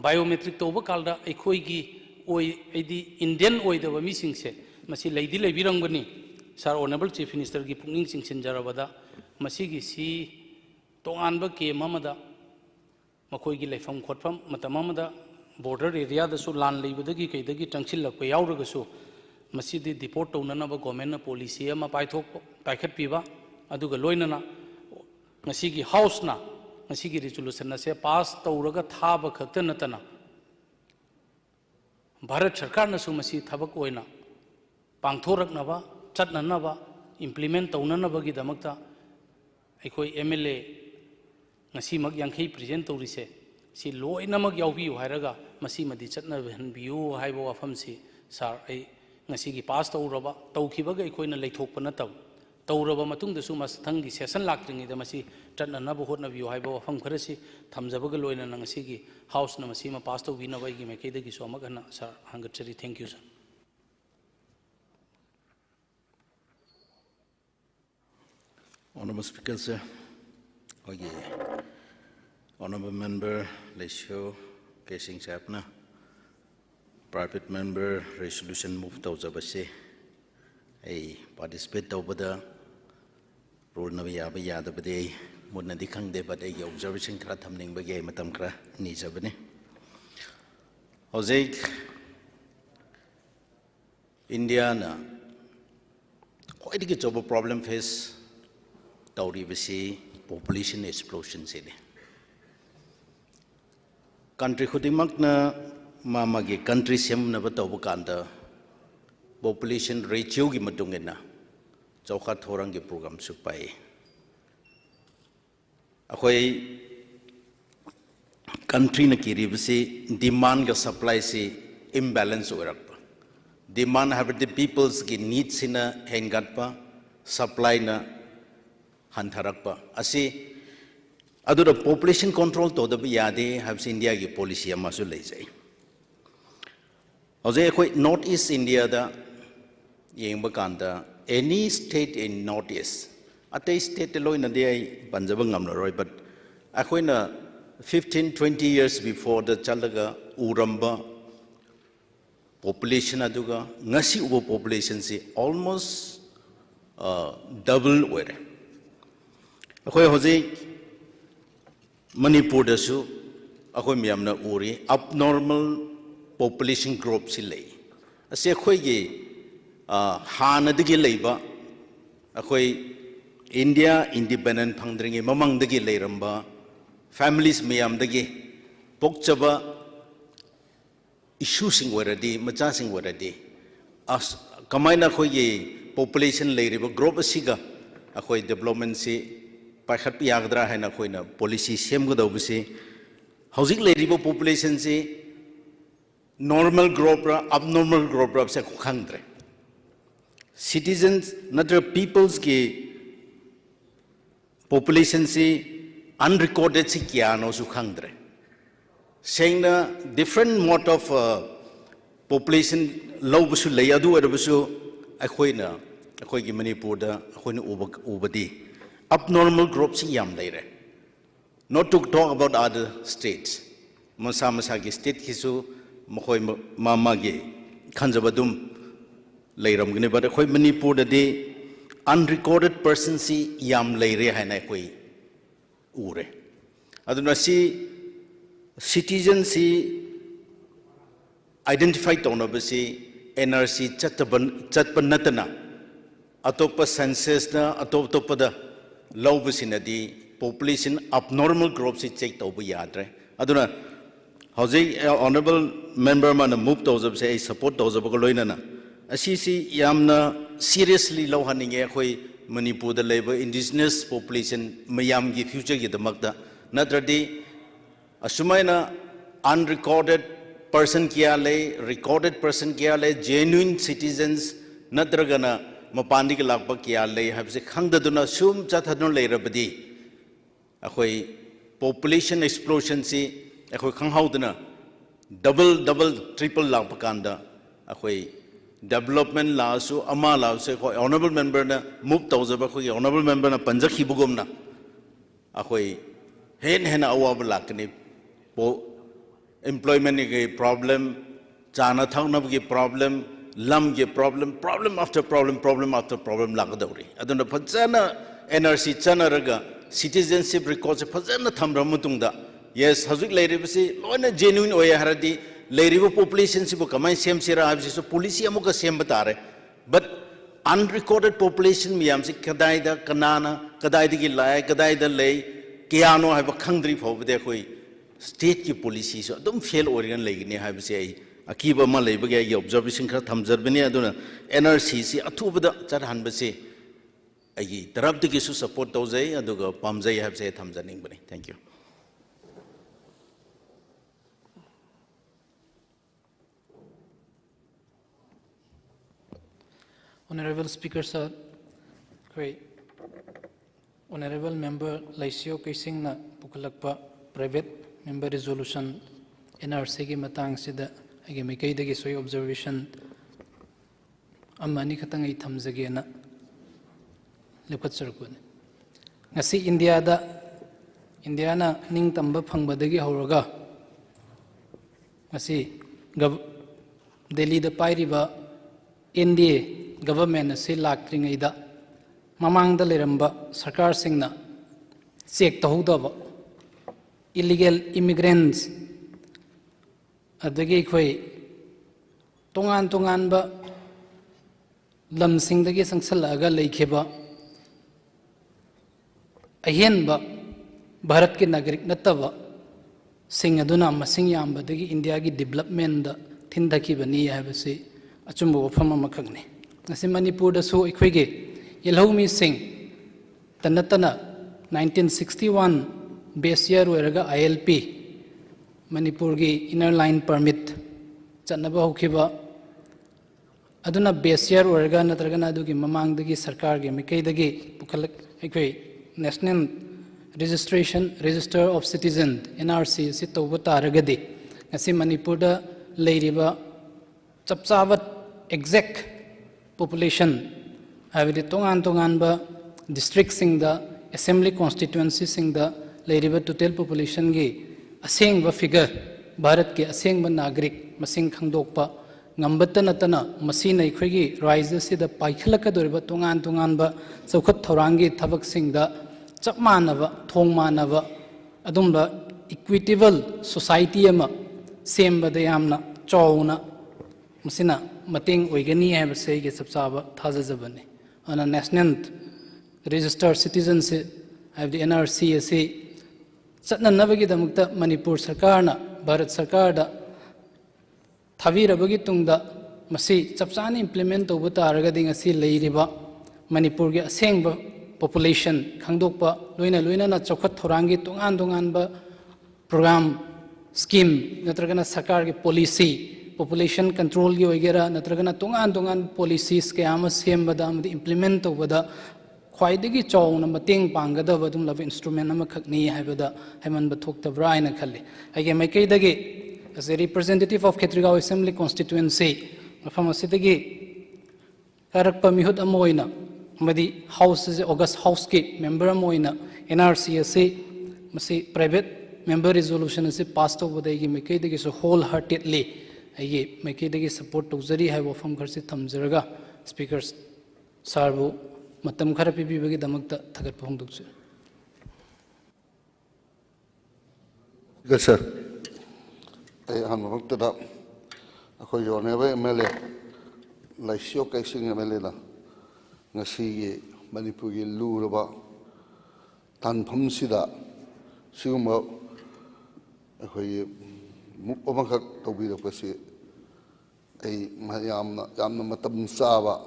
बायोमेट्रिक तौबा कालदा एखोइगी ओइ एदि इंडियन ओइदबा मिसिंगसे मसी लेदी लेबिरंगनी सर ऑनरेबल चीफ मिनिस्टर की पुनिंग सिंगसिनजरबदा मसीगी सी तोंगानब केम अमदा मखोइगी लेफम खोटफम मतममदा बॉर्डर एरिया दसु लान लेबदगी कैदगी टंगसिलक यावरगसु मसीदी डिपोर्ट तौननब गवर्नमेंट पॉलिसी अमा पाइखटपीबा अदुगा लोइनना मसीगी हाउस ना मसीगी रेजोल्यूशन से पास तौरगा थाब खक्त नतना भारत सरकार नसु मसी थबक ओइना पांथोरकनबा चटननबा इम्प्लीमेंट तौननबगीदमक्ता अखोई MLA ngasimak yankhei present taurise si loinamak yaubiu hairaga masimadi chatnahunbiu haiba wafam si sar ai ngasi gi pass tauraba taukibaga ekoina leithokpa na taw tauraba matungda su masthanggi session laktringi da masi chatnanabu hotnabiu haiba wafam kharasi thamjabaga loina ngasi gi house na masima pass tawbina bai gi mekeida gi somagana sir hangatchari thank you sir
Honorable Speaker, sir. Okay. Honorable Member, Lesho, Casing Sapna, Private Member, Resolution Move to Zabase, a participate over the rule Navia the Bade, Munadikang de Bade, observation Kratamning Bagay Matamkra, Nizabane. Jose Indiana, quite a good job of problem face. Tauribasi population explosion sini. Country khudimag na mamagi country siyam na bataw bukanda population ratio gi matungin na chawkhat thorang gi program supay. Ako'y country na kiribasi demand ga supply si imbalance oirakpa demand have the people's ki needs ina hengatpa supply na hantarakpa asi adura population control to da yade have India ki policy amasu leijai aje koi north east India da yengba kanda any state in north east atei state loina de ai panjaba ngamna roi but akoina 15-20 years before the chalaga uramba population aduga ngasi ubo population si almost double were akoi hoji Manipur da su akoi miyamna uri abnormal population growth si lei ase akoi gi hana digi leiba akoi India independent phangdringi mamang digi leiramba families miyam dagi pokchaba issue sing waradi macha sing waradi as kamaina khoi ye population leiriba group asiga akhoi development si pakhat yagdra haina khoina policy sem go dobisi housing leiriba population si normal growth ra abnormal growth ra se khangdre citizens natra peoples ki population si unrecorded si kya no su khangdre saying different mode of population low busu lay adu busu akhoina akhoi gi Manipur da akhoina ubadi abnormal growth si yam leire not to talk about other states masa gi state kisu makhoi mama gi khanjabadum leiram gni but akhoi Manipur da de unrecorded person si yam leire haina akhoi ure aduna si citizen si identify tona basi NRC chatpan natana atopa census na atopa da law basi na di population abnormal growth si check to bu yadre aduna hojai honorable member man move to jab se support to jab ko loina na asi si yamna seriously law haninge khoi Manipur da labor indigenous population mayam gi future gi damakda natradi assumaina unrecorded person kya le recorded person kya le genuine citizens nadragana mapandi ki lakpa kya le habse khangdaduna sum chathadun le rabdi akhoi population explosion si akhoi khanghauduna double triple lakpa kanda akhoi development la su ama la se ko honorable member na move tawjaba ko honorable member na panjakhi bugomna akhoi hen awab lakni po employment ki problem chana thangna ki problem lam ki problem after problem lagdauri aduna phajana NRC chana raga citizenship records phajana thamra mutungda yes hazuk leiribasi loina genuine oya haradi leiribu population sibu kamai sem sira habisi so policy amuka sem batare but unrecorded population miyam si kadai da kanana kadai gi lai kadai da lei kiano haiba khangdri phobde khoi state ki policy so adum fail origan legini habisi ai akiba ma leibage ai observation kha thamjarbani aduna NRC si athubada charhan basi ai tarab de su support tawjai aduga pamjai habse thamjaning bani thank you
Honorable Speaker sir, Honorable Member Laisio Kaisingna Pukalakpa Private Member Resolution NRC ki matang sida agi mekai dagi soy observation amani khatang ai thamjage na lepat sarkun ngasi India na ning tamba phangba dagi horaga ngasi Delhi da pairiba NDA government se laktringaida mamangda leramba sarkar singna check tahdaba illegal immigrants adagi khoi tongan ba lam singdagi sangsalaga leikheba ahenba bharat ke nagarik nataba sing aduna masing yambadagi India gi development da thindakibani habase achumbo wafam amakhagni ngasi Manipur da so ikhwege yelhomi sing tanatana 1961 base year weraga ILP ꯃꯅꯤꯄꯨꯔꯒꯤ inner line permit ꯆꯠꯅꯕ ꯍꯧꯈꯤꯕ ꯑꯗꯨꯅ ꯕꯦꯁ year ꯑꯣꯏꯔꯒ ꯅꯠꯇ꯭ꯔꯒꯅ ꯑꯗꯨꯒꯤ ꯃꯃꯥꯡꯗꯒꯤ ꯁꯔꯀꯥꯔꯒꯤ ꯃꯥꯏꯀꯩꯗꯒꯤ ꯄꯨꯈꯠꯂꯛ ꯑꯩꯈꯣꯏ national register of citizen NRC ꯑꯁꯤ ꯇꯧꯕ ꯇꯥꯔꯒꯗꯤ ꯉꯁꯤ ꯃꯅꯤꯄꯨꯔꯗ ꯂꯩꯔꯤꯕ ꯆꯞ ꯆꯥꯕ ꯑꯦꯛꯖꯦꯛ ꯄꯣꯄꯨꯂꯦꯁꯟ ꯍꯥꯏꯕꯗꯤ ꯇꯣꯉꯥꯟ ꯇꯣꯉꯥꯟꯕ ꯗꯤꯁꯇ꯭ꯔꯤꯛꯁꯤꯡꯗ ꯑꯦꯁꯦꯝꯕ꯭ꯂꯤ ꯀꯣꯟꯁꯇꯤꯇ꯭ꯌꯨꯟꯁꯤꯁꯤꯡꯗ ꯂꯩꯔꯤꯕ ꯇꯣꯇꯦꯜ ꯄꯣꯄꯨꯂꯦꯁꯟꯒꯤ ꯑꯁꯦꯡꯕ ꯐꯤꯒꯔ ꯚꯥꯔꯠꯀꯤ ꯑꯁꯦꯡꯕ ꯅꯥꯒꯔꯤꯛ ꯃꯁꯤꯡ ꯈꯪꯗꯣꯛꯄ ꯉꯝꯕꯇ ꯅꯠꯇꯅ ꯃꯁꯤꯅ ꯑꯩꯈꯣꯏꯒꯤ ꯔꯥꯏꯖ ꯑꯁꯤꯗ ꯄꯥꯏꯈꯠꯂꯛꯀꯗꯧꯔꯤꯕ ꯇꯣꯉꯥꯟ ꯇꯣꯉꯥꯟꯕ ꯆꯥꯎꯈꯠ ꯊꯧꯔꯥꯡꯒꯤ ꯊꯕꯛꯁꯤꯡꯗ ꯆꯞ ꯃꯥꯟꯅꯕ ꯊꯣꯡ ꯃꯥꯟꯅꯕ ꯑꯗꯨꯝꯕ ꯏꯀ꯭ꯋꯤꯇꯦꯕꯜ ꯁꯣꯁꯥꯏꯇꯤ ꯑꯃ ꯁꯦꯝꯕꯗ ꯌꯥꯝꯅ ꯆꯥꯎꯅ ꯃꯁꯤꯅ ꯃꯇꯦꯡ ꯑꯣꯏꯒꯅꯤ ꯍꯥꯏꯕꯁꯦ ꯑꯩꯒꯤ ꯆꯞ ꯆꯥꯕ ꯊꯥꯖꯖꯕꯅꯤ ꯑꯗꯨꯅ ꯅꯦꯁꯅꯦꯜ ꯔꯦꯖꯤꯁꯇꯔ ꯁꯤꯇꯤꯖꯟꯁꯤ ꯍꯥꯏꯕꯗꯤ NRC ꯑꯁꯤ ꯆꯠꯅꯅꯕꯒꯤꯗꯃꯛꯇ ꯃꯅꯤꯄꯨꯔ ꯁꯔꯀꯥꯔꯅ ꯚꯥꯔꯠ ꯁꯔꯀꯥꯔꯗ ꯊꯥꯕꯤꯔꯕꯒꯤ ꯇꯨꯡꯗ ꯃꯁꯤ ꯆꯞ ꯆꯥꯅ ꯏꯝꯄ꯭ꯂꯤꯃꯦꯟ ꯇꯧꯕ ꯇꯥꯔꯒꯗꯤ ꯉꯁꯤ ꯂꯩꯔꯤꯕ ꯃꯅꯤꯄꯨꯔꯒꯤ ꯑꯁꯦꯡꯕ ꯄꯣꯄꯨꯂꯦꯁꯟ ꯈꯪꯗꯣꯛꯄ ꯂꯣꯏꯅꯅ ꯆꯥꯎꯈꯠ ꯊꯧꯔꯥꯡꯒꯤ ꯇꯣꯉꯥꯟ ꯇꯣꯉꯥꯟꯕ ꯄ꯭ꯔꯣꯒ꯭ꯔꯥꯝ ꯁ꯭ꯀꯤꯝ ꯅꯠꯇ꯭ꯔꯒꯅ ꯁꯔꯀꯥꯔꯒꯤ ꯄꯣꯂꯤꯁꯤ ꯄꯣꯄꯨꯂꯦꯁꯟ ꯀꯟꯇ꯭ꯔꯣꯜꯒꯤ ꯑꯣꯏꯒꯦꯔꯥ ꯅꯠꯇ꯭ꯔꯒꯅ ꯇꯣꯉꯥꯟ ꯇꯣꯉꯥꯟꯕ ꯄꯣꯂꯤꯁꯤꯁ ꯀꯌꯥ ꯑꯃ ꯁꯦꯝꯕꯗ ꯑꯃꯗꯤ ꯏꯝꯄ꯭ꯂꯤꯃꯦꯟ ꯇꯧꯕꯗ ꯈ꯭ꯋꯥꯏꯗꯒꯤ ꯆꯥꯎꯅ ꯃꯇꯦꯡ ꯄꯥꯡꯒꯗꯕ ꯑꯗꯨꯝꯂꯕ ꯏꯟꯁꯇ꯭ꯔꯨꯃꯦꯟ ꯑꯃꯈꯛꯅꯤ ꯍꯥꯏꯕꯗ ꯍꯥꯏꯃꯟꯕ ꯊꯣꯛꯇꯕ꯭ꯔꯥ ꯍꯥꯏꯅ ꯈꯜꯂꯤ ꯑꯩꯒꯤ ꯃꯥꯏꯀꯩꯗꯒꯤ as a representative of Khetrigao Assembly constituency mafam asidagi karakpa mihut ama oina amadi house is August house ki member ama oina NRC ase masi private member resolution ase passed over the maikaidagi so wholeheartedly ayi maikaidagi support tawjari hai wafam kharsi thamjaraga speakers sarbu matam khara pibibagi damakta thagatpa hongdukchu
Yes sir. I am a doctor. I go never MLA. Like showcasing MLA. Nasi Manipuri Luraba Tan Pumsida Sumo. I Mupamaka to be the Pasi. A Mayam Matam Sava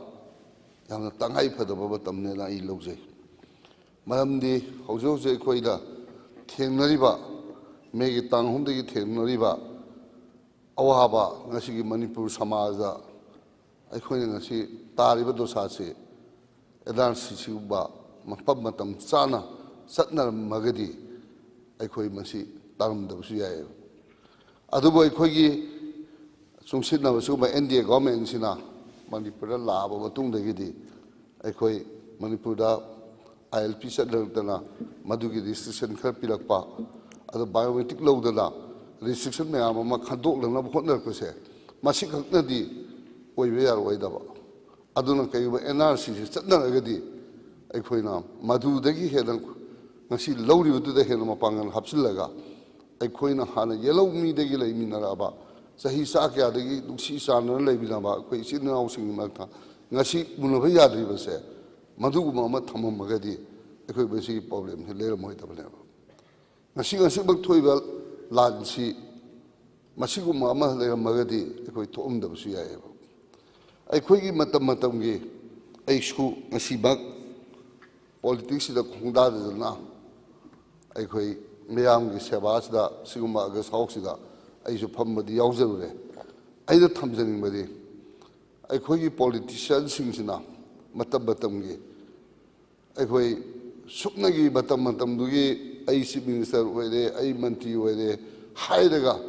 Yam Tangai Padabatam Nena Iloze. Madam de Jose Quaida Tenariba make it Tang Hum de Tenariba. Awahaba ngasi Manipur samaja akhoi ngasi tariba dosase edan sisiba mapam matam chana satna magadi akhoi masi tarum dabusu yae adubo akhoi gi sungsit na basu ba NDA government sina Manipur la ba batung dagi di akhoi Manipur da ILP satna madugi restriction khar pilakpa adu biometric lawdana restriction me ama khadok lana khotnar ko se masi khakna di oibe yar oidaba aduna kayba NRC se chatna gadi aikhoina madu dagi hedan ngasi lawri budu da hena mapangan hapsilaga aikhoina hana yellow mi dagi leiminara ba sahi sa kya dagi duksi sana leibina ba koi sinna using makta ngasi munaba yadri ba se madu ma ma thamam magadi aikoi basi problem he lera moi tabane ba ngasi bak thoibal Lansi Masiguma Magadi, a quite tomb of Sia. I quiggy Matamgi, a school, a seabug, politics the Kundad now. I quay Mayam Sabasda, Siguma Agas Hoxida, I should pump the Yozere. I the Tamsin Badi. I quiggy politicians sings now, Matabatamgi. I quay Suknagi Batamatamdugi. I see minister where I manti where Haidaga,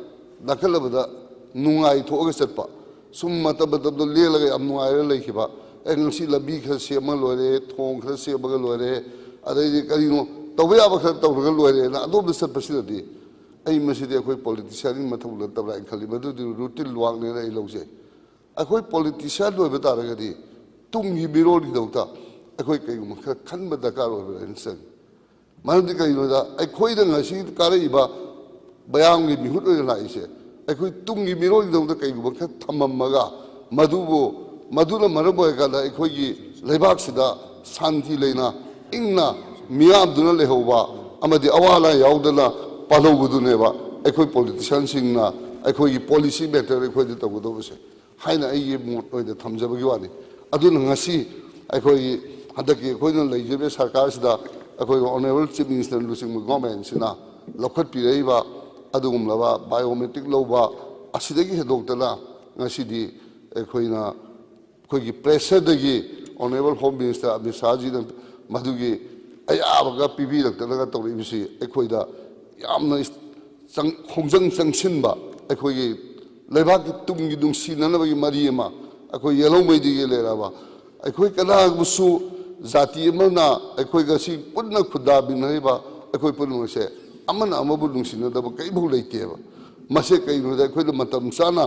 Nakalabada, Nungai to Augustapa, Summatabata Lila, Amnoa Lakiba, and see La Bika Siamalore, Tong Siabalore, Adino, the way I was at Togolore, and Adobe facility. I must see the politician in Matula, and Kalimadu, Rutil Wagner, I lose. A quick politician with Betaragadi, Tungi Biroli Dota, a quick Kanbataka and Sen. Mantika Yoda, I quite an Ashi Karaiba, Bayang Mihut Laise. I quit Tungi Miro of the Kayuka, Tamamaga, Madubo, Madula Maraboyaka, I quit Lebaxida, Santi Lena, Inna, Miab Duna Lehova, Amadi Awala Yaudana, Palo Buduneva, I quit politicians in I quit policy better, I quit the Tavudose. Haina I more the Tamzabagiwani. Adunasi, I quit Hadaki, Queen Nigeria Sarkasda. Honorable Chief Minister Lusing Government, Sina, Lokat Pireva, ꯑꯗꯨꯒꯨꯝꯂꯕ biometric ꯂꯧꯕ ꯑꯁꯤꯗꯒꯤ ꯍꯦꯟꯗꯣꯛꯇꯅ ꯉꯁꯤꯗꯤ ꯑꯩꯈꯣꯏꯒꯤ ꯄ꯭ꯔꯦꯁꯔꯗꯒꯤ honourable home minister Amit ꯁꯥꯍꯖꯤꯅ ꯃꯗꯨꯒꯤ ꯑꯌꯥꯕꯒ ꯄꯤꯕꯤꯔꯛꯇꯅꯒ ꯇꯧꯔꯛꯏꯕꯁꯤ ꯑꯩꯈꯣꯏꯗ ꯌꯥꯝꯅ ꯈꯣꯡꯖꯪ ꯆꯪꯁꯤꯟꯕ ꯑꯩꯈꯣꯏꯒꯤ ꯂꯩꯕꯥꯛꯀꯤ ꯇꯨꯡꯒꯤ ꯅꯨꯡꯁꯤꯅꯅꯕꯒꯤ ꯃꯔꯤ ꯑꯃ ꯑꯩꯈꯣꯏ ꯌꯦꯜꯍꯧꯉꯩꯗꯒꯤ ꯂꯩꯔꯕ ꯑꯩꯈꯣꯏ ꯀꯅꯥꯒꯨꯝꯕꯁꯨ ꯖꯥꯇꯤ ꯑꯃꯅ ꯑꯩꯈꯣꯏ ꯉꯁꯤ ꯄꯨꯟꯅ ꯈꯨꯟꯗꯥꯃꯤꯟꯅꯔꯤꯕ ꯑꯩꯈꯣꯏ ꯄꯨꯝꯅꯃꯛꯁꯦ ꯑꯃꯅ ꯑꯃꯕꯨ ꯅꯨꯡꯁꯤꯅꯗꯕ ꯀꯔꯤꯐꯥꯎ ꯂꯩꯇꯦꯕ ꯃꯁꯤ ꯀꯩꯅꯣꯗ ꯑꯩꯈꯣꯏꯅ ꯃꯇꯝ ꯆꯥꯅ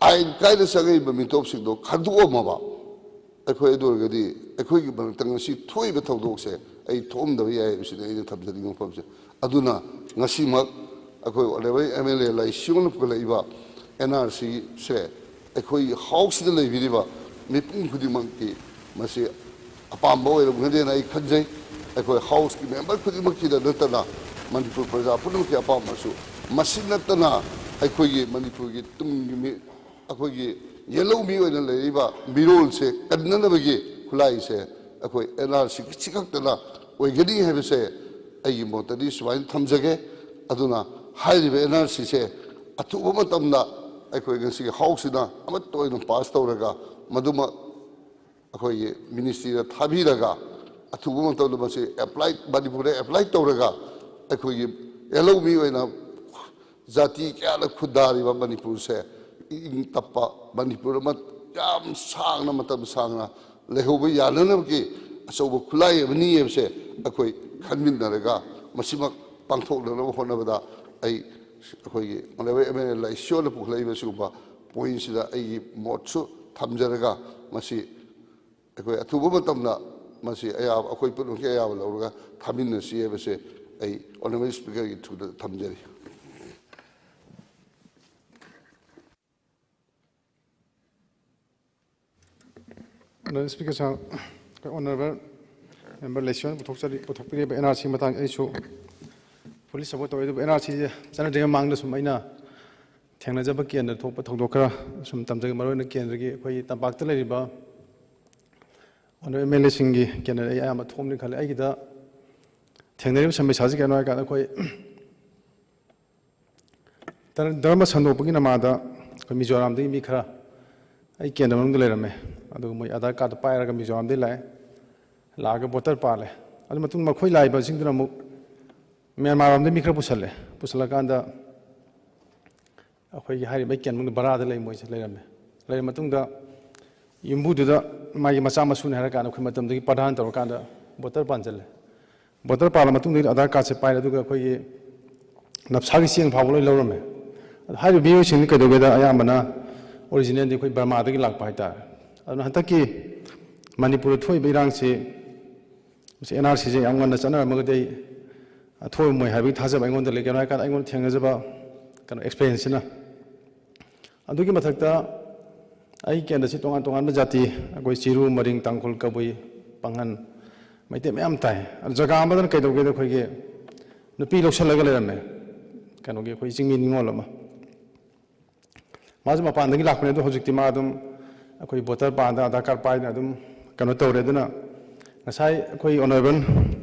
ꯑꯥꯏꯟ ꯀꯥꯏꯗ ꯆꯪꯉꯛꯏꯕ ꯃꯤꯇꯣꯞꯁꯤꯡꯗꯣ ꯈꯪꯗꯣꯛꯑꯝꯃꯕ ꯑꯩꯈꯣꯏ ꯑꯗꯨ ꯑꯣꯏꯔꯒꯗꯤ ꯑꯩꯈꯣꯏꯒꯤ ꯃꯔꯛꯇ ꯉꯁꯤ ꯊꯣꯛꯏꯕ ꯊꯧꯗꯣꯛꯁꯦ ꯑꯩ ꯊꯣꯛꯑꯝꯗꯕ ꯌꯥꯏ ꯍꯥꯏꯕꯁꯤꯗ ꯑꯩꯅ ꯊꯝꯖꯅꯤꯡꯕ ꯃꯐꯝꯁꯦ ꯑꯗꯨꯅ ꯉꯁꯤꯃꯛ ꯑꯩꯈꯣꯏ ꯑꯣꯅꯔꯦꯕꯜ ꯑꯦꯝ ꯑꯦꯜ ꯑꯦ ꯂꯥꯏꯁꯤꯡꯅ ꯄꯨꯈꯠꯂꯛꯏꯕ NRCꯁꯦ ꯑꯩꯈꯣꯏ ꯍꯥꯎꯁꯁꯤꯗ ꯂꯩꯕꯤꯔꯤꯕ ꯃꯤꯄꯨꯝ ꯈꯨꯗꯤꯡꯃꯛꯀꯤ ꯃꯁꯤ ꯑꯄꯥꯝꯕ ꯑꯣꯏꯔꯝꯒꯅꯤꯅ ꯑꯩ ꯈꯟꯖꯩ ꯑꯩꯈꯣꯏ ꯍꯥꯎꯁꯀꯤ ꯃꯦꯝꯕꯔ ꯈꯨꯗꯤꯡꯃꯛꯀꯤꯗ ꯅꯠꯇꯅ ꯃꯅꯤꯄꯨꯔ ꯄ꯭ꯔꯖꯥ ꯄꯨꯝꯅꯃꯛꯀꯤ ꯑꯄꯥꯝꯕꯁꯨ ꯃꯁꯤ ꯅꯠꯇꯅ ꯑꯩꯈꯣꯏꯒꯤ ꯃꯅꯤꯄꯨꯔꯒꯤ ꯇꯨꯡꯒꯤ ꯑꯩꯈꯣꯏꯒꯤ ꯌꯦꯜꯍꯧꯃꯤ ꯑꯣꯏꯅ ꯂꯩꯔꯤꯕ ꯃꯤꯔꯣꯜꯁꯦ ꯀꯟꯅꯅꯕꯒꯤ ꯈꯨꯠꯂꯥꯏꯁꯦ ꯑꯩꯈꯣꯏ NRC ꯈꯛꯇꯅ ꯑꯣꯏꯒꯅꯤ ꯍꯥꯏꯕꯁꯦ ꯑꯩꯒꯤ ꯃꯣꯠꯇꯗꯤ ꯁꯨꯃꯥꯏꯅ ꯊꯝꯖꯒꯦ ꯑꯗꯨꯅ ꯍꯥꯏꯔꯤꯕ NRCꯁꯦ ꯑꯊꯨꯕ ꯃꯇꯝꯗ ꯑꯩꯈꯣꯏ ꯉꯁꯤꯒꯤ ꯍꯥꯎꯁꯁꯤꯅ ꯑꯃꯠꯇ ꯑꯣꯏꯅ ꯄꯥꯁ ꯇꯧꯔꯒ ꯃꯗꯨꯃꯛ ꯑꯩꯈꯣꯏꯒꯤ ꯃꯤꯅꯤꯁꯇ꯭ꯔꯤꯗ ꯊꯥꯕꯤꯔꯒ ꯑꯊꯨꯕ ꯃꯇꯝꯗ ꯃꯁꯤ ꯃꯅꯤꯄꯨꯔꯗ ꯑꯦꯄ꯭ꯂꯥꯏ ꯇꯧꯔꯒ ꯑꯩꯈꯣꯏꯒꯤ ꯌꯦꯜꯍꯧꯃꯤ ꯑꯣꯏꯅ ꯖꯥꯇꯤ ꯀꯌꯥꯅ ꯈꯨꯟꯗꯥꯔꯤꯕ ꯃꯅꯤꯄꯨꯔꯁꯦ ꯏꯪ ꯇꯞꯄ ꯃꯅꯤꯄꯨꯔ ꯑꯃ ꯌꯥꯝ ꯁꯥꯡꯅ ꯃꯇꯝ ꯁꯥꯡꯅ ꯂꯩꯍꯧꯕ ꯌꯥꯅꯅꯕꯒꯤ ꯑꯆꯧꯕ ꯈꯨꯠꯂꯥꯏ ꯑꯃꯅꯤ ꯍꯥꯏꯕꯁꯦ ꯑꯩꯈꯣꯏ ꯈꯟꯃꯤꯟꯅꯔꯒ ꯃꯁꯤꯃꯛ ꯄꯥꯡꯊꯣꯛꯅꯅꯕ ꯍꯣꯠꯅꯕꯗ ꯑꯩꯈꯣꯏꯒꯤ ꯑꯣꯅꯔꯦꯕꯜ MLA ꯂꯥꯏꯁꯤꯌꯣꯅ ꯄꯨꯈꯠꯂꯛꯏꯕ ꯁꯤꯒꯨꯝꯕ ꯄꯣꯏꯟꯁꯤꯗ ꯑꯩꯒꯤ ꯃꯣꯠꯁꯨ ꯊꯝꯖꯔꯒ ꯃꯁꯤ ꯑꯩꯈꯣꯏ ꯑꯊꯨꯕ ꯃꯇꯝꯗ ꯃꯁꯤ ꯑꯌꯥꯕ ꯑꯩꯈꯣꯏ ꯄꯨꯝꯅꯃꯛꯀꯤ ꯑꯌꯥꯕ ꯂꯧꯔꯒ ꯊꯥꯃꯤꯟꯅꯁꯤ ꯍꯥꯏꯕꯁꯦ ꯑꯩ ꯑꯣꯅꯔꯦꯕꯜ ꯁ꯭ꯄꯤꯀꯔꯒꯤ ꯊ꯭ꯔꯨꯗ ꯊꯝꯖꯔꯤ
Honorable Speaker, sir, Honorable Member Lesion, Putokpiri, NRC Matang issue, police support to NRC, Senator among the Sumaina, Tanazabaki and the Topa Tokara, some Tamzak Marona Kendri, Tabak Riba, Honorable MLA Singi, Canada, I am at home in Kalagida, Tanari, some Misazi, and I got a quite Dharma Sandopin Amada, Mizoram de Mikra. I can't remember the letter. I do my other cut pie like a museum delay, like a butter parley. I don't know my life, but sing to the mook. Myanmar the micropusale, Pusalakanda. A high bacon, the barada lay moist later. Later Matunga, you moved to the my Masama soon had a kind of comatum, the Padanta or Kanda, butter panzel. Butter parliamatung, the other cuts a pile to go Napsagi and Pablo Lorame. How do you think together I am an originally the Burma the Lak Paita. And Hataki Manipur Toy Birangsi, NRC, I'm going to send a Magade. I told my habit has a on the lake and I want to tell us about kind of experience. I do give a thakta. I can sit on Jati, I go Siru, Maring Tankul Kabui, Pangan, my team Amtai, and Zagama and Kato get a quick the Pilo Shalagalame. Can get quizzing in Molama. Mazma Panding Lakman, Hositimadum, a quick butter panda, Dakar Pine, Adam, Kanoto Reduna. As I quay honorable,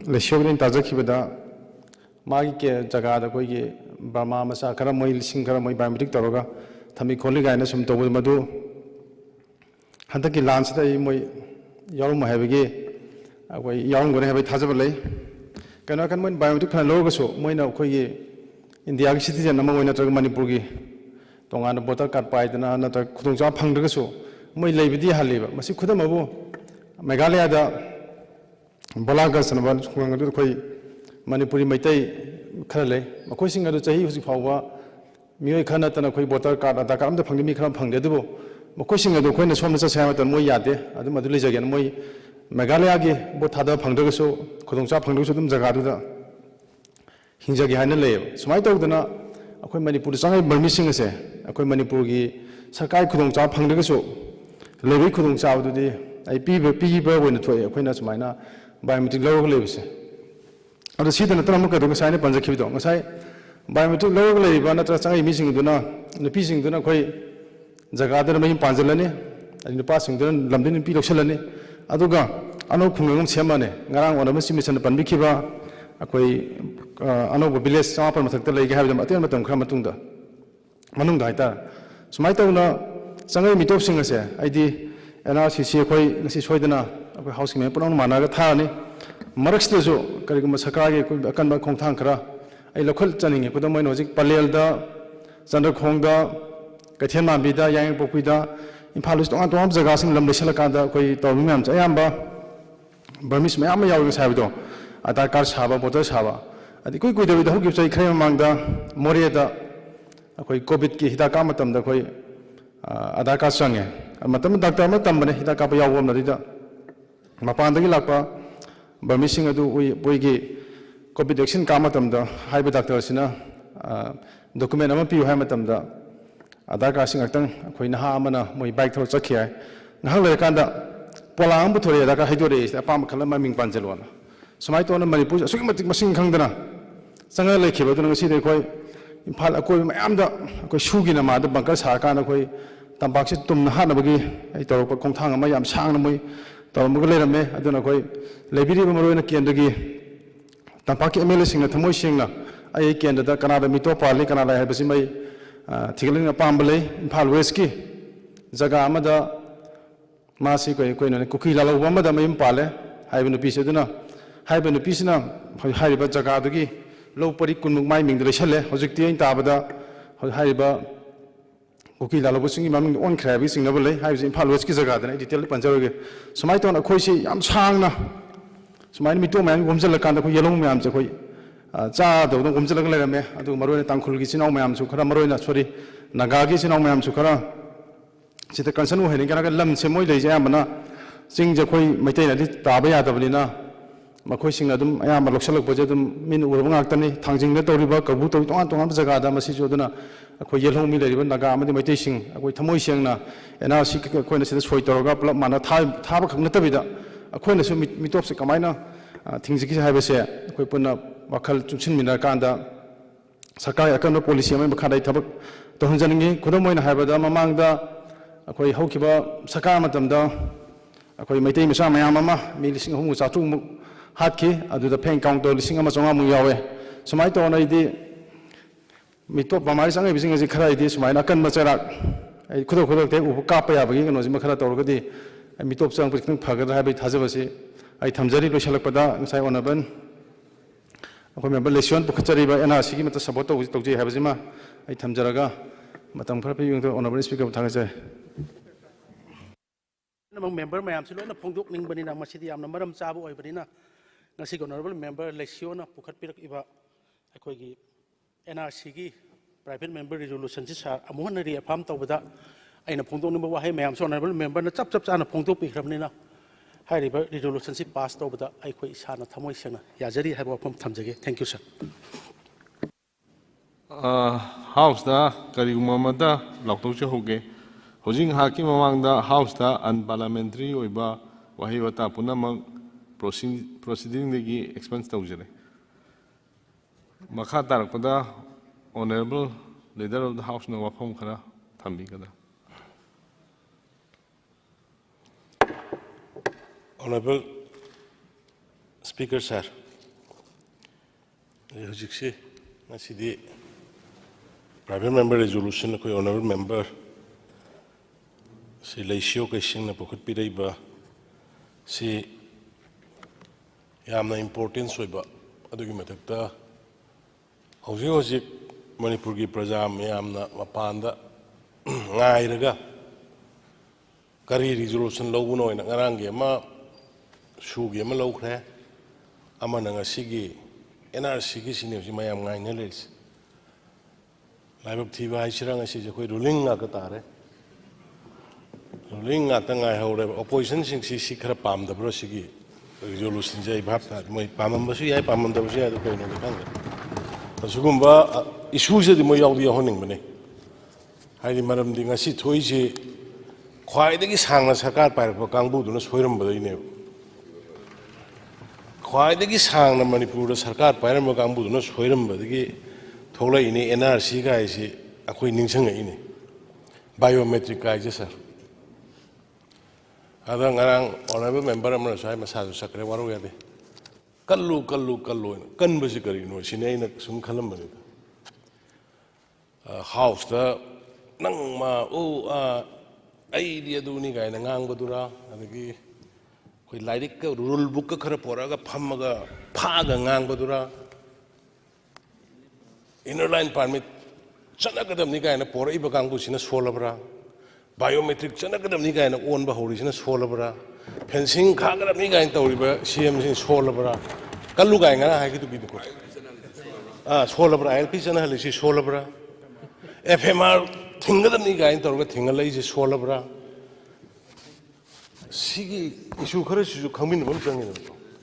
Leshogan in Tazaki, Magi Jagada, Koyi, Bama, Masakara, Moil, Sinkara, Moy Bamitic Toroga, Tami colleague, and some Tobu Madu Hantaki Lance, Moy Yorma Havige, away young when I have a Tazabale. Kanakan went biotic and Logoso, Moina Koyi, in the city and Namoina Manipurgi. Tongan butter cut by the another Kutunga Pangaso, Moy Labidi Haliva, Masi Kudamabu, Megalia. Balagas and about Manipuri Mate Kale, Makosing at the Chahi was Pawa, Mui Kanat and a quick water card at the Kam the Pangimikam Pangadubo, Makosing at the Queen of Somas Samat and Moyade, at the Madulis again, Moy Megaliagi, Botada Pangaso, Kodonsa Pangusum Zagaduda, Hinjagi Hanale. So I told the na, a queen Manipur Sang Burmissing a say, a queen Manipurgi, Sakai Kodonsa Pangaso, Levi Kodonsa to the IP when the toy, acquaintance mina. Biometric local lives. On the seat and the Tramuka to sign up on the Kivito. As I biometric local live, and that's a missing Duna, the piecing Duna Quay, Zagada main Panzalani, and the passing Dun, Lambin Pilo Shalani, Aduga, Ano Kumum Semane, Garang, or the Missing and the Pandikiva, a quay अनौब village चमापन मथक लेगे है अतें मतम खरा मनुंग हाइतार सुमाय तौना चंगे मिटोप सिंग असे आइदी NRC अखोई ngasi सोइदना अखोई हाउसिंग में पुनः मानागा थानी मरक्सदसु करिगुम सरकारगे अकनबा खोंथांग खरा आई लखल चनिंगे कुदम मोइन हजिक पलेलदा चंद्रखोंगदा कैथेन मांबीदा यांग पोकुइदा इम्फाल उस तोंगा तोंगा जगह सिंग लम लेसलकांदा कोई तौबि मैम अयाम्बा बर्मिस मैम यावगे साबिदो आधार कार्ड साबा वोटर साबा अदि कोई कुइदबिदा होगि चै खरे मांगदा मोरेदा अखोई कोविड की हिदा का मतमदा कोई आधार कार्ड चंगे मतम डॉक्टर में तंबने हिदा का यावम नदिदा मपानदगी लापा बर्मिसिंग अदु उइगी कोविड वैक्सीन का मतमदा हाइबे डॉक्टर सिना डॉक्यूमेंट अमा पियु हाइ मतमदा आधार कार्ड सिंग अक्तंग अखोई नहा अमना मोइ बाइक थरो चखि हाइ नहा लेकांदा पोलांग बुथोरे आधार कार्ड हाइदोरे अपाम खलम ममिंग पांजलवाना सुमाय तोना मणिपुर असुगी मतिक मसिंग खंगदना संगा लेखिबदुना ngasi de khoi imphal akoi mayam da akoi sugi na ma da bangkar sa ka na khoi tambak se tum na ha na bagi ai tor ko khongthang ma yam sang na moi tor mu le rame aduna khoi lebiri ba maroi na kendagi tambak ki ml sing na thamoi sing na ai kenda da kana da mito pali kana la ha basi mai thigeling na pambale imphal west ki jaga ama da ma si koi na kuki la lo ba da mai pale hai bu pi se duna hai bu pi sina hai ba jaga du gi लो परी कुनमुक माइ मिंग लेसले हजिकति इन ताबदा हाइबा कुकी लालोब सिंग मामिंग ऑन ख्राबि सिंग नबले हाइब इम्फाल वेस्ट की जगह दने डिटेल पंजरगे समाय तोन अखोइ सि याम सांगना समाय मिटो मायम गुमजल कांदा खो येलोंग म्याम च खोइ चा दो गुमजल ग लेरमे अदु मरोइना तांखुल गी सिनाव म्याम सु खरा मरोइना सॉरी नागा गी सिनाव म्याम सु खरा सिते कंसन हो हेनि kana lam se moi leje amana sing je khoi maitai na di taba ya dablina मखोई सिंग अदुम अयाम लोकसलक बजे अदुम मिन उरब ngaktani thangjing na tawriba kabu tawi tongan tongan jaga da masi joduna अखोई येलहों मी लेरिबा नागा अमदि मैतै सिंग अखोई थमोइ सिंगना एनआरसी अखोइना सिदा सोइ तौरगा पुलप माना थाबा खंग नतबिदा अखोइना सु मिटोप से कमाइना थिंगजिकी हाइबसे अखोइ पुना वखल चुंसिन मिना कांदा सरकार अकन पॉलिसी अमै मखादai थबक तहंजनिंगी खुदम मोइना हाइबदा ममांगदा अखोइ हौखिबा सरकार मतमदा अखोइ मैतै मसा मयाम अमा मी लिसिंग हुमु चाचु हाथी अदुदा फेंग काउंटर लिसिंग अमा चोंगा मु यावे सुमाय तोना इदि मिटो बमारि संगे बिसिंग जि खरा इदि सुमाय नकन मचरा ai खुदो खुदो ते उप काप याबगी गनो जि मखरा तौरगदि मिटोप चंग पिखिं फगदरा हाबि थाजबसि ai thamjari loisalakpada ngai onaban akoi member election pukhachariba NRC gi mata support tawji habajima ai thamjaraga matam khara pi yungto onaban speaker thangase
namang member mayam si loina phongdok ningbani na masidi yamna maram chabu oibani ngasi honorable member election na pukhat pirak iba akoi gi NRC gi private member resolution si sar amuhan ri afam tawbada aina phongdok nimba wa hai mayam so honorable member na chap chap chana phongdok pi khramni na hai ri resolution si pass tawbada ai khoi isana thamoi sena yajari hai ba pham thamjage thank you sir
house da kariguma mada lokto che hoge hojing haki mamangda house da unparliamentary oiba wahi wata punamang proceeding degi expense tawjare makha tarakpada honorable leader of the house na wafam khara thambi kada
honorable speaker sir hojiksi nasidi private member resolution ko honorable member si leisio ke sing na pokut pirai ba si yamna importance oiba adugi mathakta hojik manipur gi praja yamna mapanda ngairaga kari resolution loguno ina ngarange ma shugi ma lokhre amana ngasigi NRC gi sini ji mayam ngai ne les laibab thiba hai chirang asi je khoi ruling nga ka tare ruling nga ta ngai hore opposition sing si khara pam da bro sigi resolution jai bhap ta moi pamam basu yai pamam da basu ya da koi no da kang asugumba issue je di moi yaw di honing bane hai di maram di ngasi thoi je khwai de gi sangna sarkar pai ro kangbu du na soiram ba dai ne khwai de gi sangna manipur da sarkar pai ro kangbu du na soiram ba de gi tholai ni NRC ga isi akoi ningsang ai ni biometric ga je sir ada ngarang honorable member amra sai masa sakre waru ya de kallu kan basi kari no sine na sum khalam bani house da nang ma ai dia du ni gai na ngang badura adagi koi lairik ka rule book ka khara pora ga pham ga pha ga ngang badura inner line permit chana kadam ni gai na pora iba kang bu sina solabra biometric chana kadam ni gai na on ba hori sina solabra fencing kha kadam ni gai tawri ba cm sin solabra kallu gai nga ha ki tu bi ko solabra lp chana hali si solabra fmr thingadam ni gai tawra thingalai si solabra sigi issue khara si khamin bam changi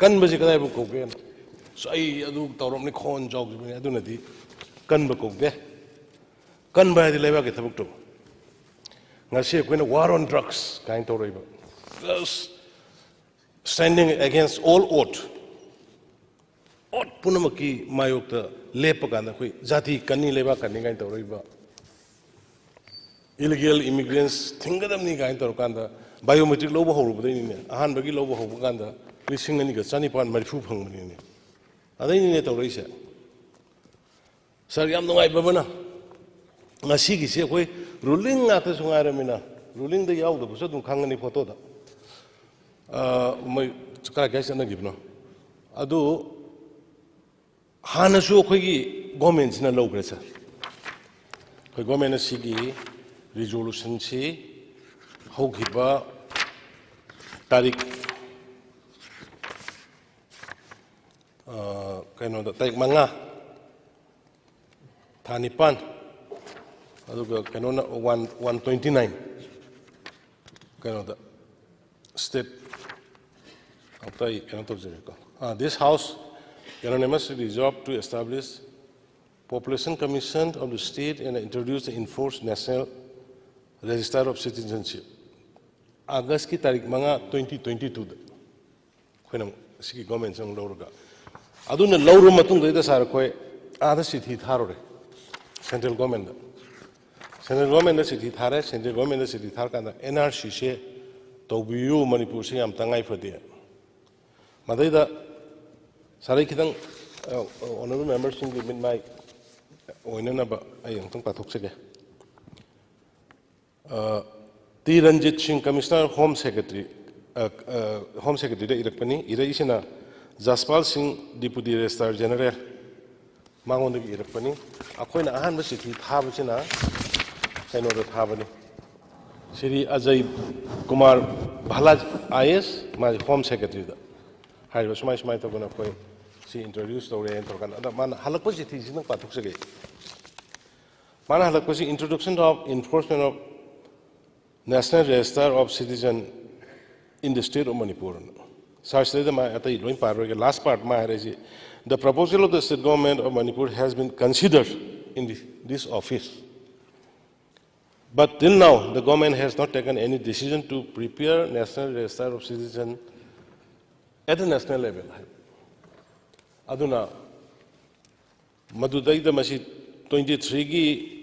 kan ba ji kadai bu ko gen so ai adu tawrom ni khon jog ni adu na di kan ba ko de kan ba di leba ke thabuk to ngasi ko na war on drugs kain to roi ba standing against all oath punamaki mayok ta lepa kana koi jati kanni leba kanni kain to roi ba illegal immigrants thingadam ni kain to kanda biometric lobo horu ba ni ne ahan bagi lobo hobu kanda lising ani ga chani pan marifu phang ni ne adai ni ne to roi se sar yam ngai ba bana ngasi gi se koi ruling ata sungai ramina ruling da yaw da bu sadum khangani photo da mai ka ga sana gibno adu hana su koi gi government na low gresa koi government si gi resolution si hogiba tarik kaino da tarik manga thanipan aduga kaino na 129 kaino da state after kaino to jeko this house unanimously resolved to establish population commission of the state and introduce the enforced national register of citizenship August ki tarik manga 2022 da khoina sigi government sang lawraga aduna lawru matung da sar khoi ada sithi tharore central government da sithi thare central government da sithi thar kana nrc se tawbiyu manipur se am tangai phade madai da sarai khidang honorable members sing min mai oina na ba ai ang pathok sege T. Ranjit Singh, Commissioner, Home Secretary da irakpani, ira isina Jaspal Singh, Deputy Registrar General, mangon da irakpani. Akoy na ahan ba sithi thaba sina, kaino da thaba ni. Shri Ajay Kumar Bhalaj IS, ma Home Secretary da. Hai ba sumai to gona koy si introduce to re ento kan. Ada man halakpa sithi sinang pathuk sege. Man halakpa si introduction of enforcement of National Register of Citizen in the state of Manipur. Such that the last part, the proposal of the state government of Manipur has been considered in this office. But till now, the government has not taken any decision to prepare National Register of Citizen at the national level. Aduna, Madudai the Masi 23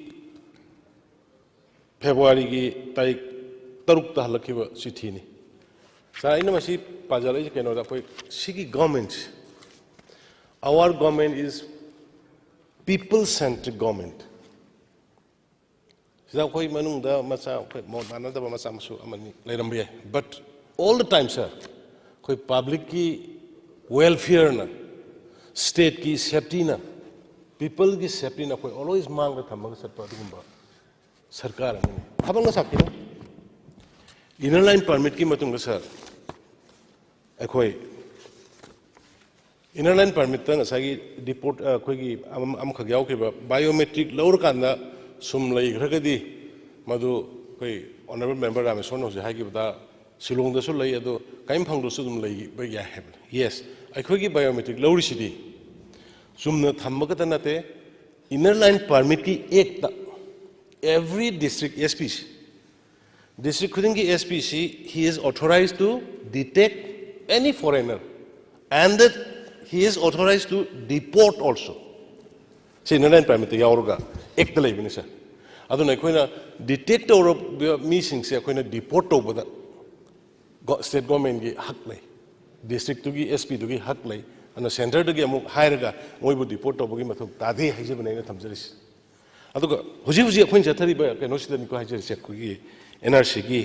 February ki tarik taruk ta halakhiba chithi ni sa ina masi pajalai keno da koi sigi government our government is people centric government sida koi manung da masa koi mo mana da masa masu amani leirambe but all the time sir koi public ki welfare na state ki safety na people ki safety na koi always mang da thamang satpa dugumba सरकार अब साथी inner line permit की sir अखोई inner line permit report अखोई biometric लौरकान सूम लेग्रगदी मधु कोई ऑनरेबल मेंबर रामेश्वर होता शिलोंगदसु लई अदो काइम फंगदसु दुम लेबा याय है यस अखोई बायोमेट्रिक लौरिसिदी सूमना थम्बगत नते इनर लाइन परमिट की एक every district SPC, district Kudingi SPC, he is authorized to detect any foreigner and that he is authorized to deport also. Say, no, permit the Yaurga, Ekdalay Minister. Aduna Quina detect or missing, say, Quina deport over the state government Haklay, district to SP to Haklay, ꯑꯗꯨꯅ ꯁꯦꯟꯇꯔꯗꯒꯤ ꯑꯃꯨꯛ ꯍꯥꯏꯔꯒ ꯃꯣꯏꯕꯨ ꯗꯤꯄꯣꯔꯠ ꯇꯧꯕꯒꯤ ꯃꯊꯧ ꯇꯥꯗꯦ ꯍꯥꯏꯖꯕꯅꯦ ꯑꯩꯅ ꯊꯝꯖꯔꯤꯁꯤ ꯑꯗꯨꯒ ꯍꯧꯖꯤꯛ ꯍꯧꯖꯤꯛ ꯑꯩꯈꯣꯏꯅ ꯆꯠꯊꯔꯤꯕ ꯀꯩꯅꯣꯁꯤꯗꯅꯤꯀꯣ ꯍꯥꯏꯖꯔꯤꯁꯦ ꯑꯩꯈꯣꯏꯒꯤ NRCꯒꯤ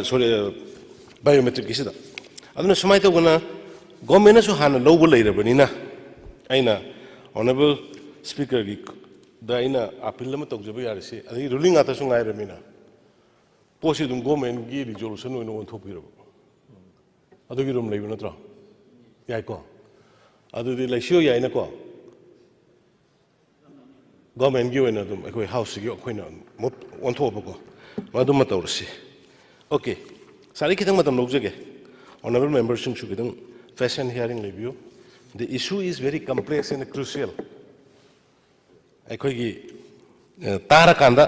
ꯁꯣꯔꯤ ꯕꯥꯏꯑꯣꯃꯦꯇ꯭ꯔꯤꯛꯀꯤꯁꯤꯗ ꯑꯗꯨꯅ ꯁꯨꯃꯥꯏꯅ ꯇꯧꯕꯅ ꯒꯣꯔꯃꯦꯟꯅꯁꯨ ꯍꯥꯟꯅ ꯂꯧꯕ ꯂꯩꯔꯕꯅꯤꯅ ꯑꯩꯅ ꯑꯣꯅꯔꯦꯕꯜ ꯁ꯭ꯄꯤꯀꯔꯒꯤ ꯗ ꯑꯩꯅ ꯑꯄꯤꯜ ꯑꯃ ꯇꯧꯖꯕ ꯌꯥꯔꯤꯁꯤ ꯑꯗꯒꯤ ꯔꯨꯂꯤꯡ ꯉꯥꯛꯇꯁꯨ ꯉꯥꯏꯔꯕꯅꯤꯅ ꯄꯣꯠꯁꯤ ꯑꯗꯨꯝ ꯒꯣꯔꯃꯦꯟꯒꯤ ꯔꯤꯖꯣꯂꯨꯁꯟ ꯑꯣꯏꯅ ꯑꯣꯟꯊꯣꯛꯄꯤꯔꯕ ꯑꯗꯨꯒꯤ ꯔꯨꯝ ꯂꯩꯕ ꯅꯠꯇ꯭ꯔꯣ ꯌꯥꯏꯀꯣ ꯑꯗꯨꯗꯤ ꯂꯩꯁꯤꯌꯣ ꯌꯥꯏꯅꯀꯣ ꯒꯣꯔꯃꯦꯟꯒꯤ ꯑꯣꯏꯅ ꯑꯗꯨꯝ ꯑꯩꯈꯣꯏ ꯍꯥꯎꯁꯁꯤꯒꯤ ꯑꯩꯈꯣꯏꯅ ꯑꯣꯟꯊꯣꯛꯑꯕꯀꯣ ꯃꯗꯨꯃ ꯇꯧꯔꯁꯤ ꯑꯣꯀꯦ ꯁꯥꯔꯤ ꯈꯤꯇꯪ ꯃꯇꯝ ꯂꯧꯖꯒꯦ honorable members khitang fashion hearing review the issue is very complex and crucial ꯑꯩꯈꯣꯏꯒꯤ ꯇꯥꯔꯀꯥꯟꯗ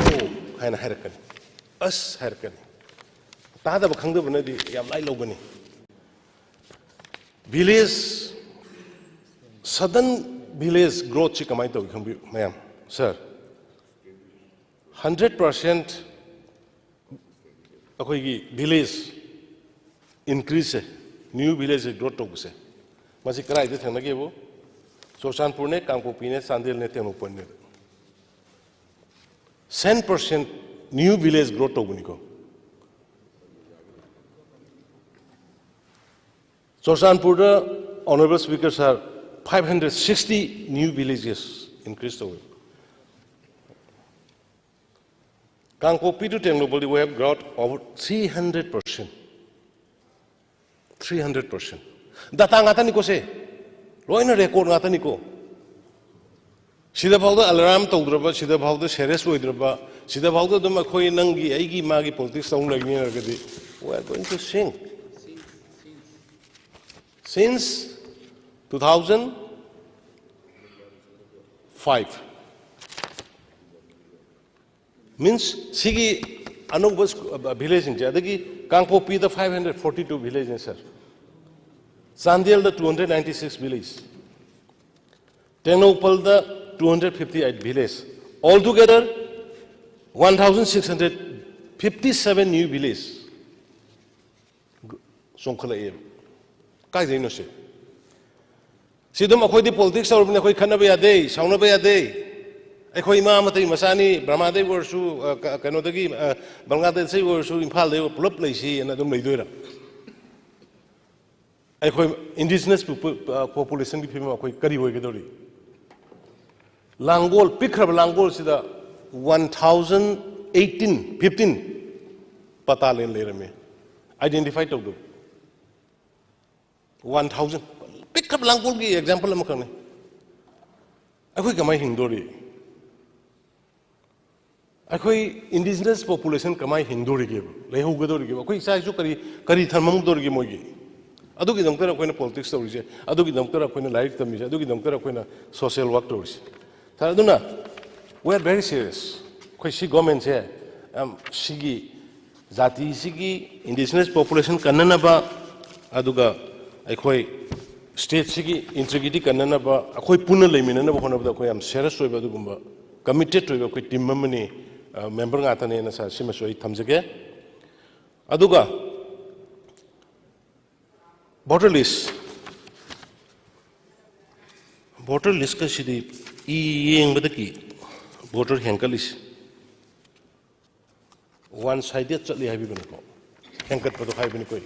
ꯑꯣ ꯍꯥꯏꯅ ꯍꯥꯏꯔꯛꯀꯅꯤ ꯑꯁ ꯍꯥꯏꯔꯛꯀꯅꯤ ꯇꯥꯗꯕ ꯈꯪꯗꯕꯅꯗꯤ ꯌꯥꯝ ꯂꯥꯏ ꯂꯧꯒꯅꯤ village sudden village growth chi kamai tawi khangbi mayam sir 100% ꯑꯩꯈꯣꯏꯒꯤ village increase new village growth tawbse masi karaida thanagebo Churachandpur ne Kangpokpi ne Chandel ne Tengnoupal ne 10% new village growth tawbani ko Churachandpur da honorable speaker sir 560 new villages increased away Kangpokpi to Tengnoupal we have got over 300%. 300%. Data ngata niko se. Loina record ngata niko. Sida bhawda alarm tawdraba, sida bhawda serious oidraba, sida bhawda dum akhoi nangi aigi magi politics taung lagni ragadi. We are going to sink. Since 2005. Means sigi anubas village in Jadagi, Kangpokpi the 542 villages, sir. Chandel the 296 villages. Tengnoupal the 258 villages. Altogether 1,657 new villages. Sonkala e. Kai dei no se. Sidum akhoi di politics aur bne akhoi khana ba yade, sauna ba yade. ꯑꯩꯈꯣꯏ ꯏꯃꯥ ꯃꯇꯩ ꯃꯆꯥꯅꯤ ꯕ꯭ꯔꯍ꯭ꯃꯥꯗꯩ ꯑꯣꯏꯔꯁꯨ ꯀꯩꯅꯣꯗꯒꯤ ꯕꯪꯒ꯭ꯂꯥꯗꯦꯁꯇꯩ ꯑꯣꯏꯔꯁꯨ ꯏꯝꯐꯥꯜꯗꯩ ꯄꯨꯂꯞ ꯂꯩꯁꯤꯅ ꯑꯗꯨꯝ ꯂꯩꯗꯣꯏꯔꯥ ꯑꯩꯈꯣꯏ ꯏꯟꯗꯤꯖꯤꯅꯁ ꯄꯣꯄꯨꯂꯦꯁꯟꯒꯤ ꯐꯤꯕꯝ ꯑꯩꯈꯣꯏ ꯀꯔꯤ ꯑꯣꯏꯒꯗꯧꯔꯤ ꯂꯥꯡꯒꯣꯜ ꯄꯤꯛꯈ꯭ꯔꯕ ꯂꯥꯡꯒꯣꯜꯁꯤꯗ 1,015 ꯄꯇꯥ ꯂꯦꯟ ꯂꯩꯔꯝꯃꯦ ꯑꯥꯏꯗꯦꯟꯇꯤꯐꯥꯏ ꯇꯧꯗꯕ 1,000 ꯄꯤꯛꯈ꯭ꯔꯕ ꯂꯥꯡꯒꯣꯜꯒꯤ ꯑꯦꯛꯖꯥꯝꯄꯜ ꯑꯃꯈꯛꯅꯤ ꯑꯩꯈꯣꯏ ꯀꯃꯥꯏꯅ ꯍꯤꯡꯗꯣꯔꯤ ꯑꯩꯈꯣꯏ ꯏꯟꯗꯤꯖꯤꯅꯁ ꯄꯣꯄꯨꯂꯦꯁꯟ ꯀꯃꯥꯏꯅ ꯍꯤꯡꯗꯣꯔꯤꯒꯦꯕ ꯂꯩꯍꯧꯒꯗꯧꯔꯤꯒꯦꯕ ꯑꯩꯈꯣꯏ ꯏꯆꯥ ꯏꯁꯨ ꯀꯔꯤ ꯊꯝꯃꯝꯗꯣꯔꯤꯒꯦ ꯃꯣꯏꯒꯤ ꯑꯗꯨꯒꯤꯗꯃꯛꯇ ꯑꯩꯈꯣꯏꯅ ꯄꯣꯂꯤꯇꯤꯛꯁ ꯇꯧꯔꯤꯁꯦ ꯑꯗꯨꯒꯤꯗꯃꯛꯇ ꯑꯩꯈꯣꯏꯅ ꯂꯥꯏꯔꯤꯛ ꯇꯝꯃꯤꯁꯦ ꯑꯗꯨꯒꯤꯗꯃꯛꯇ ꯑꯩꯈꯣꯏꯅ ꯁꯣꯁꯤꯌꯦꯜ ꯋꯥꯔꯛ ꯇꯧꯔꯤꯁꯦ ꯁꯥꯔ ꯑꯗꯨꯅ ꯋꯤ ꯑꯥꯔ ꯚꯦꯔꯤ ꯁꯤꯔꯤꯌꯁ ꯑꯩꯈꯣꯏ ꯁꯤ ꯒꯣꯔꯃꯦꯟꯁꯦ ꯁꯤꯒꯤ ꯖꯥꯇꯤꯁꯤꯒꯤ ꯏꯟꯗꯤꯖꯤꯅꯁ ꯄꯣꯄꯨꯂꯦꯁꯟ ꯀꯟꯅꯅꯕ ꯑꯗꯨꯒ ꯑꯩꯈꯣꯏ ꯁ꯭ꯇꯦꯠꯁꯤꯒꯤ ꯏꯟꯇꯤꯒ꯭ꯔꯤꯇꯤ ꯀꯟꯅꯅꯕ ꯑꯩꯈꯣꯏ ꯄꯨꯟꯅ ꯂꯩꯃꯤꯟꯅꯅꯕ ꯍꯣꯠꯅꯕꯗ ꯑꯩꯈꯣꯏ ꯌꯥꯝ ꯁꯤꯔꯤꯌꯁ ꯑꯣꯏꯕ ꯑꯗꯨꯒꯨꯝꯕ committed to a team member member ngata ne na sa simasoi thamjage aduga voter list ka sidi yeng badaki voter hankalis one sided chatli habi bani ko hankat padu hai bani koi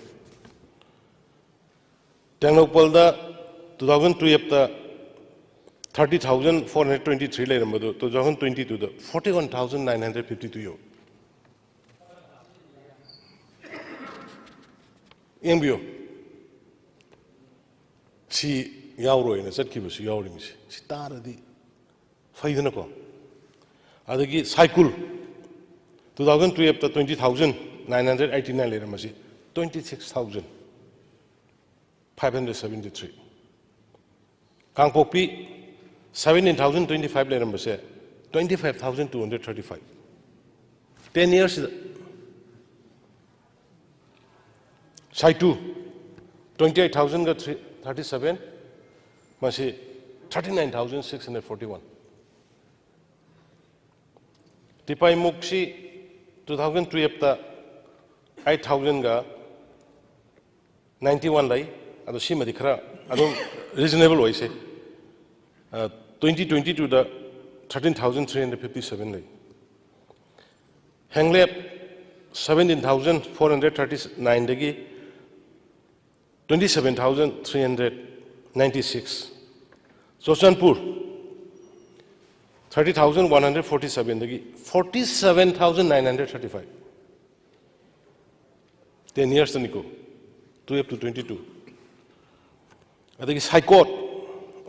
Tengnoupal da 2012 ta 30,423 layer number 2022 the 41,952 yo MBO si yauro ina satkibu si yauri mi si taradi faidana ko adagi cycle 2012 ta 20,989 layer number 26,573 Kangpokpi 17,025 layer number say 25,235 10 years Saitu 28,037 masi 39,641 Tipai Mukshi 2012 ta 8,000 ga 91 lay ado sima di khara adum reasonable oise 2022 da 13,357 lay Hanglep 17,439 dagi 27,396 Soshanpur 30,147 dagi 47,935 10 years niko 2 up to 22 adagi High Court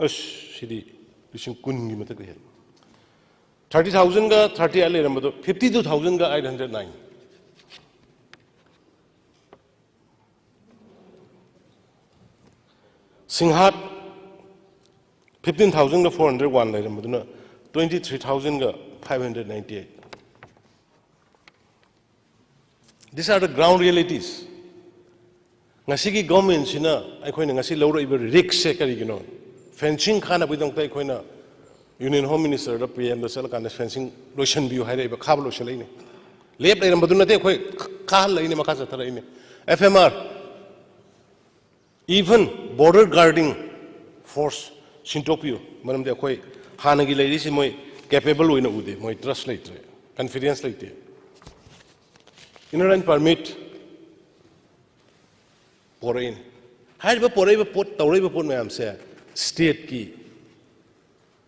shidi bising kun gi matak hel 30,000 ga 30 ale ramado 52,000 ga 809 Singhat 15,000 ga 401 le ramado 23,000 ga 598 These are the ground realities ngasi government sina aikoina ngasi lawro iber risk se kari gino fencing khana bidong tai koina union home minister da pm da sel kana fencing lotion biu haire ba khab lotion leine lep lai rambadu nate khoi khal leine makha sa thara ine fmr even border guarding force sintopio manam de khoi hana gi leiri si moi capable oina ude moi trust leitre confidence leite inland permit Porain. Haiba Poraiba Port, Tauriba Port Mam say, state key.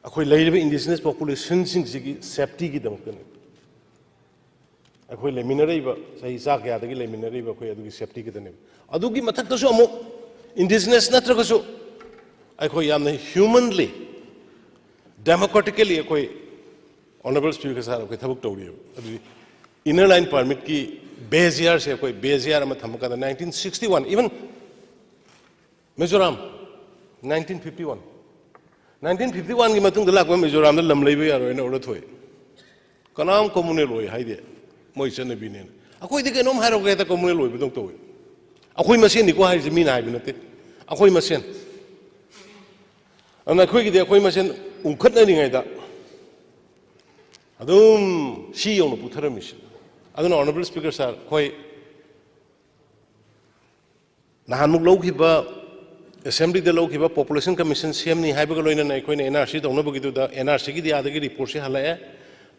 A quite indigenous population since safety gi them. A quite leminariba, say Zaka, the leminariba, quite safety gi the name. Adugi Matakasomo, indigenous Natrakaso. I quite am humanly, democratically, a quite honorable speakers are with Tabuk Inner line permit key. Beziar se koi Beziar mathamka 1961 even Mizoram 1951 ki matung dala ko Mizoram da lam leibe yaro ena orat hoy kanam communal hoy haide moi chane binen akoi de kenom haro ge ta communal hoy bidong to akoi masen ni ko hai jmin hai binate akoi masen ana khoi gi de akoi masen ungkhat na ni ngai da adum si yong no puthara mission aduna honorable speaker sir koi nahanmuk lawkhiba assembly da lawkhiba population commission cm ni haiba loina nai koina nrc dongna bogi da nrc gi dia adagi report se hala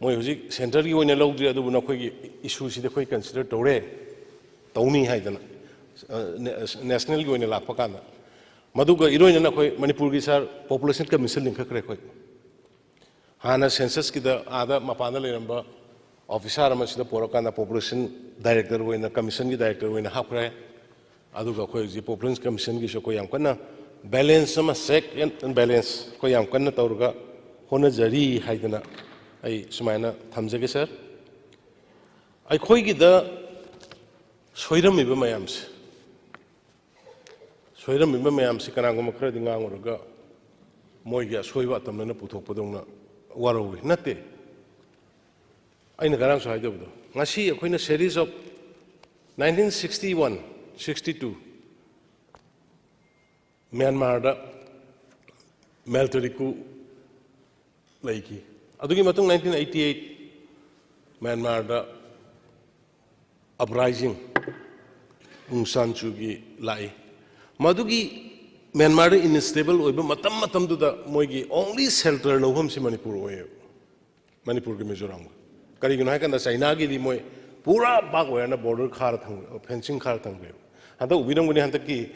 moi hoji center gi oina lawdri adu buna khoi gi issue si de khoi consider tore tawni haidana national gi oina lakpa kana maduga iroina na khoi manipur gi sir population commission link khare khoi hana census gi da ada mapana leramba officer amasida porakana population director hoina commission gi director hoina hapre aduga khoi ji population commission gi so ko yam kana balance sama check and balance ko yam kana tawruga hona jari haidana ai sumaina thamjage sir ai khoi gi da soiram iba mayams kana go makra dinga ngoroga moi gi soiba tamna puthok podongna warawi nate aina garang so haidabdo ngasi akoina series of 1961-62 Myanmar da military coup laiki adugi matung 1988 Myanmar da uprising Aung San Suu Kyi lai madugi Myanmar unstable oiba matam da moigi only shelter loham si Manipur oye Manipur ke Mizoram kari guna kan da China gi di moi pura bag we na border khar thang fencing khar thang be handa ubidong guni handa ki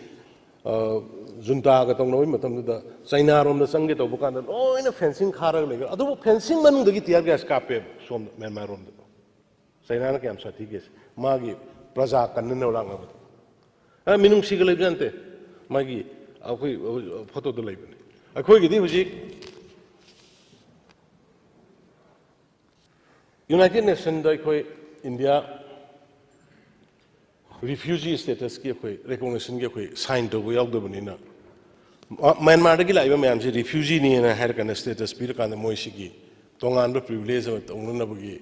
junta ga tong noi matam da China rom da sang ge to bukan da oi na fencing khar ga le adu fencing manung da gi tiar gas ka pe som Myanmar rom da China na kyam sa thi ge ma gi praja kan ne orang ga minung si ga le jante ma gi akoi photo da le bane akoi gi di huji United Nations da koi India refugee status ki koi recognition ki koi sign to yaw do bani na Myanmar da gi laiba mayam si refugee ni na her kan status bir kan moi si gi tongan ba privilege ba tong na ba gi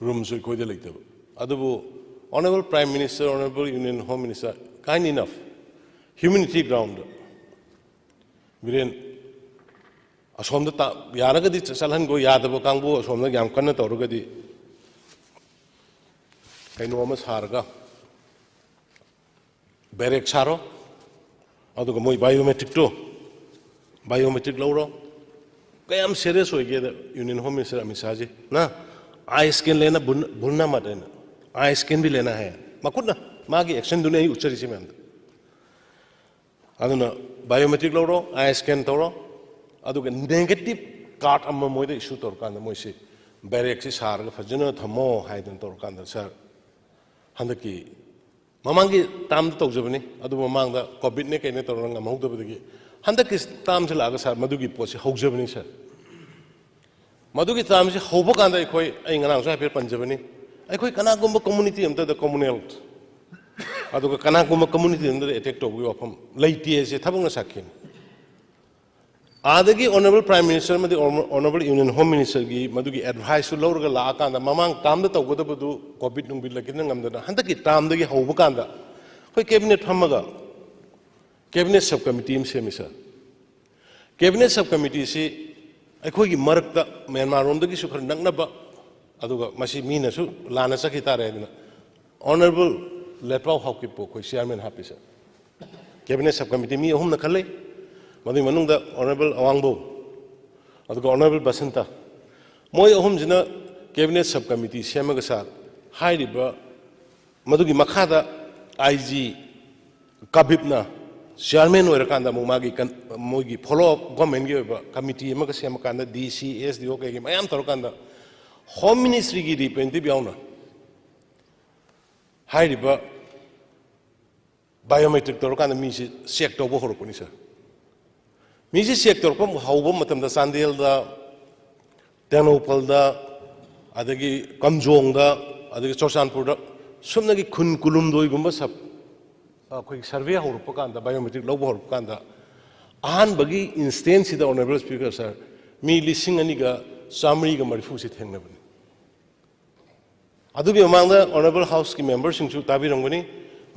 room so koi da lekta adu honorable prime minister honorable union home minister kind enough humanity ground viren asom da yara ga di salhan go yada ba kangbu asom da yam kan na toru ga di kaino mas harga berek charo ꯑꯗꯨꯒ ꯃꯣꯏ ꯕꯥꯏꯑꯣꯃꯦꯇ꯭ꯔꯤꯛꯇꯣ biometric ꯂꯧꯔꯣ ꯀꯌꯥꯝ serious ꯑꯣꯏꯒꯦꯗ union home minister Amit Shah ji ना eye scan लेना भूलना मत है ना आई स्कैन भी लेना है मकुट ना मागी एक्शन दुने ही उच्चरी से मैम अदुना बायोमेट्रिक लौरो आई स्कैन तौरो अदुगा नेगेटिव कार्ड अम्मा मोइदा इशू तौर कांदा मोइसे बैरेक से सारगा फजन थमो हाइदन तौर कांदा सर हंदकी ममांगी ताम तौजबनी अदु ममांगदा कोविड ने कइने तौरंग अमौदबदगी हंदकी ताम से लागा सर मदुगी पोसे हौजबनी सर मधुगी ताम से हौब कांदा अखोई अई ngana so हाइफेर पंजबनी अखोई कनागुम कम्युनिटी अमता द कम्युनल अदुगा कनागुम कम्युनिटी अंदर अटैक तौबगी वफम लैती से थबंग साखिन आदगी ऑनरेबल प्राइम मिनिस्टर मदि ऑनरेबल यूनियन होम मिनिस्टर की मधुगी एडवाइस लौरगा ला कांदा ममांग ताम द तौगदबदु कोविड नुंग बिल लकिन ngamdana हंदकी ताम दगी हौब कांदा अखोई कैबिनेट फमगा कैबिनेट सब कमिटी में सेमिसा कैबिनेट सब कमिटी से अखोई मरक्ता म्यांमार रोमदगी सु खर नंगनबा अदुगा मसी मीनसु लाना सखि तारे अदुना ऑनरेबल लेटपाउ हाउकिपो कोई चेयरमैन हापिसा कैबिनेट सब कमिटी मी अहुम न खले मदुई मनुंगदा ऑनरेबल अवांगबो अदुगा ऑनरेबल बसंता मोय अहुम जिना कैबिनेट सब कमिटी सेमगा सा हाइरिबा मदुगी मखादा आईजी कबिबना चेयरमैन होरकांदा मुमागी मोगी फॉलो अप गवर्नमेंट की कमिटी अमगा सेमकांदा डीसी एसडीओ के मयाम तौरकांदा होम मिनिस्ट्री की रिप्रेजेंटेटिव यावना हाइरिबा बायोमेट्रिक तौरकांदा मीसे चेक तौबो होरकनी सर मीसे चेक तौरपम हौबो मतमदा चांदेलदा तेनोपलदा अदगी कमजोंगदा अदगी चौसानपुरदा सुमनगी खुन कुलुमदोइगुंबा सब अखोई सर्वे होरप कांदा बायोमेट्रिक लौब होरप कांदा अहानबगी इंस्टेंस सिदा ऑनरेबल स्पीकर सर मी लिसिंग अनिगा चामरीगा मरिफु से थेंगनबनी अदुगी ममांगदा ऑनरेबल हाउस की मेंबर सिंगसु ताबिरंगनी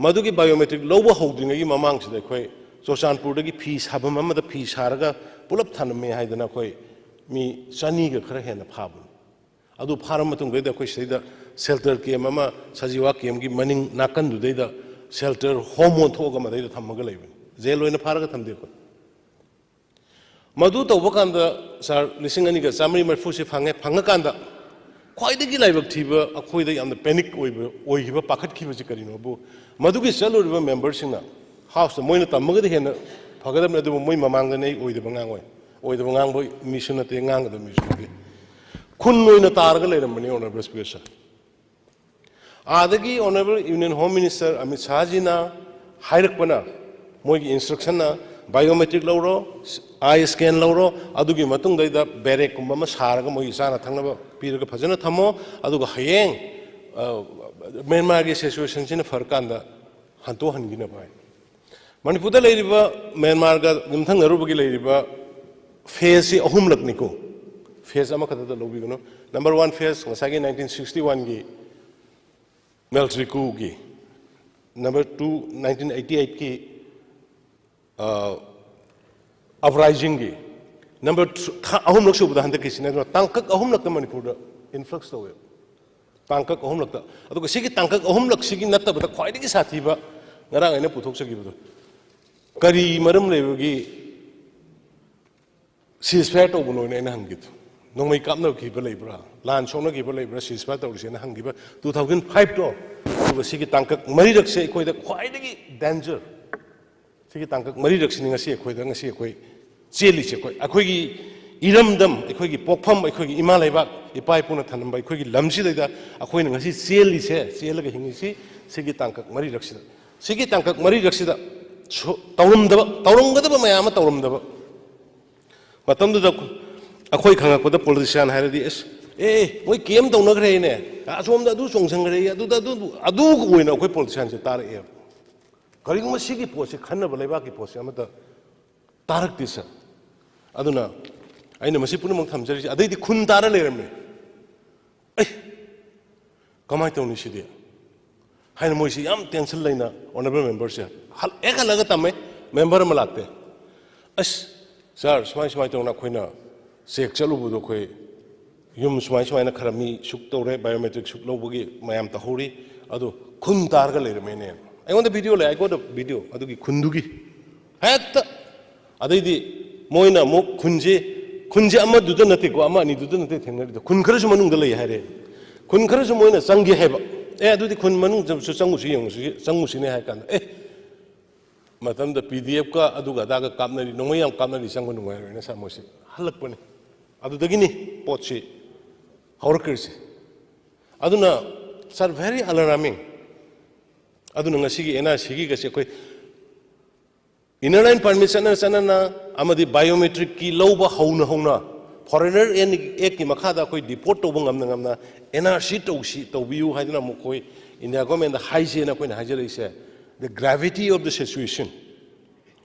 मदुगी बायोमेट्रिक लौब होद्रिंगगी ममांग सिदा अखोई चौसानपुरदगी फी साबम अमदा फी सारगा पुलप थानमे हाइदना अखोई मी चानीगा खरा हेना फाबन अदु फारम मतुंगदा अखोई सिदा शेल्टर केम अमा सजीवा केमगी मनिंग नाकंदुदैदा शेल्टर होम थोगा मदद थमगा लेबन जेल होइना फारगा थमदे को मधु तौब कांदा सर लिसिंग अनिगा चामरी मरफु से फंगा कांदा ख्वाइदगी लाइबक थीबा अखोइदा यामना पैनिक ओइबा पाखतखिबा जे करिनो बु मधुगी चलुरिबा मेंबर सिंगना हाउस मोइना तमगदे हेना फगदम अदु मोइ ममांगदा नै ओइदबा ओइदबा ngang बोय मिशन नते ngang दा मिशन खुन ओइना तारगा लेरमबनी ऑनरेबल स्पीकर आदगी honourable union home minister Amit Shah ji ना हाइरकपना मोगी इंस्ट्रक्शन ना बायोमेट्रिक लौरो आई स्कैन लौरो अदुगी मतुंग दैदा बैरेक कुंबा मा सारगा मोगी साना थंगनबा पीरगा फजना थमो अदुगा हयेंग म्यांमार की सिचुएशन सिना फरकांदा हंतो हनगिना बाय मणिपुरदा लेरिबा म्यांमार गा निमथंग नरुबगी लेरिबा फेज से अहुम लकनिको फेज अमा खदा लोबिगनो नंबर 1 फेज ngसागी 1961 की मिलिट्री कू की नंबर 2 1988 की अपराइजिंग की नंबर 3 अहुम लक सुबदा हंदक किसिने तांकक अहुम लक मणिपुर इन्फ्लक्स तवे तांकक अहुम लक अदुग सिगी तांकक अहुम लक सिगी नत्तबदा ख्वाइदगी साथीबा ngara aina puthok sagibudo kari maram lebagi ceasefire to buno ne hangit nongmai kapna ki ba leibra lan songna ki ba leibra ceasefire to se na hangiba 2005 to aduga sigi tangkak mari rakse khoi da khwaidagi danger sigi tangkak mari rakse ni ngasi khoi da ngasi khoi cheli che khoi akhoi gi iramdam akhoi gi pokpham akhoi gi ima leiba ipai puna thanam bai akhoi gi lamsi da akhoi na ngasi cheli che chelaga hingi si sigi tangkak mari rakse सिगी तंकक मरी रक्षिदा तौरमदब तौरंगदब मयाम तौरमदब मतमदुदा अखोई खंगकपदा politician हायरदी S मोय केम तौनग्रेने असोमदा अदु सोंगसंगरे अदु कोइना अखोई politician से तारए करिंगम सिगी पोसे खन्नब लेबा की पोसे अमदा तारकति स अदुना आइना मसि पुनमक थमजरि अदैदि खुन तारा लेरमे कमाय तौनि सिदि हाइन मोइसी याम टेंशन लेना ऑनरेबल मेंबर से हल एक अलग तमे मेंबर में लागते अस सर सुमाय सुमाय तौना खोइना चेक चलुबुदो खोइ युम सुमाय सुमाय ना खरमी सुक तौरे बायोमेट्रिक सुक लौबगी मयाम तहौरी अदो खुन तारगा लेरमेने आइगोंदा वीडियो ले आइगोंदा वीडियो अदुगी खुंदुगी ꯍꯦꯛꯇ ꯑꯗꯩꯗꯤ ꯃꯣꯏꯅ ꯑꯃꯨꯛ ꯈꯨꯟꯁꯦ ꯑꯃꯗꯨꯗ ꯅꯠꯇꯦꯀꯣ ꯑꯃ ꯑꯅꯤꯗꯨꯗ ꯅꯠꯇꯦ ꯊꯦꯡꯅꯔꯤꯗꯣ ꯈꯨꯟ ꯈꯔꯁꯨ ꯃꯅꯨꯡꯗ ꯂꯩ ꯍꯥꯏꯔꯦ ꯈꯨꯟ ꯈꯔꯁꯨ ꯃꯣꯏꯅ ꯆꯪꯒꯦ ꯍꯥꯏꯕ ꯑꯗꯨꯗꯤ ꯈꯨꯟ ꯃꯅꯨꯡꯗꯁꯨ ꯆꯪꯉꯨꯁꯤꯅꯦ ꯍꯥꯏ ꯀꯥꯟꯗ ꯃꯇꯝꯗ PDF ꯀ ꯑꯗꯨꯒ ꯑꯗꯥꯒ ꯀꯥꯞꯅꯔꯤ ꯅꯣꯡꯃꯩ ꯌꯥꯝ ꯀꯥꯞꯅꯔꯤ ꯆꯪꯕ ꯅꯨꯡꯉꯥꯏꯔꯣꯏꯅ ꯁꯥꯔ ꯃꯣꯏꯁꯦ ꯍꯜꯂꯛꯄꯅꯤ ꯑꯗꯨꯗꯒꯤꯅꯤ ꯄꯣꯠꯁꯤ ꯍꯧꯔꯛꯈ꯭ꯔꯤꯁꯦ ꯑꯗꯨꯅ ꯁꯥꯔ very ꯑꯂꯥꯔꯃꯤꯡ aduna ngasigi NRC gase koi inner line permit chana amadi biometric ki loba hauna foreigner en ek ki makhada koi deport to ngamna NRC to biu haidna mo koi India government haije na koi na haje se the gravity of the situation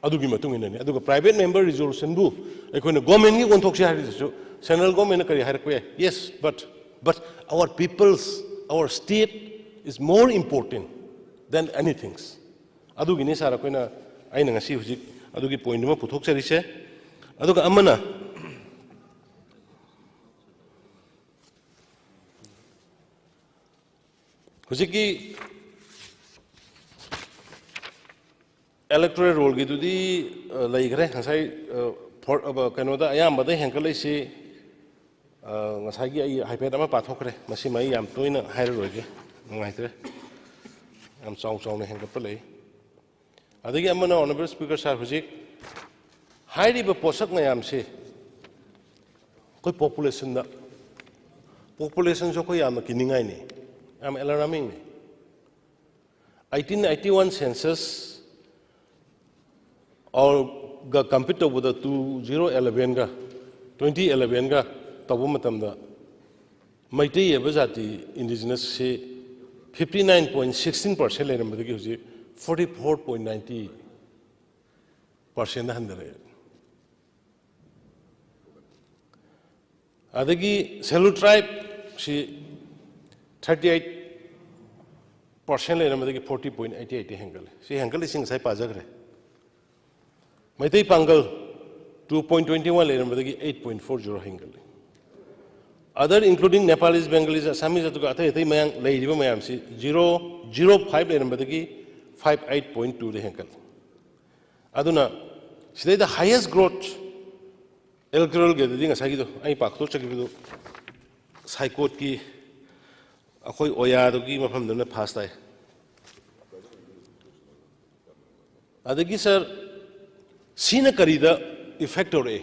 adugi matung inani aduga private member resolution bu ekoi government ni onthok se harisu central government kari har ko yes but our people's our state is more important than anything adugi ni sara koina aina ngasi hujik adugi point ma puthok charise aduga amana hujiki electoral roll gi dudi laigre ngasai kanoda ayamba da henkal isi ngasai gi ai haipet ama pathokre masi mai yam toina hairoge ngaitre am song ne henkal play adagi amana honorable speaker sir hujik hairi ba posak na yam se koi population so koi yam kiningai ni am alarming ni 1881 census or ga compete with the 2011 ga 2011 ga tabu matam da maite yebazati indigenous se 59.16% leram badagi huji 44.90% handare adagi Selu tribe si 38% leram badagi 40.88 hangal si hangal sing sai pajagre Maitai Pangal 2.21 leram badagi 8.40 hangal other including Nepalese, Bengalis, Assamese, Athay Mayang, Lady Mayam, 0.05 leram badagi 58.2 the hangal. Aduna, today the highest growth electoral gathering as I do, I pack to check with Psychot ki Akoi Oyadogi from the past. Adagi sir. Sina karida effector e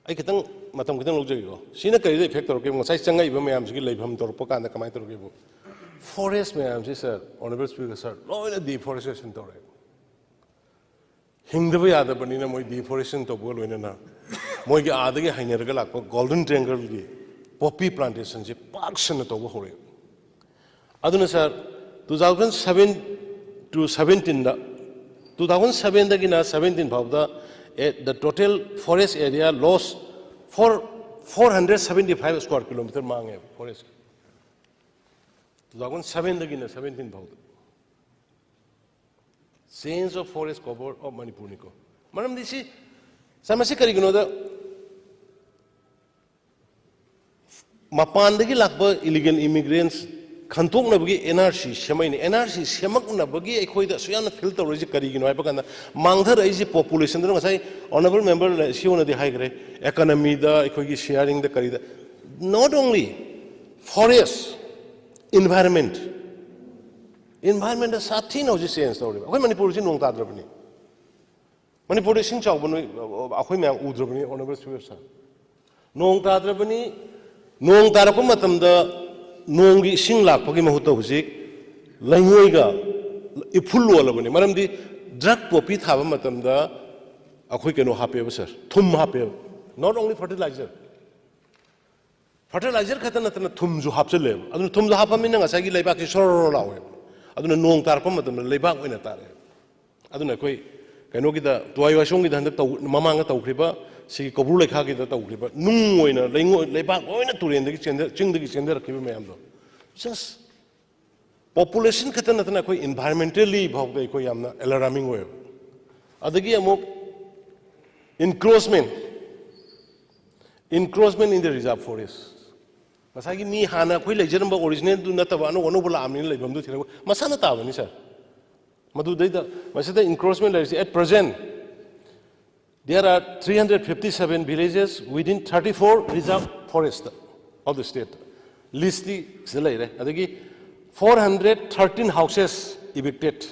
ai kitang matam kitang log jagi go sina karida effector ke ngai changai ba mayam sigi leibham tor pa kan kamai tor ke bu forest mayam si sir honorable speaker sir loina deforestation tor hingdaba yada bani na moi deforestation to bo loina na moi gi adagi hainer ga lak golden triangle gi poppy plantation je parkson to bo hore aduna sir 2007 to 17 da 2007 dagina 17 bhavda the total forest area lost for 475 square kilometer mange forest 2007 dagina 17 bhavda sense of forest cover of Manipur niko manam disi samasi karigino da mapan dagi lakba illegal immigrants Kantok na bagi NRC semai ni NRC semak na bagi ekoi da suyan filter roji kari gino ay paganda mangthar ay ji population do ngasai honorable member siyo na di high gre economy da ekoi gi sharing da kari da not only forest environment da sathi na ji sense to akoi Manipur ji nong ta dra bani Manipur sing chaw bani akoi me udra bani honorable speaker sir nong ta dra bani nong ta ra ko matam da Nongi sing lak pagi mahuta hujik langoi ga iful wala bani maram di drug poppy thaba matam da akoi keno hape sir thum hape not only fertilizer khatan natana thum ju hapse le aduna thum ju hapa min nga sagi leiba ki sororo lawe aduna nong tar pa matam leiba oina tare aduna koi keno gi da tuai wa song gi da mamang ga tawkhriba si kobru lekha gi da tawkhriba nung oina lengoi leiba oina turen gi ching gi sender rakhiba mayam do just population khatan natana koi environmentally bhog dai koi amna alarming way adagi amok encroachment in the reserve forest masagi mi hana koi lejeramba original du nataba no bula amin leibam du thira masana ta bani sir Madudayda, Masida encroachment is at present. There are 357 villages within 34 reserve forests of the state. Listi Zelaire, Adagi 413 houses evicted.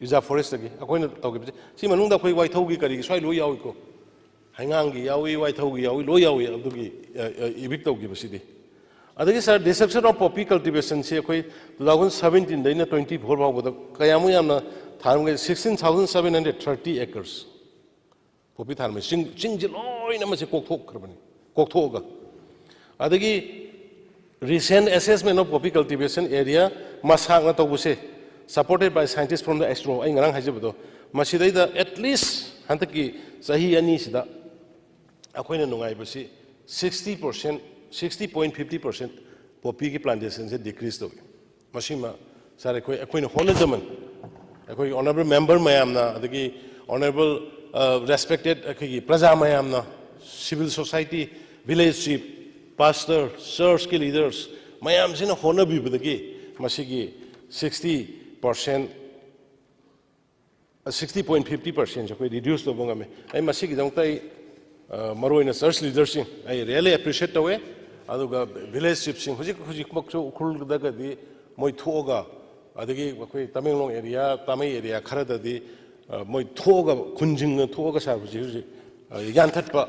Reserve forest again. According to Togi, see Manunda Koi Waitogi Kari, Swai Loyako, Hangangi, Yawi, Waitogi, Yawi, Loyawi, Abdugi, Evictogi city. Others are destruction of poppy cultivation, say 2017, then 24 with the Kayamuyana, 16,730 acres. Poppy Tharma, Singiloi, Namasi Koktoga. Adagi recent assessment of poppy cultivation area, Masanga Toguse, supported by scientists from the Astro, Ingrang Hajibudo, Masida at least Hantaki, Sahi Anisida, Aquina Nungaibusi, 60%. 60.50% poppy plantations decreased. Mashima, Sir, a queen Honazaman, a queen honorable member Mayamna, the honorable respected Praza Mayamna, civil society, village chief, pastor, church leaders, Mayam's in a honorable with the gay, Masigi 60%, 60.50% reduced the Bungame. I Masigi don't pay Maroina church leadership. I really appreciate the way. Aduga village chiefs Huji Mokso Kuldagadi, Moitoga, Adagi, Tamilong area, Tami area, Karadadi, Moitoga, Kunjing, Toga Savuji, Yantatpa,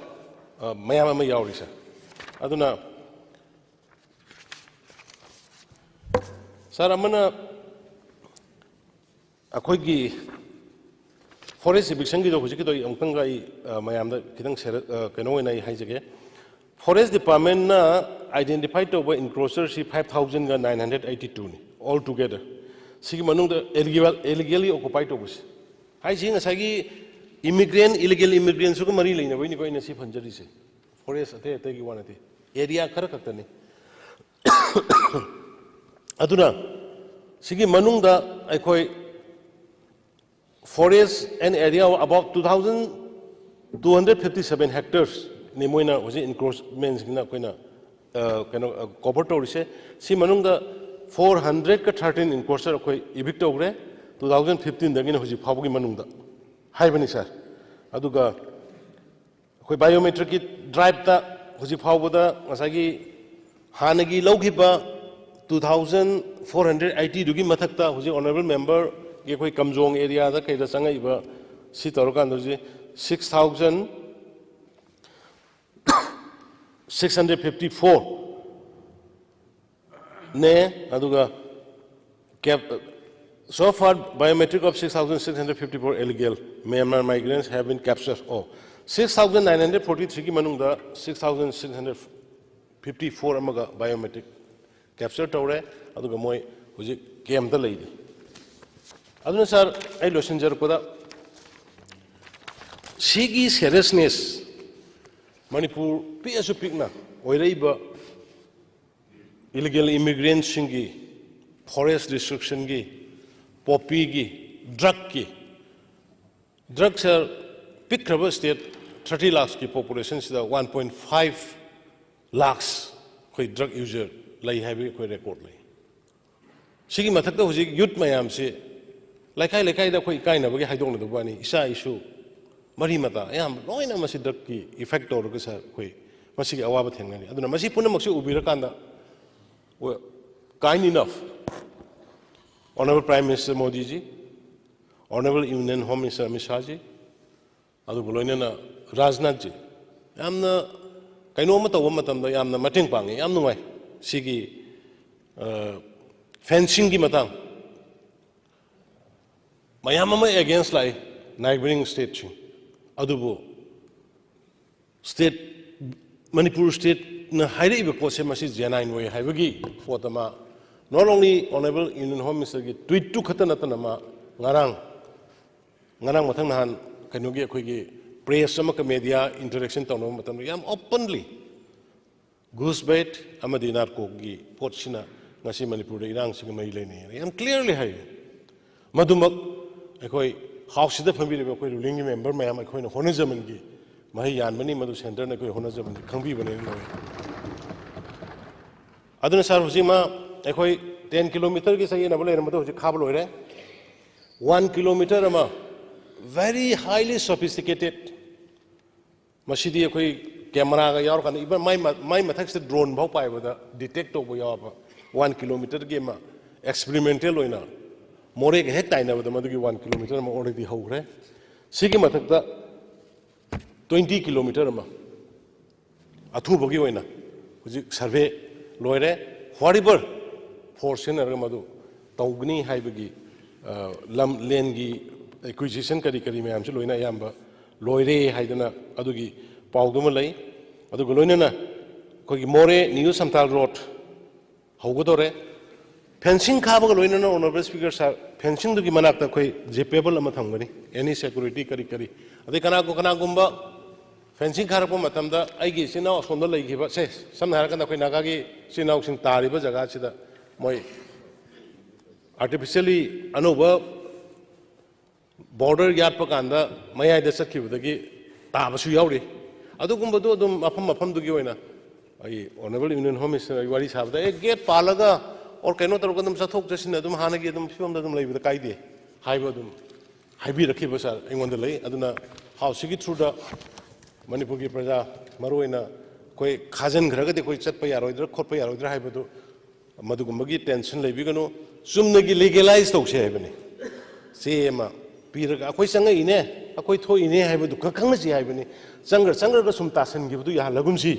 Mayama Yaurisa. Aduna Saramana Akogi forest eviction, Hujiki, Unkanga, Mayam, Kidang Kanoina Hijake. Forest Department identified over encroachers 5,982 altogether. Sigimanung illegally occupied overs. I see a Sagi immigrant, illegal immigrants who marry in a way in a safe and jersey. Forest, I take you one area Karakatani. Aduna Sigi Manunda, I call forest and area of about 2,257 hectares. Nimoina was encroachments in a Copertorise, Simanunga 413 encroacher of Evictogre, 2015, the Gina Huji Pabugi Manunda. Hibanisar Aduga biometric drive the Huji Pabuda, Masagi Hanagi Logiba 2,480 Dugi Matakta, who's the honorable member, Gakoi Kamjong area, the Kaida Sanga, Sitarokan, 654 ne aduga so far biometric of 6,654 illegal Myanmar migrants have been captured. 6,943 manungda 6,654 amaga biometric capture tawre aduga moi huji game da leidi aduna sir ai losinjar koda sigi seriousness Manipur PSU Pigna, Oireba illegal immigrants, forest destruction, poppy, drug. Drugs are big cover state, 30 lakhs population, 1.5 lakhs drug user, lay heavy record. Sigi Mataka was youth Mayam say, like I the kind of I don't know the one, Isa issue. Marimata, I am no in a Masidaki effect or Koi, Masiki Awabathang. I don't know, Masipunamoxi Ubirakanda were kind enough. Honorable Prime Minister Modi ji, Honorable Union Home Minister Mishaji, Adugulina Rajnaji. I am the Kainomata Womatam, I am the Mating Pangi, I am the way, Sigi fencing Matang. Mayama against like neighboring state. Adubo state Manipur state na hairi be pose masi jana in way haibagi fotama not only honorable Union Home Minister gi tweet to khatana tanama ngarang mathang nahan kanogi akhoi gi press sama ka media interaction tawno matam yam openly goose bait amadi narco gi potsina ngasi Manipur de irang sing mai leni yam clearly hai madumak akhoi House the family of ruling member, my Coin of Honazamangi, my Yan Mani Madu Center, and Honazaman, Kambi Vanilla. Adana Sarvazima, a 10 kilometers, I am a Madu Kablo, 1 kilometer ama very highly sophisticated masidi koi camera ga yaur kan iba mai mathak se drone bhau pai bada detect to bo yaw 1 kilometer ge ma experimental oina more ge hek taina bada madu 1 kilometer ma already hogre sigi mathak da 20 kilometer ma athu bogi oina huji survey loire whatever force na ra madu tawgni haibagi lam len gi acquisition kari kari me am loina yamba loire haidana adugi pawduma lay adu loina na ko gi more new samtal road hogodore fencing khaba loina na honorable speaker sir fencing dugi manak ta koi jepable ama thangani any security kari kari ade kana gumba fencing kharappa matamda aigi sina sonda lay giba se samna harakana koi naga gi sina sing tariba jaga sida moi artificially anuba border yard pa kanda mayai da sakibudagi tabasu yauri adugumba do dum mafam dugi oina ai honorable union home minister wari sabda ek gate palaga or kaino tarukandum sathok jasina dum hanagi dum fimda dum leibida kaide haiba dum haibi rakhiba sar engonda lei aduna house gi through the manipur gi praja maroina koi khajan gharaga de koi chatpa yaroidra khotpa yaroidra haibadu madugumba gi tension leibigano sumnagi legalize tawse haibani sema piraga akoi sanga ine akoi tho ine haibadu khangna si haibani sangar ga sum tasan gibudu ya lagum si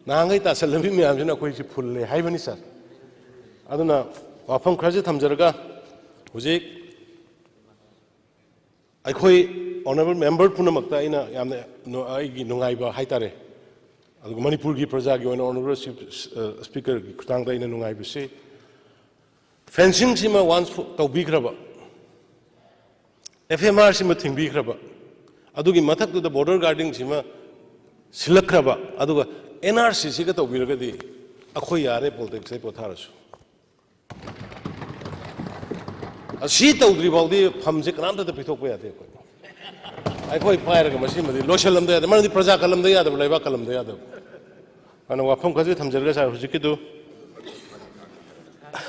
nangai tasan lambi me amjuna akoi si fulle haibani sir aduna wafam khraje thamjaraga hujik akoi honorable member punamakta ina yamna aigi nungaiba haitare adugo manipur gi praja gi honorable speaker gi khutang da ina nungaiba se fencing sima once tawbi khraba FMR sima thingbi khraba adugi mathak da border guarding sima silak khraba aduga NRC siga tawbi ragadi akhoi yare politics sai potharasu asi tawdri baudi phamje kanamta da pithok pa yate ko ai pairaga masi madi losalam da mani praja kalam da yada laiba kalam da yada ana wafam kaje thamjarga sa hujikidu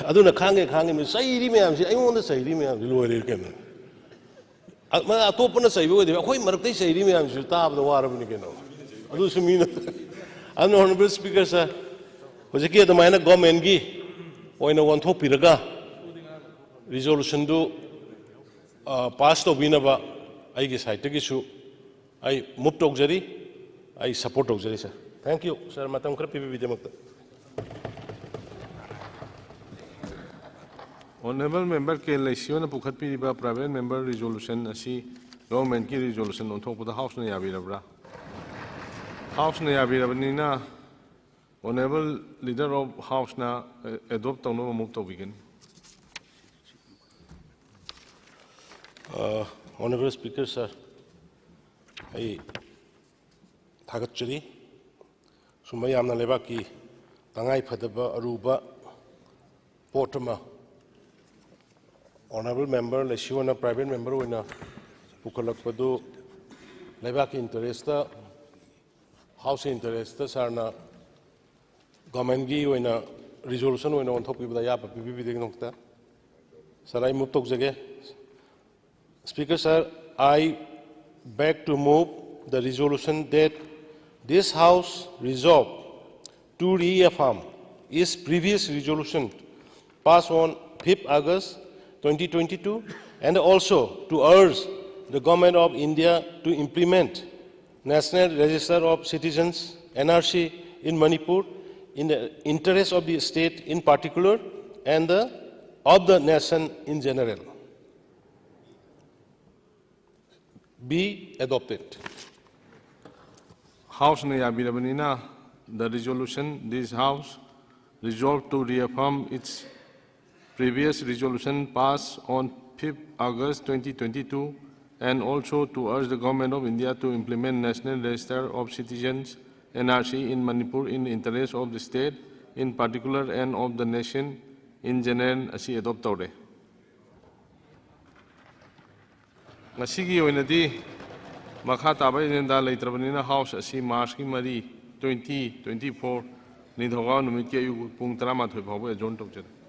aduna khange mi sairi me am si ai ngonda sairi me am loire ken ma atopna saibi odi akoi maraktai sairi me am si tabda warabni ken adu sumina anu honorable speaker sa hujiki da maina government gi oina won thopiraga resolution do pass to binaba aigi side gi su ai move tawjari ai support tawjari sir thank you sir matam khar pbb jamakta
Honorable member ke lesion pukhat pi ba private member resolution asi government ki resolution on thok da house na yabi rabra house na yabi rabni na honorable leader of house na adopt tawno move to begin
honorable speaker sir ai thagachari sumayamna leba ki tangai phadaba aruba potama honorable member leshiwana private member oina pukalakpadu leba ki interest house interest sarna government gi oina resolution oina on thok bida ya pbb de nokta sarai move tok jage speaker sir I beg to move the resolution that this house resolve to reaffirm its previous resolution passed on 5th August 2022 and also to urge the government of India to implement National Register of Citizens NRC in Manipur in the interest of the state in particular and of the nation in general. Be adopted.
House ne yabi rabni na the resolution this house resolved to reaffirm its previous resolution passed on 5th August 2022 and also to urge the government of India to implement National Register of Citizens NRC in Manipur in the interest of the state in particular and of the nation in general asi adopt tawre masigi oinadi makha taba inda leitrabani na house asi March ki mari 2024 ni thoga numit ke yu pung 13 phau ba jon tok jare